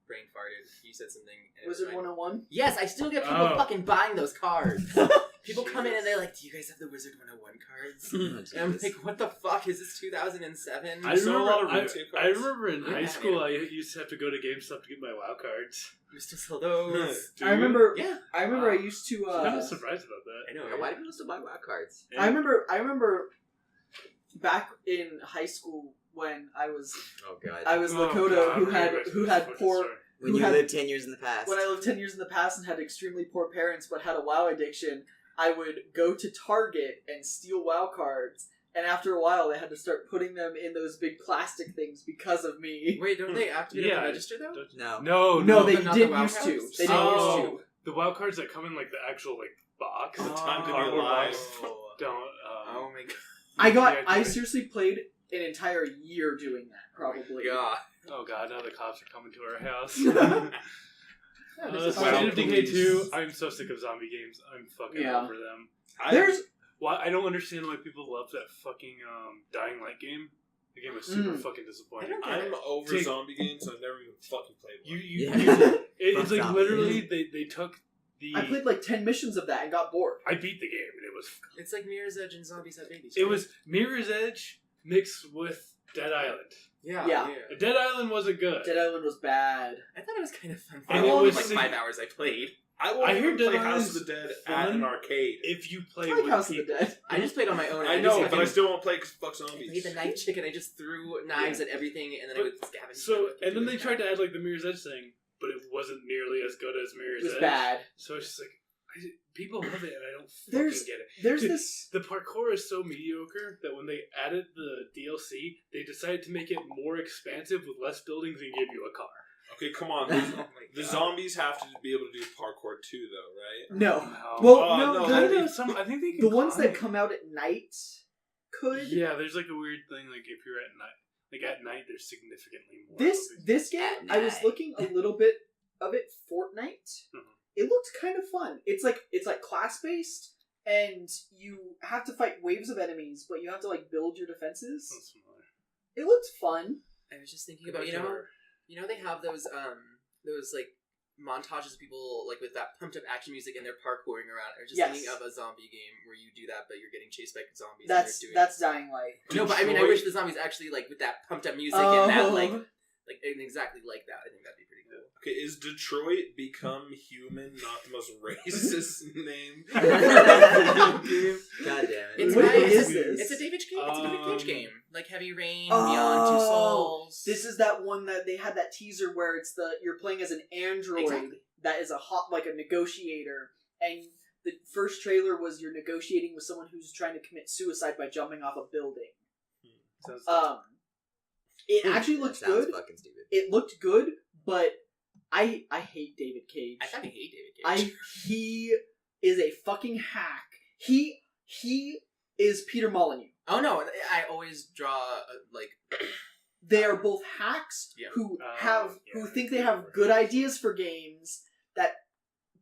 brain farted. You said something. And Wizard 101. Yes, I still get people Oh. fucking buying those cards. People come in and they're like, "Do you guys have the Wizard 101 cards?" And I'm like, "What the fuck is this? 2007?" I saw a lot remember, of RuneScape I cards. remember in Yeah, high school yeah. I used to have to go to GameStop to get my WoW cards. We still sell those. I remember. Yeah, I remember. I used to. I was surprised about that. I know. Yeah, why do people still buy WoW cards? I remember. Back in high school when I was Oh god. Lakota God, who I'm had really who had fucking poor sorry. when who you had- lived 10 years in the past. when I lived 10 years in the past and had extremely poor parents but had a WoW addiction. I would go to Target and steal WoW cards, and after a while they had to start putting them in those big plastic things because of me. Wait, don't they activate Yeah. the register though? No. No, No, they but not the didn't WoW used to. cards? They didn't Oh. used to. The WoW cards that come in like the actual like box. The time to be cardboard alive. box. Don't. Oh my god. Yeah, I seriously played an entire year doing that, probably. God. Oh god, now the cops are coming to our house. Yeah, State this is of fine. Decay 2, I'm so sick of zombie games. I'm fucking Yeah. over them. There's Why I don't understand why people love that fucking Dying Light game. The game was super Mm. fucking disappointing. I don't I'm over Take- zombie games, so I've never even fucking played one. Yeah. It's like Fuck literally they took the. I played like 10 missions of that and got bored. I beat the game and it was. It's like Mirror's Edge and Zombies Have Babies. It right? was Mirror's Edge mixed with Dead Island. Yeah. Dead Island wasn't good. Dead Island was bad. I thought it was kind of fun. And For it all was like sig- 5 hours I played. I won't I hear even play Dead House Island's of the Dead fun. at an arcade. If you play I like with House of the people, Dead. I just played on my own. I just know, but I fucking- still won't play because fuck I zombies. played the night chicken. I just threw knives at everything, and then I would scavenge. So and then they tried to add like the Mirror's Edge thing, but it wasn't nearly as good as It Mirror's was Edge. bad. So it's just like people love it, and I don't fucking There's- get it. There's Dude, this. The parkour is so mediocre that when they added the DLC, they decided to make it more expansive with less buildings and give you a car. Okay, come on. Oh my The God. zombies have to be able to do parkour too, though, right? No. Oh, Well, Oh, no, no, the- I think I think they can the ones that climb. come out at night could. Yeah, there's like a weird thing. Like if you're at night, like at night, there's significantly more. This game, At I was night. looking a little bit of it. Fortnite. Mhm. It looked kind of fun. It's like class based, and you have to fight waves of enemies, but you have to like build your defenses. Sounds familiar. It looked fun. I was just thinking about they have those like montages of people like with that pumped up action music and they're parkouring around. I was just Yes. thinking of a zombie game where you do that, but you're getting chased by zombies. That's and you're doing that's Dying Light. No, but I mean, I Detroit- wish the zombies actually like with that pumped up music and that like and exactly like that. I think that'd be pretty cool. Okay, is Detroit Become Human not the most racist name? God damn it. It's What nice. is this? It's a David Cage. It's a David Cage Um, game, like Heavy Rain, Oh, Beyond Two Souls. This is that one that they had that teaser where it's you're playing as an android Exactly. that is like a negotiator, and the first trailer was you're negotiating with someone who's trying to commit suicide by jumping off a building. Sounds It actually That looked sounds good. fucking stupid. It looked good, but I hate David Cage. I kind of hate David Cage. He is a fucking hack. He is Peter Molyneux. Oh no, I always draw like They are both hacks Yeah. who yeah, think they have good ideas for games that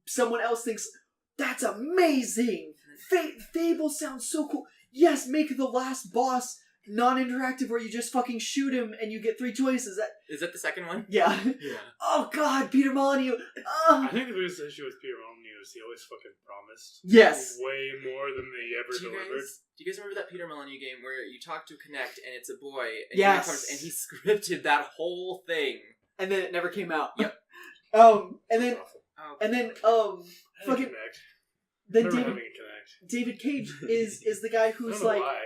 someone else thinks that's amazing. Fable sounds so cool. Yes, make the last boss non-interactive where you just fucking shoot him and you get 3 choices. is that the second one? Yeah. Yeah. Oh God, Peter Molyneux. I think the biggest issue with Peter Molyneux is he always fucking promised Yes. way more than they ever delivered. Do you guys remember that Peter Molyneux game where you talk to Connect and it's a boy and Yes. and he scripted that whole thing? And then it never came out. Yep. And then Awful. Oh, and then I didn't fucking connect. then I remember David having a connect. David Cage is the guy I who's don't know like why.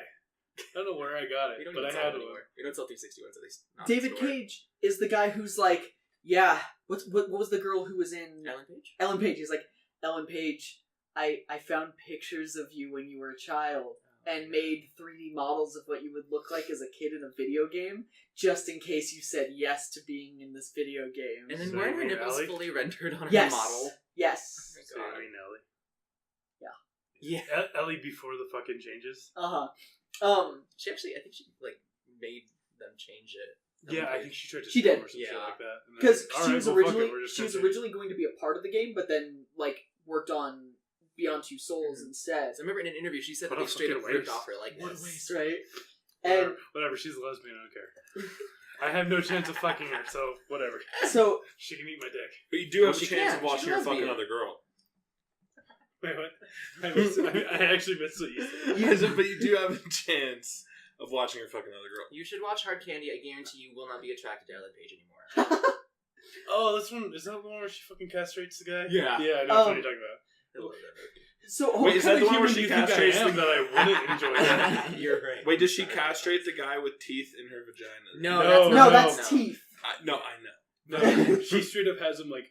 I don't know where I got we it, don't but even I sell had it one. anymore. We don't sell 361s at least. not in David the store. Cage is the guy who's like, yeah. What was the girl who was in Ellen Page. Ellen Page? He's like, Ellen Page. I found pictures of you when you were a child and made 3D models of what you would look like as a kid in a video game, just in case you said yes to being in this video game. And then So weren't you her mean nipples Ellie? fully rendered on Yes. her model? Yes. Oh So my you God. mean Ellie? Yeah. Ellie before the fucking changes. Uh huh. She actually, I think she like made them change it. Yeah, I think she tried to She steal did. or some shit Yeah. like that. And Because then, all she right, was well, fuck it, originally we're just she was gonna originally going to be a part of the game, but then like worked on Beyond Two Souls instead. So I remember in an interview she said What that a they straight up fucking ripped waste. off her likeness. What a waste. Right. Whatever, And whatever, she's a lesbian, I don't care. I have no chance of fucking her, so whatever. so She can eat my dick. But you do have She a chance can. of watching She's her lesbian. fuck another girl. Wait, what? I actually missed what you said. I said, but you do have a chance of watching her fuck another girl. You should watch Hard Candy. I guarantee you will not be attracted to Ellen Page anymore. Oh, this one, is that the one where she fucking castrates the guy? Yeah. Yeah, I know what you're talking about. I love that movie. so Wait, is that the one where Human she do you think I castrates am the that I wouldn't enjoy that? You're right. Wait, does she castrate the guy with teeth in her vagina? No, No, no, no. that's teeth. No, I know. No, she straight up has him, like,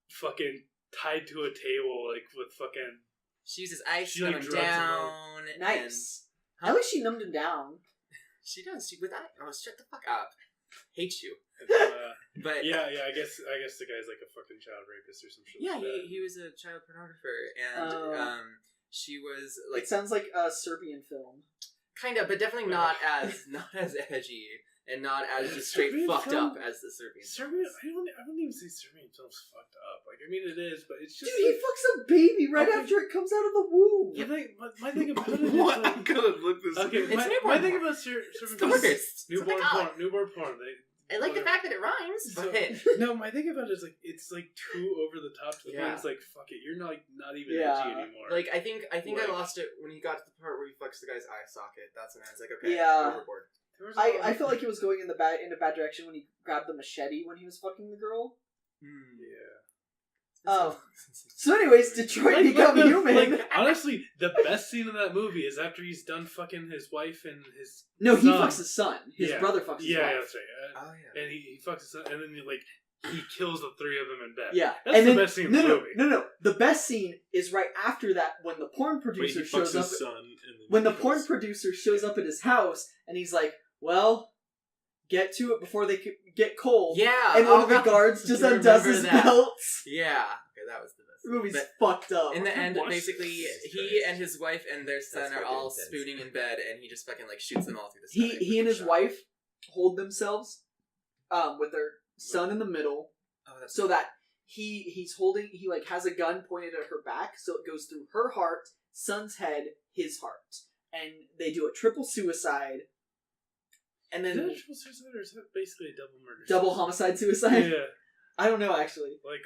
fucking tied to a table, like, with fucking... She uses ice She, to like, numb him drugs him down. Nice. Huh? At least she numbed him down. And she does. She with ice. Oh, shut the fuck up. Hate you. But yeah, I guess the guy's like a fucking child rapist or some shit. yeah, like that. he was a child pornographer, and Oh. she was It like sounds like a Serbian film. kind of, but definitely not as edgy and not as just straight Serbian fucked film? up as the Serbian. Serbian, I don't even say Serbian film's fucked up. Like, I mean, it is, but it's Dude, just. he like, fucks a baby right Okay. after it comes out of the womb. yeah, my thing about it is What? like, I'm gonna look this okay, It's my newborn thing porn. about Serbian It's the films, worst. newborn It's what they call porn, newborn porn. I like the whatever. fact that it rhymes, but No, my thing about it is like it's like too over the top to the point. Yeah. It's like fuck it, you're not even Yeah. edgy anymore. like I think I Like- lost it when he got to the part where he fucks the guy's eye socket. That's when I was like, okay, Yeah. overboard. There was a lot I of- feel like it was going in a bad direction when he grabbed the machete when he was fucking the girl. yeah. Oh. So anyways, Detroit become human. Like, honestly, the best scene in that movie is after he's done fucking his wife and his No, he son. fucks his son. His Yeah. brother fucks his yeah, wife. that's right. Oh yeah. And he fucks his son, and then he kills the three of them in bed. Yeah, That's and the then, best scene in no, the no, movie. no. The best scene is right after that when the porn Wait, producer he fucks shows up. his son. And then When the he porn kills- producer shows up at his house and he's like, "Well, get to it before they get cold." Yeah. And one oh, of the God. guards just You undoes remember his that. belt. Yeah. Okay, that was the best. The movie's But fucked up. in the end, Watch basically, this. he and his wife and their son That's are fucking all intense. spooning in bed, and he just fucking like shoots them all through the he stomach. he and with a his shot. wife hold themselves, with their son in the middle, Oh, that's so that he like has a gun pointed at her back, so it goes through her heart, son's head, his heart, and they do a triple suicide, and Is that then a triple suicide or is that basically a double murder? double homicide suicide. Yeah, I don't know actually. like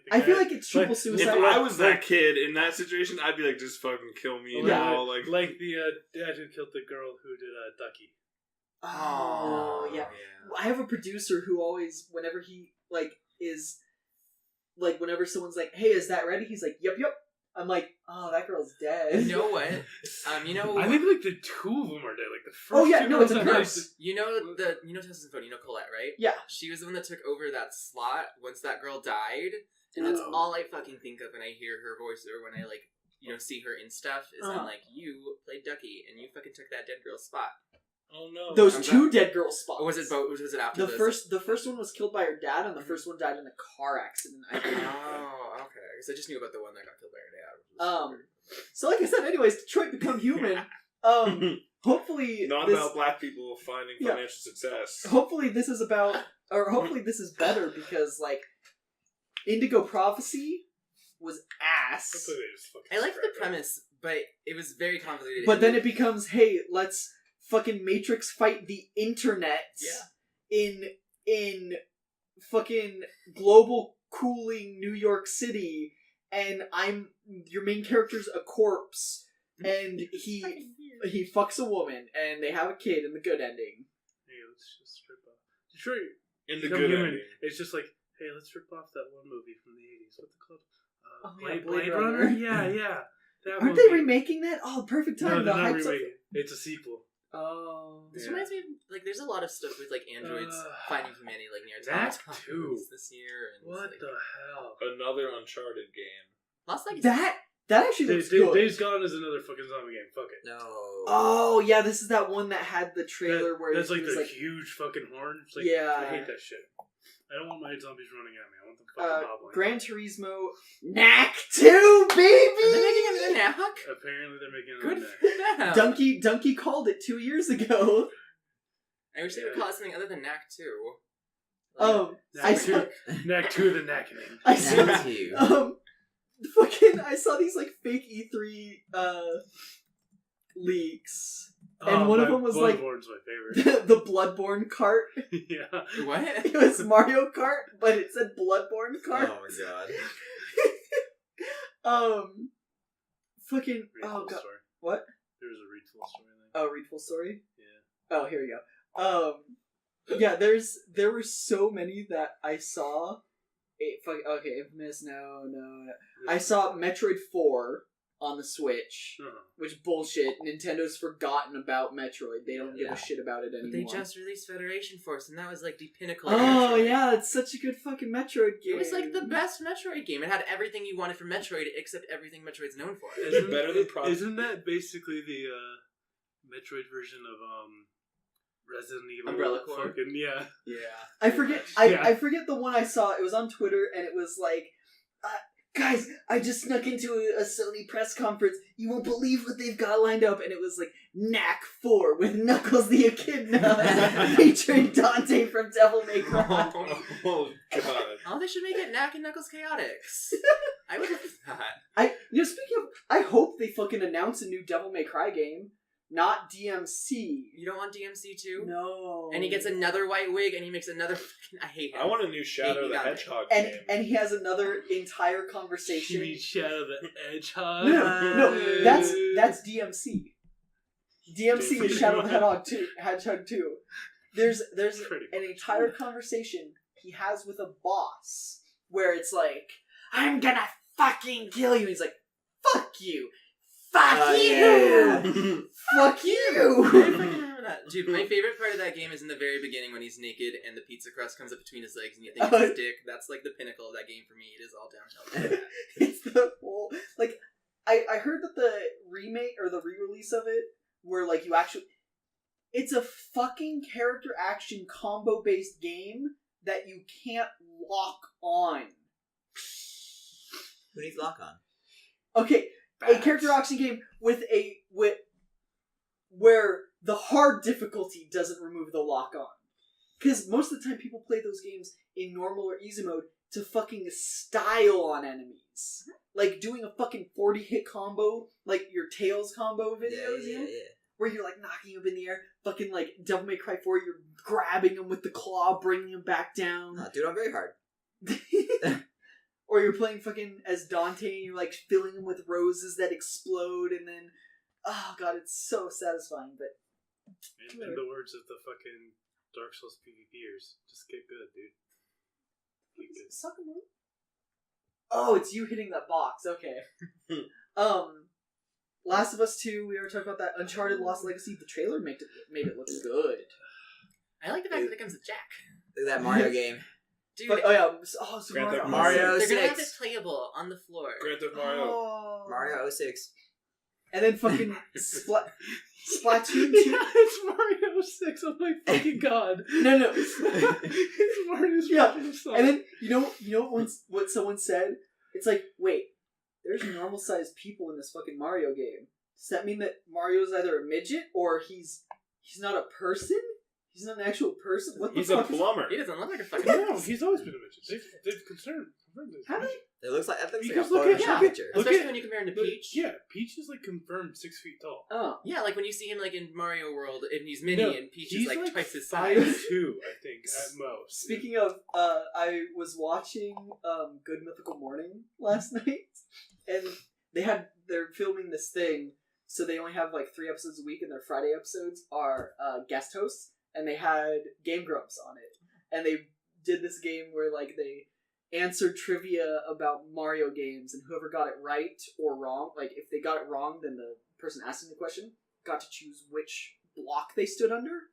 the I guy- feel like it's triple like, suicide. If I was that kid in that situation, I'd be like, just fucking kill me Yeah. now. Like, the dad who killed the girl who did Ducky. Oh yeah. I have a producer who always, whenever he whenever someone's like, "Hey, is that ready?" He's like, "Yep." I'm like, "Oh, that girl's dead." You know what? You know. I think like the two of them are dead. Like the first. Oh, yeah, two no, it's a girls are curse. You know Tessa's phone. You know Colette, right? Yeah. She was the one that took over that slot once that girl died, and that's Oh. all I fucking think of when I hear her voice or when I see her in stuff. Is Uh-huh. I'm like, you played Ducky, and you fucking took that dead girl's spot. oh no. Those I'm two dead girl spots. Or was it both? Was it after The first one was killed by her dad, and the first one died in a car accident. I think. Oh, okay. Because I just knew about the one that got killed by her dad. which was Um, weird. So, like I said, anyways, Detroit Become Human. Hopefully, Not this, about black people finding Yeah. financial success. hopefully this is about, or hopefully this is better because like, Indigo Prophecy was ass. Hopefully they just fucking I liked the scrap it. premise, but it was very convoluted. But then it becomes, hey, let's fucking Matrix fight the internet. Yeah. In fucking global cooling New York City, and your main character's a corpse, and he fucks a woman, and they have a kid in the good ending. Hey, let's just strip off Detroit. In the Become good Human. ending. It's just like, hey, let's rip off that one movie from the 80s. What's it called? Oh, yeah, Blade Blade Runner? Runner. Yeah. That Aren't movie. they remaking that? Oh, perfect No, time. they're the not hype's up. remaking. It's a sequel. Oh. This Yeah. reminds me of, there's a lot of stuff with, androids finding humanity, near that Autonomous too. this year. And What it's the hell? Another Uncharted game. Lost Legacy. That actually looks good. Days Gone is another fucking zombie game. Fuck it. No. Oh yeah, this is that one that had the trailer where That's he like was the like, huge fucking horn. It's like, Yeah. I hate that shit. I don't want my zombies running at me. I want them fucking hobbling. Gran Turismo Knack 2, baby. Are they making another Knack? Apparently they're making Good another for them. Donkey called it 2 years ago. I wish they would call it something other than Knack 2. I saw, Knack 2 the Knackening. I saw, Knack 2. I saw these like fake E3 leaks, and one of them was like Bloodborne's my favorite. the Bloodborne cart. Yeah. What? It was Mario Kart, but it said Bloodborne cart. Oh my god. Fucking Read oh full god, story. what? There was a read full story thing. Oh, read full story. Yeah. Oh, here we go. Yeah, there were so many that I saw. Okay, Infamous. No. I saw Metroid 4 on the Switch, which bullshit. Nintendo's forgotten about Metroid. They don't give a shit about it anymore. But they just released Federation Force, and that was like the pinnacle. Oh of Metroid. yeah, it's such a good fucking Metroid game. It was like the best Metroid game. It had everything you wanted from Metroid, except everything Metroid's known for. Is it better than Prodigy? Isn't that basically the Metroid version of Resident Evil? Umbrella Corps? Fucking, yeah. I forget. I forget the one I saw. It was on Twitter, and it was like, guys, I just snuck into a Sony press conference. You won't believe what they've got lined up, and it was like Knack 4 with Knuckles the Echidna featuring Dante from Devil May Cry. Oh god. Oh, they should make it Knack and Knuckles Chaotix. I would love that. Speaking of, I hope they fucking announce a new Devil May Cry game, not DMC. You don't want DMC too? No. And he gets another white wig, and he makes another. I hate him. I want a new Shadow the Hedgehog and game. and he has another entire conversation. You mean Shadow the Hedgehog? No, that's DMC. DMC is Shadow the Hedgehog 2. There's an entire conversation he has with a boss where it's like, I'm gonna fucking kill you. He's like, fuck you. Fuck you! Yeah. Fuck I you! fucking remember that. Dude, my favorite part of that game is in the very beginning when he's naked and the pizza crust comes up between his legs and you think it's his dick. That's like the pinnacle of that game for me. It is all downhill. It's the whole, like, I heard that the remake or the re-release of it, where like you actually, it's a fucking character action combo based game that you can't lock on. Who needs lock on? Okay, a character action game with where the hard difficulty doesn't remove the lock on. Because most of the time people play those games in normal or easy mode to fucking style on enemies. Like doing a fucking 40 hit combo, like your Tails combo videos, you know? Where you're like knocking him in the air. Fucking like Devil May Cry 4, you're grabbing him with the claw, bringing him back down. Dude, I'm very hard. Or you're playing fucking as Dante and you're like filling him with roses that explode and then, oh god, it's so satisfying. But in the words of the fucking Dark Souls PvPers, just get good, dude. Get good. Suck him up. Oh, it's you hitting that box. Okay. Last of Us 2, we already talked about that. Uncharted Lost Legacy, the trailer made it look good. I like the fact that it comes with Jack. Look at that Mario game. Dude, But, oh yeah, so Grand Theft Mario they're gonna have 6. it playable on the floor. Grand Theft Mario. Oh. Mario 06. And then fucking Splatoon 2. It's Mario 6, oh my fucking god. No. It's Mario's Yeah. fucking song. And then, you know what someone said? It's like, wait, there's normal sized people in this fucking Mario game. Does that mean that Mario's either a midget or he's not a person? He's not an actual person? What the He's a fuck plumber. He doesn't look like a fucking No, he's always been a midget. They've confirmed this. How did It looks like, that looks like a Because look at- Photoshop look at- picture. look Especially at- when you compare him to But, Peach. yeah, Peach is like confirmed 6 feet tall. Oh. Yeah, like when you see him like in Mario World and he's mini No, and Peach he's is like twice his 5'2", size. I think, at most. Speaking of, I was watching Good Mythical Morning last night, and they're filming this thing, so they only have like 3 episodes a week, and their Friday episodes are guest hosts, and they had Game Grumps on it, and they did this game where like they answered trivia about Mario games, and whoever got it right or wrong, like if they got it wrong, then the person asking the question got to choose which block they stood under,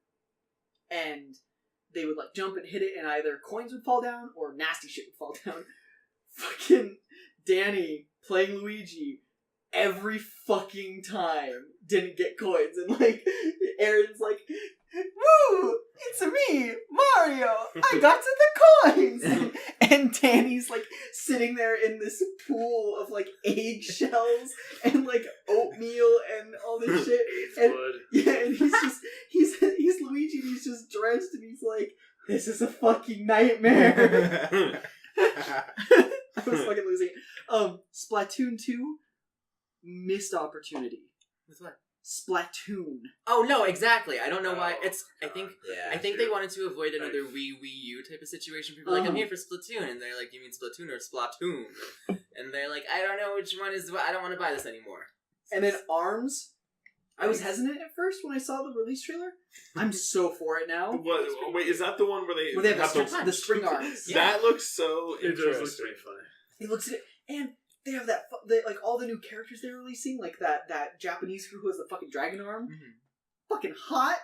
and they would like jump and hit it, and either coins would fall down or nasty shit would fall down. Fucking Danny playing Luigi every fucking time didn't get coins, and like Aaron's like, "Woo! It's me, Mario! I got to the coins!" And Danny's like sitting there in this pool of like eggshells and like oatmeal and all this shit. And, Blood. yeah, and he's Luigi and he's just drenched, and he's like, "This is a fucking nightmare." I was fucking losing it. Splatoon 2, missed opportunity. With what? Splatoon. Oh no, exactly. I don't know why. Oh, It's. I think. Yeah. I think they wanted to avoid another Wii U type of situation. People are like, I'm here for Splatoon, and they're like, you mean Splatoon or Splatoon? And they're like, I don't know which one is. I don't want to buy this anymore. And then ARMS. I was hesitant at first when I saw the release trailer. I'm so for it now. What, wait, is that the one where Where they have those- the spring arms. Yeah. That looks so It interesting. does look pretty fun. It looks and they have that like all the new characters they're releasing, like that Japanese crew who has the fucking dragon arm. Mm-hmm. Fucking hot.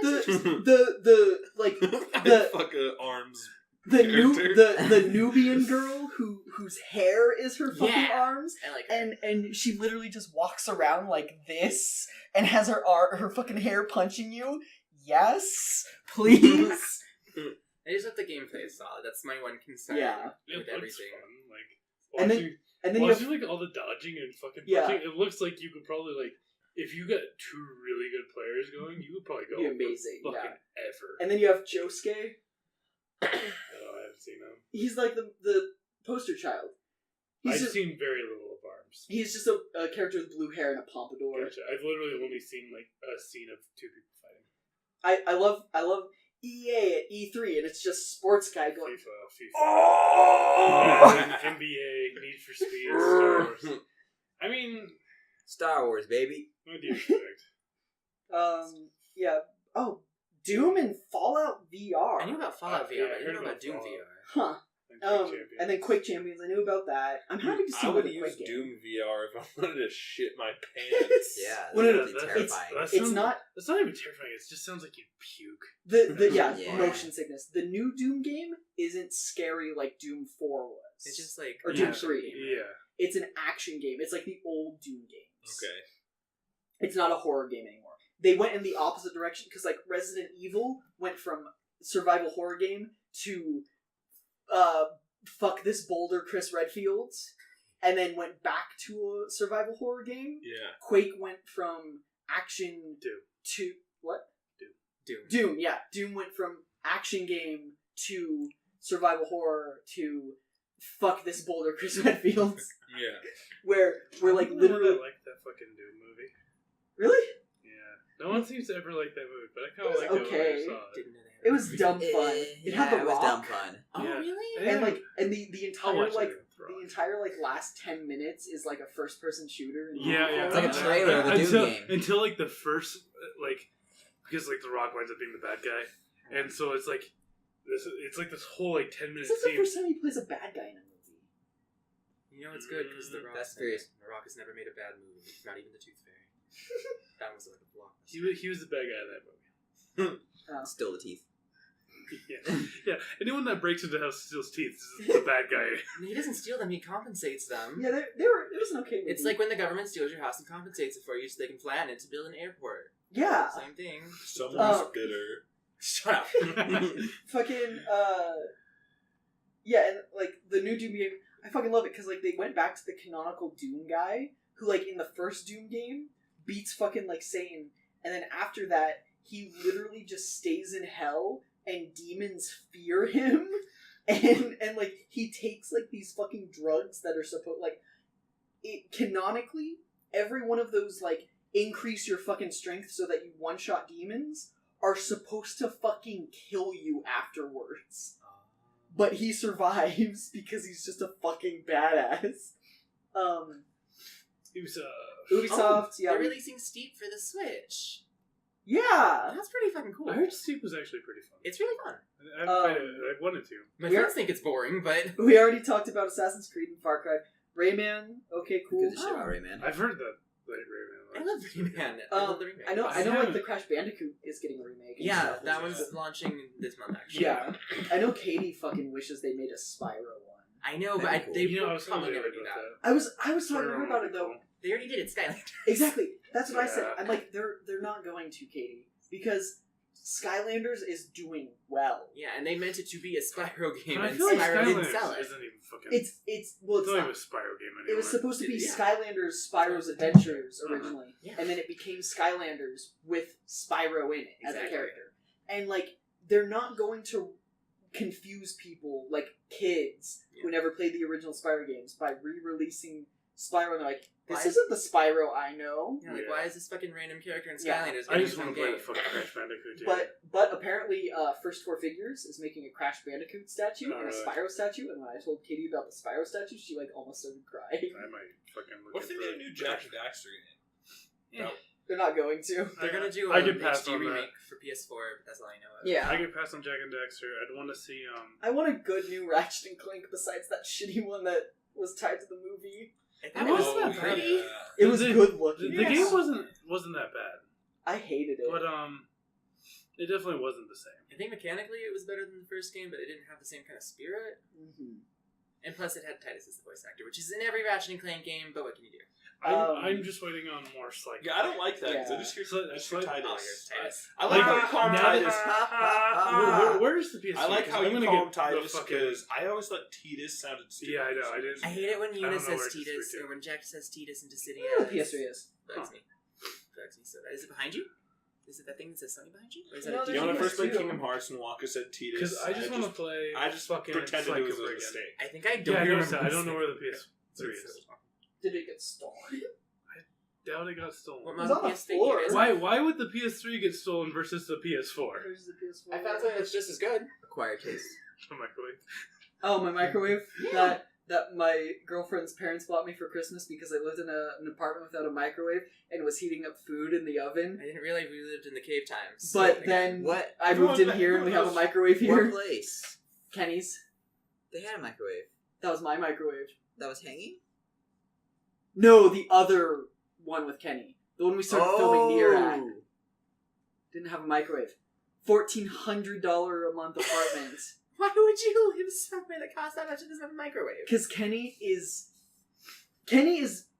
The like the fucking arms. the Nubian girl whose hair is her fucking Yeah. arms, I like her. and she literally just walks around like this and has her fucking hair punching you. Yes, please. I just hope the gameplay is solid. That's my one concern. Yeah. It With looks everything. fun. Like And then- watching, And then you have watching like all the dodging and fucking Yeah. punching. It looks like you could probably like if you got two really good players going, you could probably go Be amazing, fucking yeah. ever. and then you have Josuke. Oh, I haven't seen them. He's like the poster child. I've He's just seen very little of ARMS. he's just a character with blue hair and a pompadour. Gotcha. I've literally only seen like a scene of two people fighting. I love EA at E3 and it's just sports guy going. FIFA. Oh! NBA, Need for Speed, Star Wars. I mean, Star Wars, baby. what do you expect? Yeah. Oh, Doom and Fallout VR. I knew about Fallout Yeah, VR. I I didn't heard know about about Doom Fallout. VR. Huh. Champions. And then Quake Champions. I knew about that. I'm happy to see I what would the use Quake game. Doom VR if I wanted to shit my pants. Yeah, Well, no, no, that's that's- terrifying. that's- It's not That's not even terrifying. It just sounds like you'd puke. the yeah, Yeah. motion sickness. The new Doom game isn't scary like Doom 4 was. It's just like Or an Doom action 3. game. Yeah. It's an action game. It's like the old Doom games. Okay. It's not a horror game anymore. They went in the opposite direction because like Resident Evil went from survival horror game to fuck this boulder Chris Redfield, and then went back to a survival horror game. Yeah. Quake went from action Doom. to what? Doom. Doom, yeah. Doom went from action game to survival horror to fuck this boulder Chris Redfield. Yeah. where we're like I don't know literally if I like that fucking Doom movie. really? Yeah. No one seems to ever like that movie, but I kind It of was liked it when okay. I saw it. Didn't know they It had was a dumb movie. fun. It had The it was dumb Rock. fun. Oh Yeah. really? And like and the I'll entire watch like it with the Rock. entire like last 10 minutes is like a first person shooter. And Yeah, yeah. It's like a Uh, trailer of a Doom until, game. Until like the first, like, because like The Rock winds up being the bad guy, and so it's like this. It's like this whole like 10-minute This is the scene. first time he plays a bad guy in a movie. You know it's good because The Rock. That's very- The Rock has never made a bad movie. Not even The Tooth Fairy. That was like a block. He was the bad guy in that movie. Still the teeth. Yeah, yeah. Anyone that breaks into House steals teeth is the bad guy. He doesn't steal them. He compensates them. Yeah, they were. It was an okay movie. It's like when the government steals your house and compensates it for you so they can fly on it to build an airport. yeah, Same thing. Someone's bitter. Shut up. fucking yeah, and like the new Doom game, I fucking love it because like they went back to the canonical Doom guy who like in the first Doom game beats fucking like Satan, and then after that he literally just stays in hell and demons fear him, and like he takes like these fucking drugs that are supposed like it canonically every one of those like increase your fucking strength so that you one shot demons are supposed to fucking kill you afterwards. But he survives because he's just a fucking badass. He was Ubisoft, yeah. They're releasing Steep for the Switch. Yeah! That's pretty fucking cool. I heard Steep was actually pretty fun. It's really fun. I haven't played it. I wanted to. My We're- friends think it's boring, but We already talked about Assassin's Creed and Far Cry. Rayman, okay, cool. Good shit about Rayman. I've heard that like Rayman. I love Rayman. I love the remake. I know I like haven't- the Crash Bandicoot is getting a remake. and Yeah, stuff that as one's well. launching this month actually. Yeah. I know Katie fucking wishes they made a Spyro one. I know, but That'd be they You know, I will was probably totally never do about that. that. I was talking to her about it though. They already did it, Skylanders. Exactly. That's what I said. Yeah. I'm like, they're not going to, Katie. Because Skylanders is doing well. Yeah, and they meant it to be a Spyro game, But I and feel like Spyro didn't Skylanders sell it. isn't even fucking. It's well it's it's not not. even a Spyro game anymore. It was supposed to be Yeah. Skylanders Spyro's Adventures originally. Yeah. And then it became Skylanders with Spyro in it as a Exactly. character. And like they're not going to confuse people like kids who never played the original Spyro games by re-releasing Spyro, and they're like, this isn't the Spyro I know. Yeah, like, why is this fucking random character in Yeah. Skylanders I getting just his own want to play game? the fucking Crash Bandicoot game. But apparently, First Four Figures is making a Crash Bandicoot statue and a really? Spyro statue, and when I told Katie about the Spyro statue, she like almost started crying. I might fucking look What if they into made a it. new Jack and Daxter game? They're not going to. They're gonna do I a could pass HD on that. remake for PS4, but that's all I know of. Yeah. I could pass on Jack and Daxter. I'd want to see I want a good new Ratchet and Clank besides that shitty one that was tied to the movie. It wasn't that pretty. It was The- good the looking. game wasn't that bad, I hated it. but it definitely wasn't the same. I think mechanically it was better than the first game, but it didn't have the same kind of spirit. Mhm. And plus, it had Titus as the voice actor, which is in every Ratchet and Clank game. But what can you do? I'm just waiting on more like. Yeah, I don't like that because Yeah. I just hear Sli- Titus. Oh, here's Titus. I like how Like, you call him now Titus. Where's the PS3? I like how I'm you gonna call get him Titus the fucking- because I always thought Titus sounded stupid. Yeah, I know. I didn't. I hate it when I Yuna don't know says where it is Titus, for or when Jack says Titus into Dissidia. Yeah, PS3 is. Bugs me. Bugs me so bad. Is it behind you? Is it that thing that says Sony behind you? Or is that No, a You know, when I There's first played PS2. Kingdom Hearts and Wonka said Titus, Because I just want to play. I just fucking pretended Sly it was Cooper a again. mistake. I think I don't Yeah, I remember. noticed that. I don't know where the this. PS3 is. Did it get stolen? Doubt it got stolen. What It was model on the PS3 floor. is it? Why would the PS3 get stolen versus the PS4? There's the PS4. I found something that's just as good. Acquired taste. The microwave. Oh, my microwave that my girlfriend's parents bought me for Christmas because I lived in an apartment without a microwave and was heating up food in the oven. I didn't realize we lived in the cave times. But then What? I moved in here and we have a microwave What here. place? Kenny's. They had a microwave. That was my microwave. That was hanging? No, the other one with Kenny. The one we started filming near at. Didn't have a microwave. $1,400 a month apartment. why would you live somewhere that costs that much and doesn't have a microwave? Because Kenny is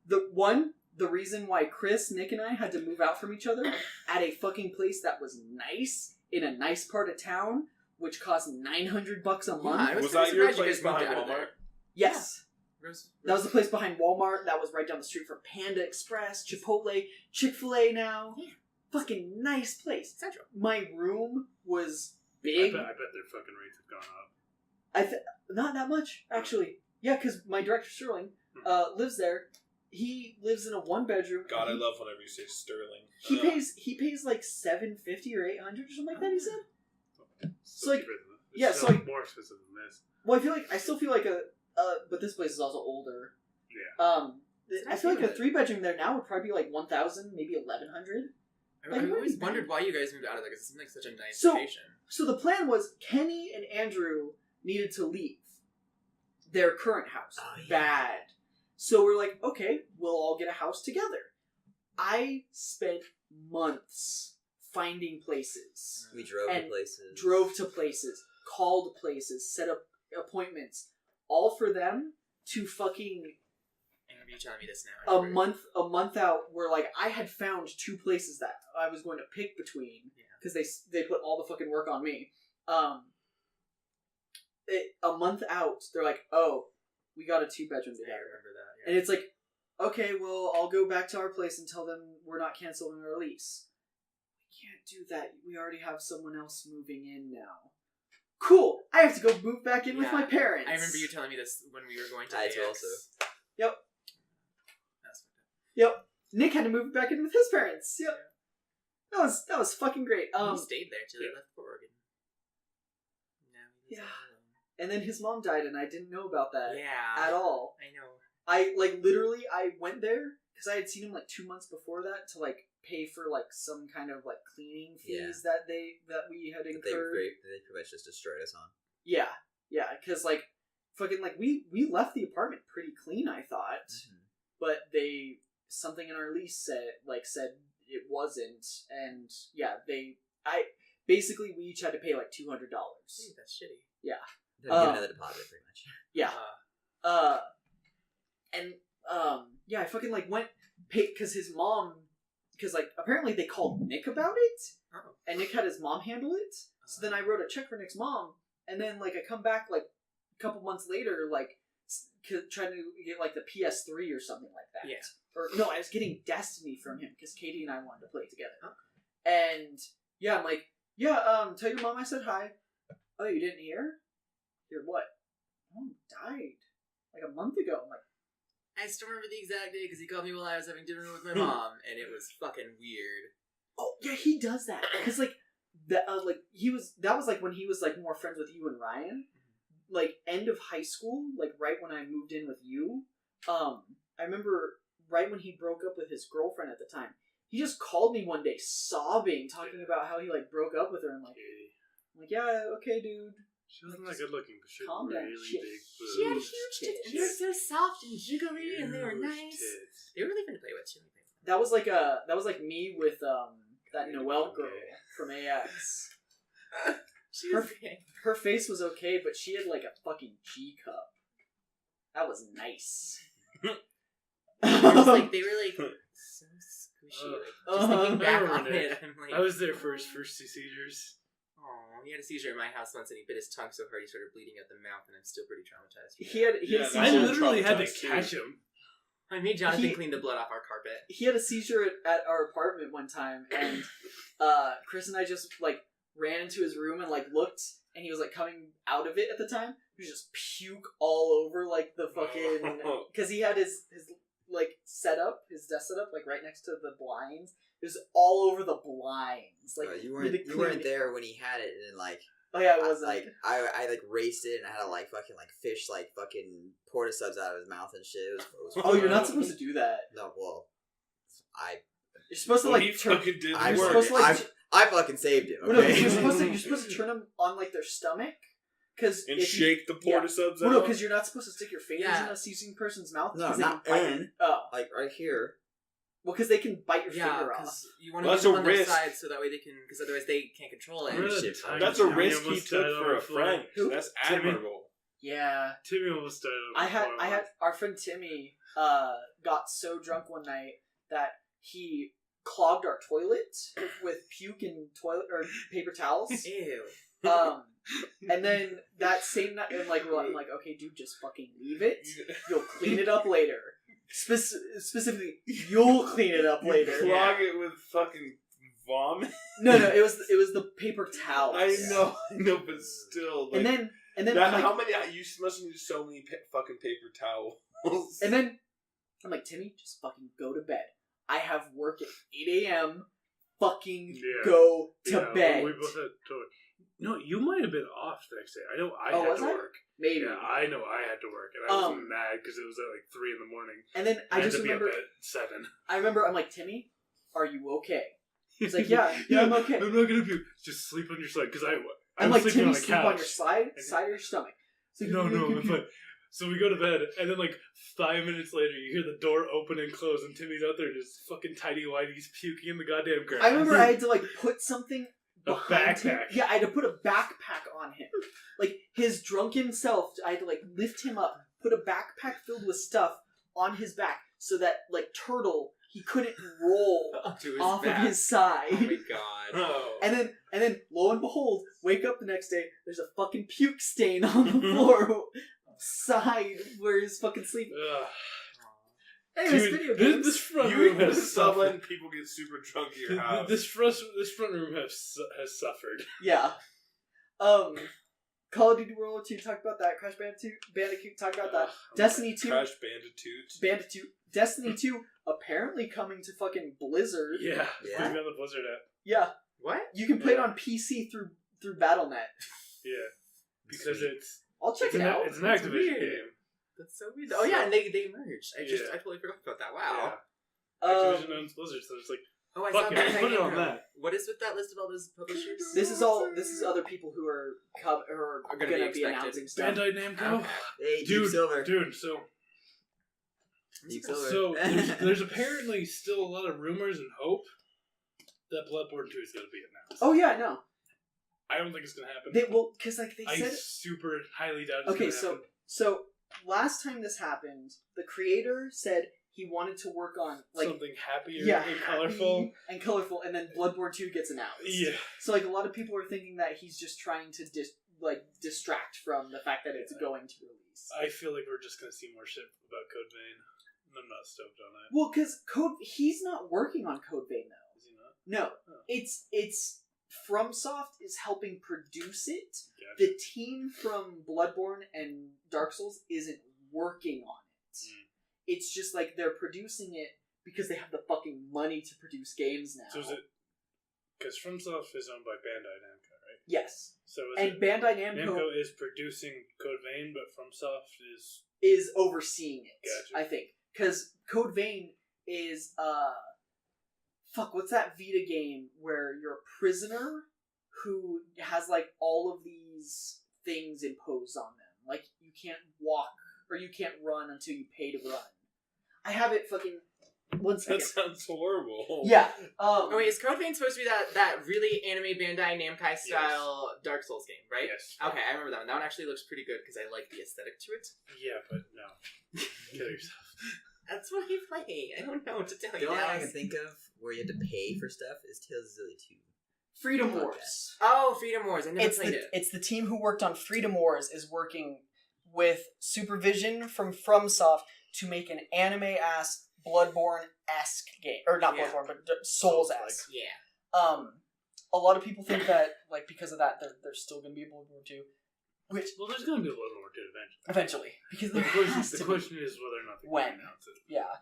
the reason why Chris, Nick, and I had to move out from each other at a fucking place that was nice in a nice part of town, which cost $900 a month. I Was pretty that your surprised you place guys moved behind out of there. Walmart? Yes, Rose, that was the place behind Walmart. That was right down the street from Panda Express, Chipotle, Chick-fil-A. Now, Yeah. fucking nice place. Central. My room was I big. bet their fucking rates have gone up. Not that much, actually. Yeah, because my director Sterling lives there. He lives in a 1-bedroom. God, I love whenever you say Sterling. He pays like $750 or $800 or something like that. He said. So, like, cheaper than this. yeah, It's so, still like- more expensive than this. Well, I still feel like but this place is also older. Yeah. I feel like a 3-bedroom there now would probably be like 1,000, maybe 1,100. I always wondered why you guys moved out of there because it seemed like such a nice So- location. So the plan was Kenny and Andrew needed to leave their current house. Oh, yeah. Bad. So we're like, okay, we'll all get a house together. I spent months finding places. We drove And to places. Drove to places, called places, set up appointments, all for them to fucking I remember you telling me this now. a month out. Where like I had found 2 places that I was going to pick between because they put all the fucking work on me. A month out, they're like, oh, we got a 2-bedroom I together, remember that. and it's like, okay, well, I'll go back to our place and tell them we're not canceling our lease. We can't do that. We already have someone else moving in now. Cool. I have to go move back in with Yeah. my parents. I remember you telling me this when we were going to I AX. too also. Yep. That's fucked up. Yep. Nick had to move back in with his parents. Yep. That was fucking great. He stayed there till he left for Oregon. Now he lives Yeah. all alone. And then his mom died, and I didn't know about that Yeah. at all. I know. I literally I went there because I had seen him like 2 months before that to like pay for like some kind of like cleaning fees that we had They incurred. pretty much just destroyed us on. Yeah, because like fucking like we left the apartment pretty clean, I thought, but something in our lease said it wasn't, and yeah, we each had to pay like $200. Dude, that's shitty. They'll give another deposit, pretty much. Yeah. I fucking like went pay because his mom, because like apparently they called Nick about it, Oh. and Nick had his mom handle it. So then I wrote a check for Nick's mom, and then like I come back like a couple months later, like trying to get like the PS3 or something like that. Yeah. Or no, I was getting Destiny from him because Katie and I wanted to play it together. Oh. And yeah, I'm like, Yeah, tell your mom I said hi. Oh, you didn't hear? Hear what? Mom died. Like a month ago. I'm like, I still remember the exact day because he called me while I was having dinner with my mom, and it was fucking weird. oh yeah, he does that because like that that was like when he was like more friends with you and Ryan, like end of high school, like right when I moved in with you. I remember right when he broke up with his girlfriend at the time. He just called me one day, sobbing, talking about how he like broke up with her. I'm like, yeah, okay, dude. She wasn't that good looking, but she had Calm down. really She- big boobs. She had huge tits, and they were so soft and jiggly, and they were Huge nice. tits. They were really fun to play with too. That was like me with that Noelle girl from AX. She was big. Her face was okay, but she had like a fucking G cup. That was nice. They were like so squishy. Like, just Uh-huh. thinking back I on remember it, I'm like, I was there for his first two seizures. oh, he had a seizure in my house once, and he bit his tongue so hard he started bleeding out the mouth, and I'm still pretty traumatized. from He that. had a Yeah, I seizure. literally had to traumatized too. catch him. I made Jonathan He- clean the blood off our carpet. He had a seizure at our apartment one time, and Chris and I just like ran into his room and like looked, and he was like coming out of it at the time. He was just puke all over like the fucking because he had his like setup, his desk setup like right next to the blinds. It was all over the blinds. Like you he had to weren't clean it. there when he had it, and like Oh yeah, it wasn't. I like raced it, and I had to like fucking like fish like fucking porta subs out of his mouth and shit. It was Oh, you're not supposed to do that. No, well, You're supposed to Well, like he turn. fucking did I You're work. supposed to like. I fucking saved him. Well, no, Okay. you're supposed to turn them on like their stomach, because And shake the porta subs Well, no, out. because you're not supposed to stick your fingers Yeah. in a seizing person's mouth. No, 'cause they not can bite in. your- Oh, Like right here. well, because they can bite your Yeah, finger off. because you want to Well, get that's them a on their risk. side so that way they can, because otherwise they can't control it. Remember shit, the time That's a Timmy risk he almost took died on for the a floor? friend. Who? That's Timmy. admirable. Yeah, Timmy almost died on the I had floor. our friend Timmy got so drunk one night that he clogged our toilet with puke and toilet or paper towels. Ew. And then that same night, I'm like, okay, dude, just fucking leave it. You'll clean it up later. Specifically, you'll clean it up later. Clog it with fucking vomit. No, it was the paper towels. I know, but still. Like, And then that, I'm like, how many? You must use so many fucking paper towels. and then I'm like, Timmy, just fucking go to bed. I have work at 8 a.m. Fucking Yeah. go to Yeah, bed. We both had to. No, you might have been off the next day. I know I Oh, had was to I? work. Maybe. Yeah, I know I had to work, and I was Um, mad because it was at like 3 in the morning. And then I had just to be remember, up at 7. I'm like, Timmy, are you okay? He's like, yeah, I'm okay. I'm not gonna be. Just sleep on your side because I'm was like, sleeping Timmy, on a sleep couch. on your side of your stomach. So No, I'm fine. So we go to bed, and then like 5 minutes later, you hear the door open and close, and Timmy's out there just fucking tidy whities puking in the goddamn grass. I remember I had to like put something A behind him. backpack. Yeah, I had to put a backpack on him. Like his drunken self, I had to like lift him up, put a backpack filled with stuff on his back, so that like Turtle he couldn't roll To his off back. of his side. Oh my god. Oh. And then, lo and behold, wake up the next day. There's a fucking puke stain on the floor, side where he's fucking sleeping. Ugh. Anyways, Dude, video games. this front You room would has stop suffered. letting people get super drunk at your house. This front room has suffered. Yeah. Call of Duty World War II, talked about that. Crash Bandicoot, talked about that. Destiny 2, Crash Bandicoot. Destiny 2, apparently coming to fucking Blizzard. Yeah, Yeah. putting on the Blizzard app. Yeah, What? you can play it Yeah. on PC through Battle.net. Yeah, because Sweet. I'll check it's it an, out. it's an That's Activision weird. game. That's so weird. Oh yeah, and they merged. I Yeah. totally forgot about that. Wow. Yeah. Activision Um, owns Blizzard, so it's like Oh, I Fuck saw it, that. put it on that. What is with that list of all those publishers? this is other people who are gonna gonna be be expected. announcing stuff. Bandai Namco. Okay. Hey, Deep Dude, Silver. dude, so Deep Silver. So there's apparently still a lot of rumors and hope that Bloodborne 2 is going to be announced. Oh yeah, no. I don't think it's going to happen. They well, because like they I said. super highly doubt it's Okay, going to happen. so last time this happened, the creator said he wanted to work on like Something happier yeah, and happy colorful, and then Bloodborne 2 gets announced. Yeah. So like a lot of people are thinking that he's just trying to distract from the fact that it's going to release. I feel like we're just going to see more shit about Code Vein. I'm not stoked on it. Well, because he's not working on Code Vein though. Is he not? No, Oh. it's FromSoft is helping produce it. Gotcha. The team from Bloodborne and Dark Souls isn't working on it. It's just like they're producing it because they have the fucking money to produce games now. So is it because FromSoft is owned by Bandai Namco, right? Yes. So And Bandai Namco Namco is producing Code Vein, but FromSoft is is overseeing it. Gotcha. I think because Code Vein is fuck, what's that Vita game where you're a prisoner who has like all of these things imposed on them, like you can't walk or you can't run until you pay to run. I have it fucking 1 second. That sounds horrible. Yeah. Oh wait, is Code Vein supposed to be that really anime Bandai Namco style Dark Souls game, right? yes. Okay, I remember that one. That one actually looks pretty good because I like the aesthetic to it. Yeah, but no. Kill yourself. That's what I play. I don't know what to tell The you. only thing I guys. can think of where you have to pay for stuff is Tales of Zillia 2. Freedom Wars. Oh, Freedom Wars. I never It's played the it. it's the team who worked on Freedom Wars is working with supervision from FromSoft to make an anime-ass Bloodborne-esque game, or not Yeah. Bloodborne, but Souls-esque. Yeah. A lot of people think that like because of that there's still going to be a Bloodborne 2, which Well, there's going to be a Bloodborne 2 eventually. eventually because The there has to question is whether or not they When? can announce it. be. Yeah.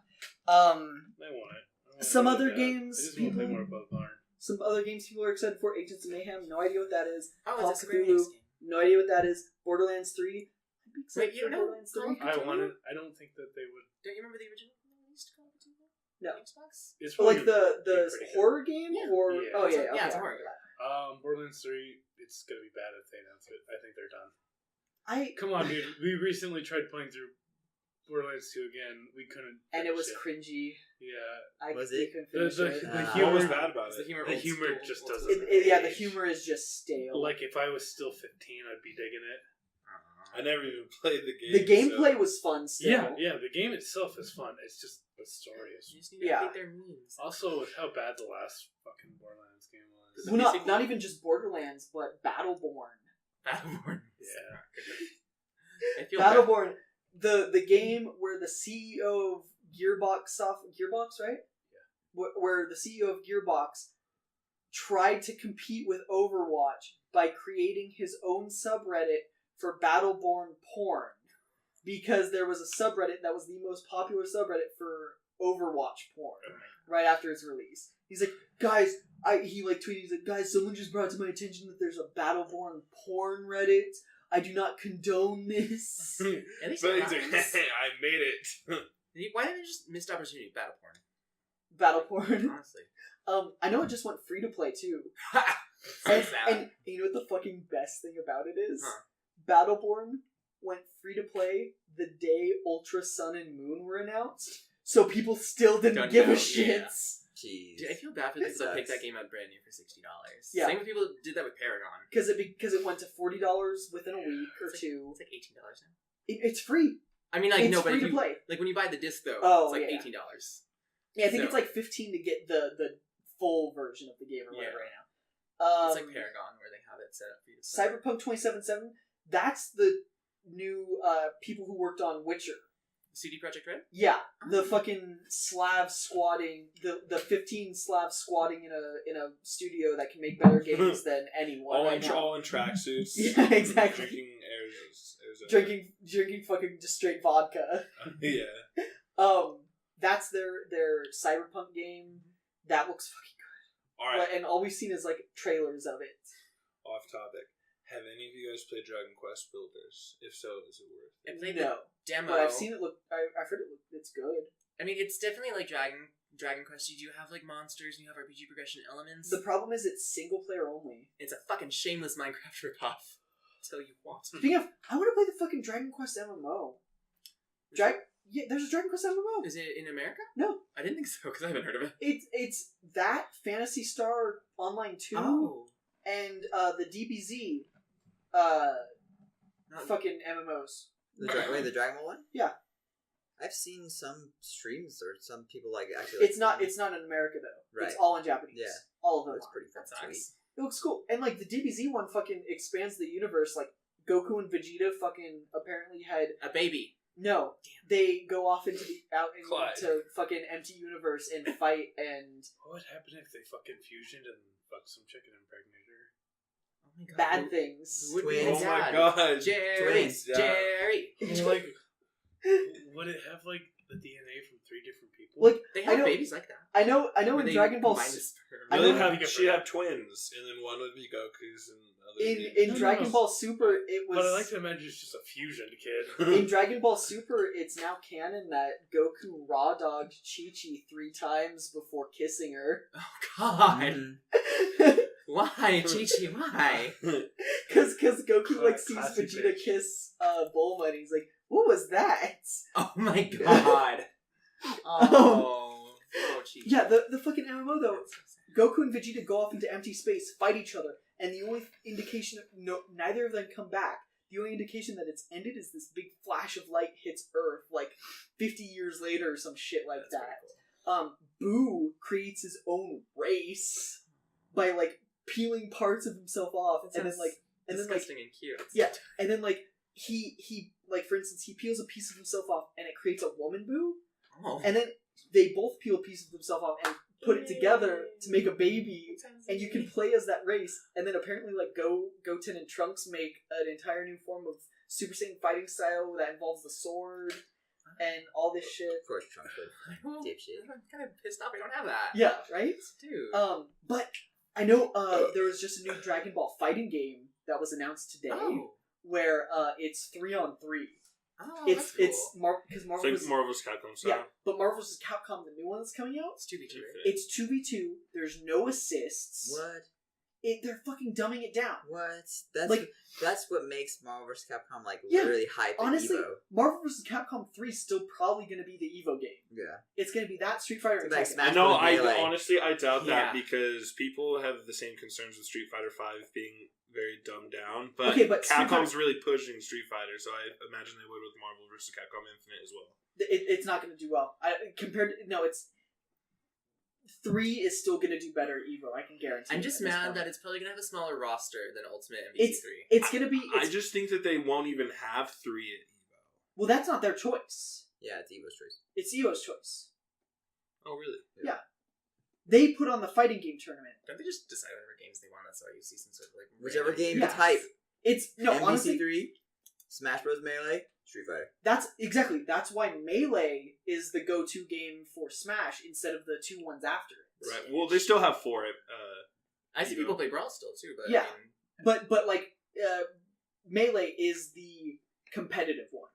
They want it. I want Some it other bad. games I just want to play people- more Bloodborne. Some other games people are excited for: Agents of Mayhem. No idea what that is. Oh, Call it's a of Square Cthulhu. Enix game. No idea what that is. Borderlands 3. I'd be excited Wait, you for don't know Borderlands Call 3. of I Cthulhu? wanted. I don't think that they would. Don't you remember the original released Call of Cthulhu? No. Xbox? It's But like probably the pretty good. horror game, Yeah. or Yeah. oh yeah, Yeah, okay. it's a horror game. Borderlands 3. It's gonna be bad if they announce it. I think they're done. I Come on, dude. We recently tried playing through Borderlands 2 again. We couldn't. and it was finish cringy. Yeah. I Was we it? couldn't The, finish the, it. the What humor was bad about It's it? the humor, The old humor school- just old doesn't- school. Yeah, the age. humor is just stale. Like if I was still 15, I'd be digging it. I never even played the game. the gameplay so- was fun still. Yeah. The game itself is fun. It's just the story You is. just need to Yeah. update their memes. Also, with how bad the last fucking Borderlands game was. Well, not even just Borderlands, but Battleborn. Battleborn. Yeah. I feel bad. Battleborn, the game where the CEO of Gearbox, right? Yeah. Where the CEO of Gearbox tried to compete with Overwatch by creating his own subreddit for Battleborn porn, because there was a subreddit that was the most popular subreddit for Overwatch porn right after its release. He's like, guys, he like tweeted, he's like, guys, someone just brought to my attention that there's a Battleborn porn Reddit. I do not condone this. At least But it he's like, happens. hey, I made it. Why didn't they just missed opportunity battle porn? Battle porn. Honestly. I know it just went free to play too. So And, sad. and you know what the fucking best thing about it is? Huh. Battleborn went free to play the day Ultra Sun and Moon were announced, so people still didn't Don't give know, a shit. yeah. Jeez. Dude, I feel bad for the It people that picked sucks. that game up brand new for $60. Yeah. Same with people that did that with Paragon. Because it went to $40 within a week or two. It's like $18 now. It's free. I mean, like It's no, but free if to you, play. like when you buy the disc though, Oh, it's like yeah. $18. Yeah, I think So- it's like $15 to get the full version of the game or whatever Yeah. right now. It's like Paragon where they have it set up for you to play. Cyberpunk 2077. That's the new people who worked on Witcher. CD Projekt Red. Yeah, the fucking Slav squatting, the 15 Slav squatting in a studio that can make better games than anyone. all, right in, now. all in tracksuits. Yeah, exactly. Drinking Arizona. Drinking fucking just straight vodka. Yeah. That's their Cyberpunk game. That looks fucking good. Alright, And all we've seen is like trailers of it. off topic. Have any of you guys played Dragon Quest Builders? If so, is it worth it? I played No, the demo. but I've seen it look. I've heard it's good. I mean, it's definitely like Dragon Quest. You do have like monsters and you have RPG progression elements. The problem is it's single player only. It's a fucking shameless Minecraft ripoff. Tell you what. Speaking of, I want to play the fucking Dragon Quest MMO. Yeah, there's a Dragon Quest MMO. Is it in America? No. I didn't think so because I haven't heard of it. It's that Phantasy Star Online 2 Oh, and the DBZ Not- fucking MMOs. The Dragon Ball one? Yeah. I've seen some streams or some people like actually. It's not in America though. It's Right. all in Japanese. Yeah. All of them. That's are. pretty that fucking sucks. It looks cool. And like the DBZ one fucking expands the universe. Like Goku and Vegeta fucking apparently had A baby. No, they go off into Clyde. into fucking empty universe and fight and What would happen if they fucking fusioned and fucked some chick and impregnated her? Oh my God. bad things. Who would be Twins. his Oh my dad? god. Jerry, Twins. Jerry. Well, like, would it have like the DNA from 3 different people? Like, They I have know- babies like that. I know Where in they Dragon Ball combine the sperm. I Really know- have, she'd have twins, and then one would be Goku's and the other would be... in No, no, Dragon no. Ball Super it was But I like to imagine it's just a fusion kid. in Dragon Ball Super it's now canon that Goku raw dogged Chi-Chi 3 times before kissing her. Oh God! Mhm. Why, Chi-Chi? Why? Cause Goku like sees Classic Vegeta bitch. kiss Bulma and he's like, what was that? Oh my God! Oh, Chi-Chi. Yeah, the fucking MMO though, Goku and Vegeta go off into empty space, fight each other, and the only indication neither of them come back. The only indication that it's ended is this big flash of light hits Earth like 50 years later or some shit like That's that. Boo creates his own race by like peeling parts of himself off, That and then sounds like disgusting and cute. yeah, and then like he like for instance he peels a piece of himself off and it creates a woman Boo, Oh. and then they both peel a piece of themselves off and put it together to make a baby. And you can play as that race, and then apparently, like, Goten and Trunks make an entire new form of Super Saiyan fighting style that involves the sword and all this shit. Of course, Trunks would. Dipshit. I'm kind of pissed off I don't have that. Yeah, right? Dude. But I know there was just a new Dragon Ball fighting game that was announced today, Oh. where it's 3-on-3. Oh, It's that's cool. it's because It's Marvel like Marvel's Capcom style. yeah, but Marvel vs. Capcom, the new one that's coming out, It's 2v2. it's 2v2. There's no assists. What? They're fucking dumbing it down. What? That's Like- that's what makes Marvel vs. Capcom like Yeah, literally hype at Honestly, Evo. Marvel vs. Capcom 3 is still probably going to be the Evo game. Yeah. It's going to be that Street Fighter and It's like Tekken. Smash I know. Bros. I Melee. honestly, I doubt that Yeah. because people have the same concerns with Street Fighter V being very dumbed down. But, Okay, but Street Capcom's really pushing Street Fighter, so I imagine they would with Marvel vs. Capcom Infinite as well. It's not going to do well. It's 3 is still going to do better at Evo. I can guarantee. I'm it just at this mad point. that it's probably gonna have a smaller roster than Ultimate MVC3. It's going to be. I just think that they won't even have 3 at Evo. Well, that's not their choice. Yeah, it's Evo's choice. It's Evo's choice. Oh, really? They put on the fighting game tournament. Don't they just decide whatever games they want? That's why you see some sort of like Whichever random- game Yeah. gets hype. It's no honestly. MVC3, Smash Bros. Melee, Street Fighter. That's why Melee is the go-to game for Smash instead of the 2 ones after it. Right. Well, they still have 4 at. I see You people know. play Brawl still too, but Yeah. I mean, But like Melee is the competitive one.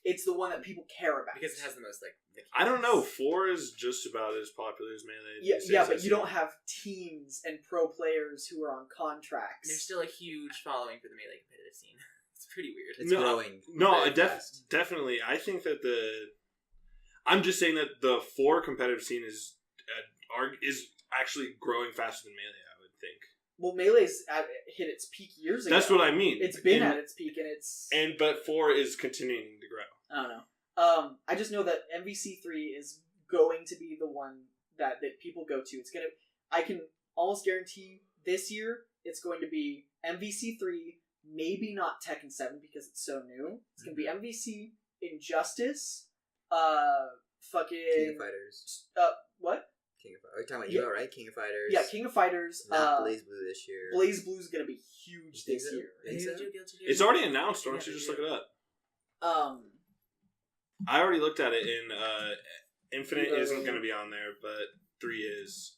It's the one that people care about because it has the most like. I don't know. 4 is just about as popular as Melee. Yeah, these yeah, days, I but you think. don't have teams and pro players who are on contracts. There's still a huge following for the Melee competitive scene. It's pretty weird. It's No, growing. No, very fast. definitely. I think that I'm just saying that the 4 competitive scene is actually growing faster than Melee. I would think. Well, Melee's hit its peak years ago. That's what I mean. It's been And- at its peak, and it's. but 4 is continuing to grow. I don't know. I just know that MVC3 is going to be the one that people go to. It's gonna. I can almost guarantee this year it's going to be MVC3. Maybe not Tekken 7 because it's so new. It's gonna be MVC, Injustice, fucking King of Fighters. What? King of Fighters. Are you talking about Yeah. Evo, right? King of Fighters. Yeah, King of Fighters. Not Blaze Blue this year. Blaze Blue's gonna be huge You think this so? year. Think so? It's already announced. Why don't Yeah, you just yeah. look it up? I I already looked at it, and Infinite Evo. isn't going to be on there, but 3 is.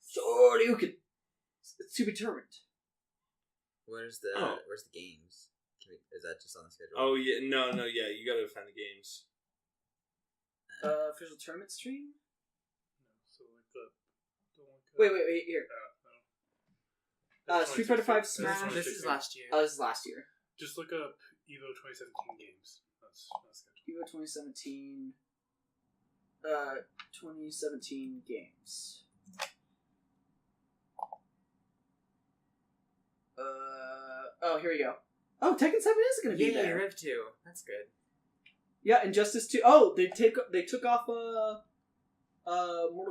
Shoryuken. It's to be determined. Where's the Oh. Where's the games? Is that just on the schedule? Oh yeah, no, yeah. You got to find the games. Official tournament stream. So like the one. Wait. Here. That's Street Fighter 5 2016. Smash. This is last year. This is last year. Just look up Evo 2017 games. That's good. Evo 2017. 2017 games. Oh, here we go. Oh, Tekken 7 is going to be Yeah, there. Rev 2. That's good. Yeah, Injustice 2. Oh, they took off Mortal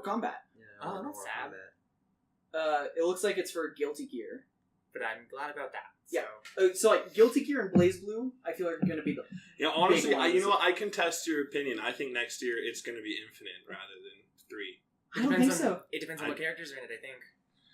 Kombat. Yeah, Oh, Mortal that's sad. Kombat. It looks like it's for Guilty Gear. But I'm glad about that. Yeah. So like Guilty Gear and Blaze Blue, I feel are going to be the. Yeah, honestly, big ones. you know what? I contest your opinion. I think next year it's going to be Infinite rather than 3. I don't think so. It depends on what characters are in it, I think.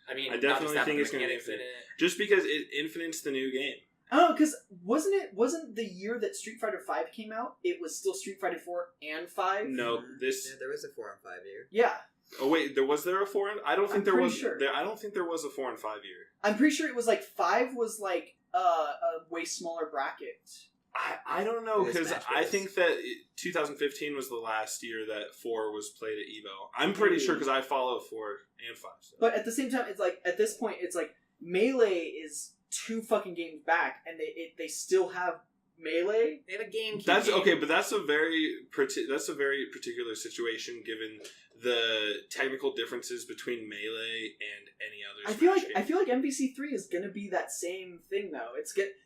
I mean, I definitely think it's going to be Infinite. Just because Infinite's the new game. Oh, because wasn't the year that Street Fighter V came out? It was still Street Fighter 4 and 5. No, Yeah, there was a 4 and 5 year. Yeah, Oh wait, was there a 4 and? I don't think I'm there pretty was. sure. I don't think there was a 4 and 5 year. I'm pretty sure it was like 5 was like a way smaller bracket. I don't know, It is because Smash I Bros. think that 2015 was the last year that 4 was played at EVO. I'm pretty sure because I follow 4 and 5. So. But at the same time, it's like at this point, it's like Melee is 2 fucking games back, and they still have Melee. They have a GameCube. That's game. okay, but that's a very particular situation given the technical differences between Melee and any other. I feel like MVC3 is gonna be that same thing though.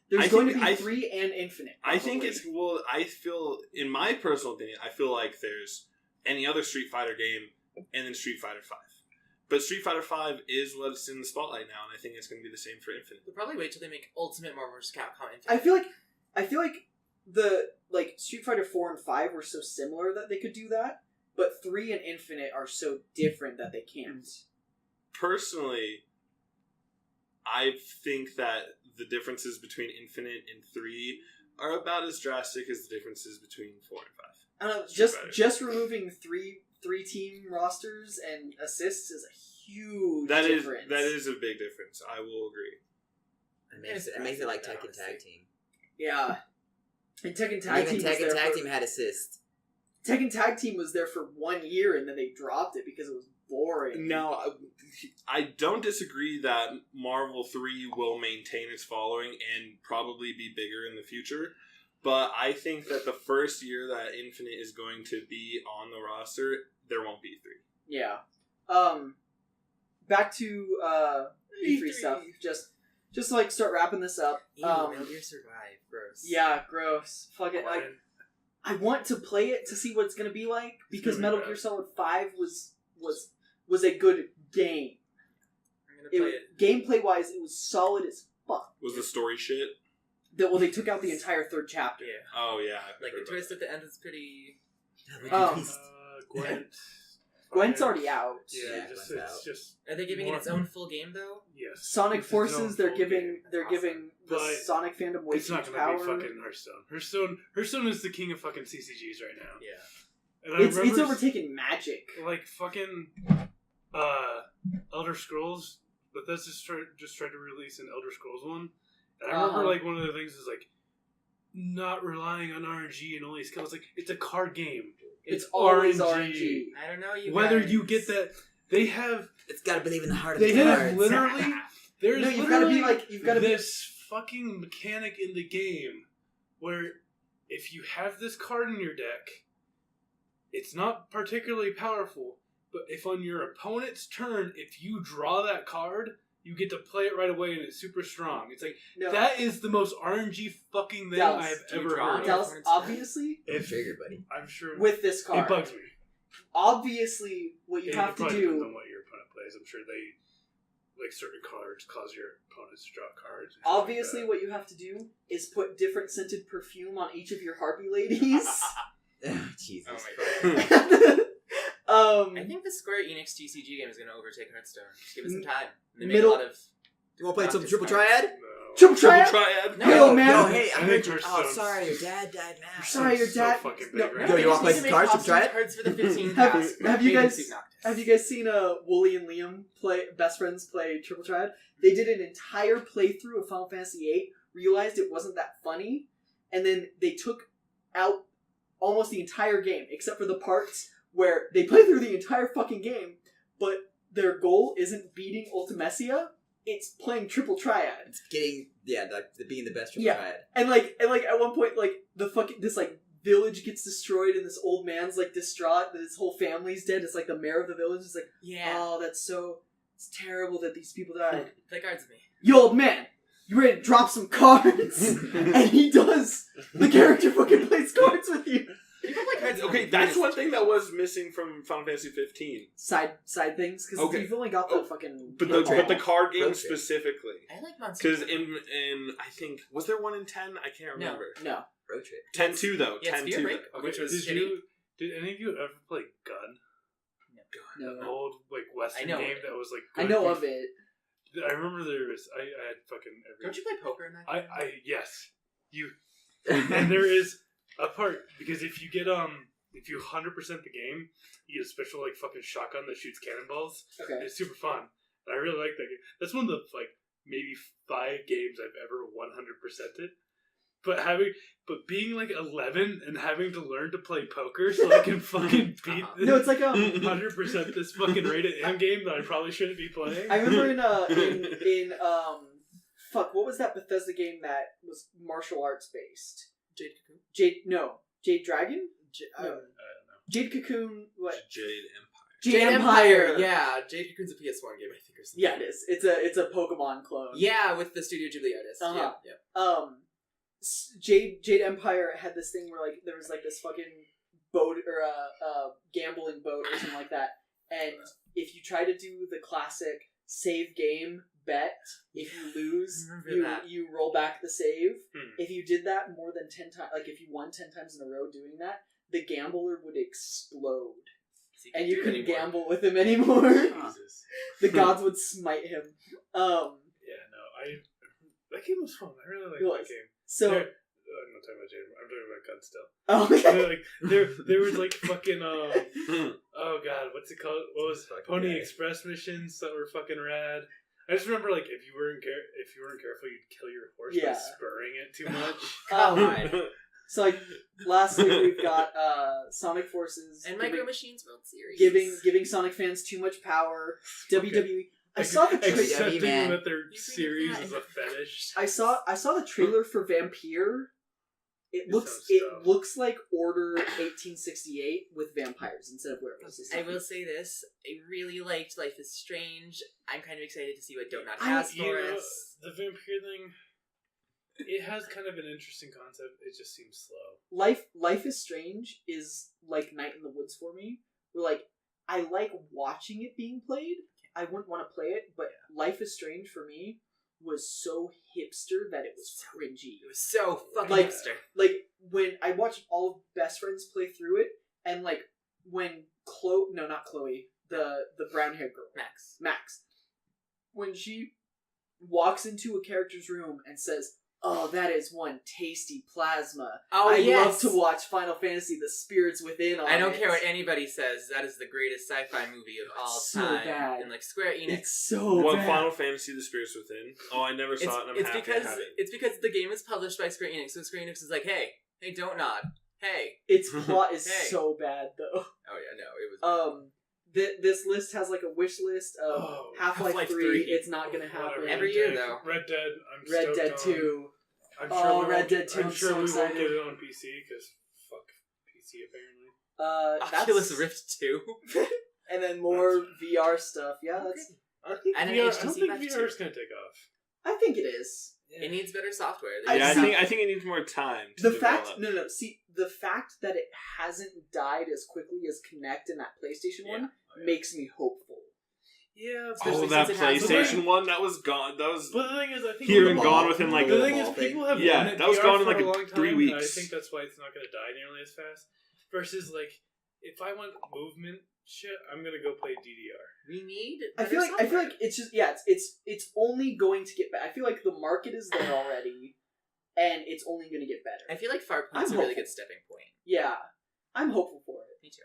There's I going to think- be I- 3 and Infinite. I think probably. I feel, in my personal opinion, I feel like there's any other Street Fighter game and then Street Fighter 5. But Street Fighter 5 is what's in the spotlight now, and I think it's going to be the same for Infinite. They'll probably wait till they make Ultimate Marvel vs. Capcom Infinite. I feel like the Street Fighter 4 and 5 were so similar that they could do that, but 3 and Infinite are so different that they can't. Personally, I think that the differences between Infinite and 3 are about as drastic as the differences between 4 and 5. I don't know, Street Fighter. just removing three team rosters and assists is a huge difference. That is a big difference. I will agree. It makes it like Tekken Tag Team. Yeah. And Tekken Tag Team Even was Tekken there Tag for- Team had assist. Tekken Tag Team was there for 1 year and then they dropped it because it was boring. Now, I don't disagree that Marvel 3 will maintain its following and probably be bigger in the future, but I think that the first year that Infinite is going to be on the roster, there won't be 3. Yeah. Back to E3 stuff. Just to like start wrapping this up. Ew, Metal Gear Survive. Gross. Yeah, gross. Fuck it. Like, I want to play it to see what it's gonna be like because gonna be Metal bad. Gear Solid 5 was a good game. I'm gonna play it. Gameplay wise, it was solid as fuck. Was the story shit? They took out the entire 3rd chapter. Yeah. Oh, yeah. I've Like, heard the about twist at the end is pretty... Gwent. Gwent's already out. Yeah, Yeah, it's Gwent's just Are they giving it its own full game, though? yes. Sonic It's its own Forces, they're full giving game. the But Sonic fandom way It's too not much gonna power. be fucking Hearthstone. Hearthstone is the king of fucking CCGs right now. Yeah. And I It's remember overtaken Magic. like fucking Elder Scrolls, but that's just tried to release an Elder Scrolls one. And I remember like one of the things is like not relying on RNG and only skills. Like it's a card game. It's always RNG. I don't know, you Whether guys. you get that, they have It's gotta believe in the heart of they the have cards. literally. There's No, you've gotta be literally like you've gotta be. this fucking mechanic in the game where if you have this card in your deck, it's not particularly powerful, but if on your opponent's turn, if you draw that card, you get to play it right away and it's super strong. It's like, No, that is the most RNG fucking thing Dallas, I've do you ever draw heard it? of. Dallas, Opponent's turn. obviously, If, Trigger, buddy. I'm sure with this card, it bugs me. obviously, what you It have to probably depends do. on what your opponent plays. I'm sure they, like certain cards, cause your opponents to draw cards. and shit like Obviously, that. what you have to do is put different scented perfume on each of your Harpy ladies. Jesus Oh my Christ. god. um, I think the Square Enix TCG game is going to overtake Hearthstone. Just give it some time. They make Middle- a lot of... You wanna play some Noctis Triple cards. Triad? No. Triple Triple Triad. Triad. No. Yo, man. Yo, hey, I I heard think you. Oh, Hearthstone's- sorry, your dad died now. Sorry, your So dad- fucking no, big right no, Yo, now. you wanna play They some make cards? Some costume Triad? cards for the 15 Have- packs. have you Bathing guys- Suit Noctis. Have you guys seen Wooly and Liam play best friends play Triple Triad? They did an entire playthrough of Final Fantasy VIII, realized it wasn't that funny, and then they took out almost the entire game, except for the parts where they play through the entire fucking game, but their goal isn't beating Ultimecia, it's playing Triple Triad. It's getting, like, being the best Triple Yeah. Triad. And like at one point, like the fucking this like village gets destroyed, and this old man's like distraught that his whole family's dead. It's like the mayor of the village is like, Yeah. oh, it's terrible that these people died. Play cards with me. You old man, you ready to drop some cards? And he does. The character fucking plays cards with you. People play cards. Okay, that's one thing that was missing from Final Fantasy 15. Side things because Okay. you've only got the fucking. But the card game Road trip. specifically. I like Monster. Because in I think was there one in 10? I can't remember. No. Road trip. 10-2 though. Yeah, 10-2 Spear Break, though. which was Did shitty. you? Did any of you ever play Gun? No. An old like Western I know game it. that was like. I good know bef- of it. I remember there was. I had fucking every. Don't you play poker in that game? I yes. You and there is a part because if you 100% the game, you get a special like fucking shotgun that shoots cannonballs. Okay. And it's super fun. And I really like that game. That's one of the like maybe 5 games I've ever 100%ed. But being like 11 and having to learn to play poker so I can fucking beat No, it's like 100% this fucking rated M game that I probably shouldn't be playing. I remember in fuck, what was that Bethesda game that was martial arts based? Jade Dragon? I don't know. Jade Cocoon, what? Jade Empire. Jade Empire. Yeah, Jade Cocoon's a PS1 game, I think, or something. Yeah, it is. It's a Pokemon clone. Yeah, with the Studio Ghibli artist. Uh-huh. Yeah. Jade Empire had this thing where like there was like this fucking boat or gambling boat or something like that, and if you try to do the classic save game bet, if you lose, you roll back the save. If you did that more than 10 times, like if you won 10 times in a row doing that, the gambler would explode, and you couldn't gamble with him anymore. Jesus. The gods would smite him. Yeah, no, that game was fun. I really liked that game. So I'm not talking about Jade. I'm talking about Gun still. oh, okay. Like there was like fucking oh god, what's it called? What was Pony Express missions that were fucking rad. I just remember like if you weren't careful, you'd kill your horse by spurring it too much. So like lastly, we've got Sonic Forces And Micro Machines World Series. giving Sonic fans too much power. WWE. I saw the accepting man. that their series is a fetish. I saw the trailer for Vampire. It looks dumb. like Order 1868 with vampires instead of werewolves. I will say this: I really liked Life is Strange. I'm kind of excited to see what Donut has for us. The vampire thing, it has kind of an interesting concept. It just seems slow. Life is Strange is like Night in the Woods for me. Where like I like watching it being played. I wouldn't want to play it, but Life is Strange for me was so hipster that it was cringy. It was so fucking Like- hipster. Like when I watched all of Best Friends play through it, and like when the brown haired girl, Max, when she walks into a character's room and says, "Oh, that is one tasty plasma. Oh, I yes. love to watch Final Fantasy: The Spirits Within." On I don't it. care what anybody says. That is the greatest sci-fi movie of all So time. bad. And like Square Enix. It's so What bad. Final Fantasy: The Spirits Within? Oh, I never saw it, and I'm happy because I haven't. it's because the game is published by Square Enix, so Square Enix is like, hey, don't nod. Hey. Its plot is Hey. so bad though. Oh yeah, no, it was. This list has like a wish list of Half-Life Half-Life 3. 3. It's not gonna happen. Whatever. Every year, though. Red Dead. I'm Red stoked Dead on. 2. I'm Oh, sure we Red won't- Dead 2, I'm I'm sure so we excited. won't get it on PC because fuck PC apparently. Oculus Rift 2. And then more VR stuff. Yeah, that's. I think And an VR. I HTC don't think Vive VR is 2. gonna take off. I think it is. It needs better software. Yeah, see- I think it needs more time to The develop. fact, no. See, the fact that it hasn't died as quickly as Kinect and that PlayStation one makes me hopeful. Yeah, Oh, that since it has- PlayStation one, that was gone. That was But the thing is, I think here with and the gone ball- within like The thing is, ball people thing. have Yeah, wanted that was VR gone in for like a long time, 3 and weeks. I think that's why it's not going to die nearly as fast. Versus like, if I want movement shit, I'm gonna go play DDR. We need. I feel like it's just it's only going to get better. I feel like the market is there already, and it's only going to get better. I feel like Farpoint's I'm a really hopeful. good stepping point. Yeah, I'm hopeful for it. Me too.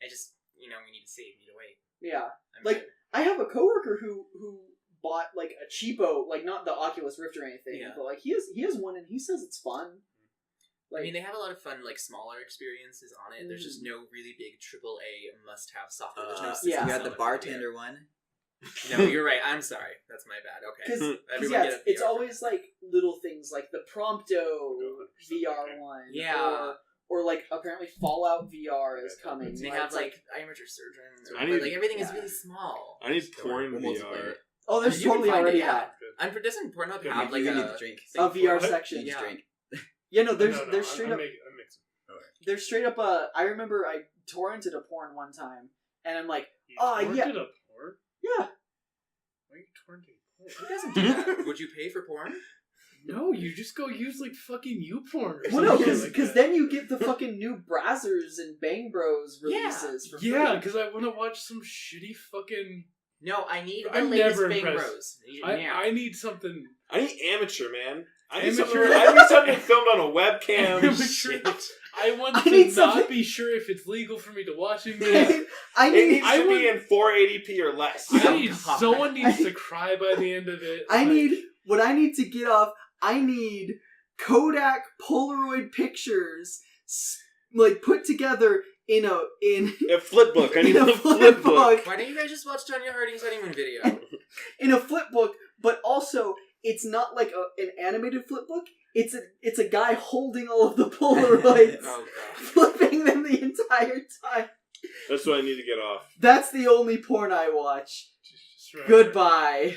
I just, we need to see. We need to wait. Yeah, I'm Like, good. I have a coworker who bought like a cheapo, like not the Oculus Rift or anything, Yeah. but like he has one and he says it's fun. Like, I mean, they have a lot of fun, like, smaller experiences on it. There's just no really big AAA must-have software. There's no system yeah. You got seller the for it. bartender one. No, you're right. I'm sorry. That's my bad. Okay. because Everyone yeah, get a it's VR. always like little things like the Prompto 100% VR okay. one, Yeah. or like apparently Fallout VR is coming. They where have, it's like, Amateur Surgeon. I but, need- like, everything is yeah. really small. I need porn We'll multiply VR. it. oh, there's You can totally find it, already yeah. Good. Doesn't Pornhub Good. have, like, you a... need to drink. a VR What? section. You just Yeah. drink. Yeah, no, there's No, there's straight I'm up mixing. there's straight up I remember I torrented a porn one time, and I'm like, You oh yeah, torrented a porn? yeah. Why are you torrenting porn? Who doesn't do that? Would you pay for porn? No, you just go use like fucking YouPorn. Well, no, because then you get the fucking new Brazzers and Bang Bros releases for free. Yeah, because I want to watch some shitty fucking. No, I need the I'm latest never Bang impressed. Bros. I need something. I need amateur, man. I need Amateur. something filmed on a webcam. Amateur. Shit. I want I to need not something- be sure if it's legal for me to watch it. I It need needs I to would- be in 480p or less. I need God. someone needs to cry by the end of it. I Like, need what I need to get off. I need Kodak Polaroid pictures, like put together in a flip book. I need in a a flip book. Why don't you guys just watch Tonya Harding's honeymoon video? in a flip book, but also it's not like an animated flip book. It's a guy holding all of the Polaroids, Oh god. flipping them the entire time. That's what I need to get off. That's the only porn I watch. just remember, Goodbye.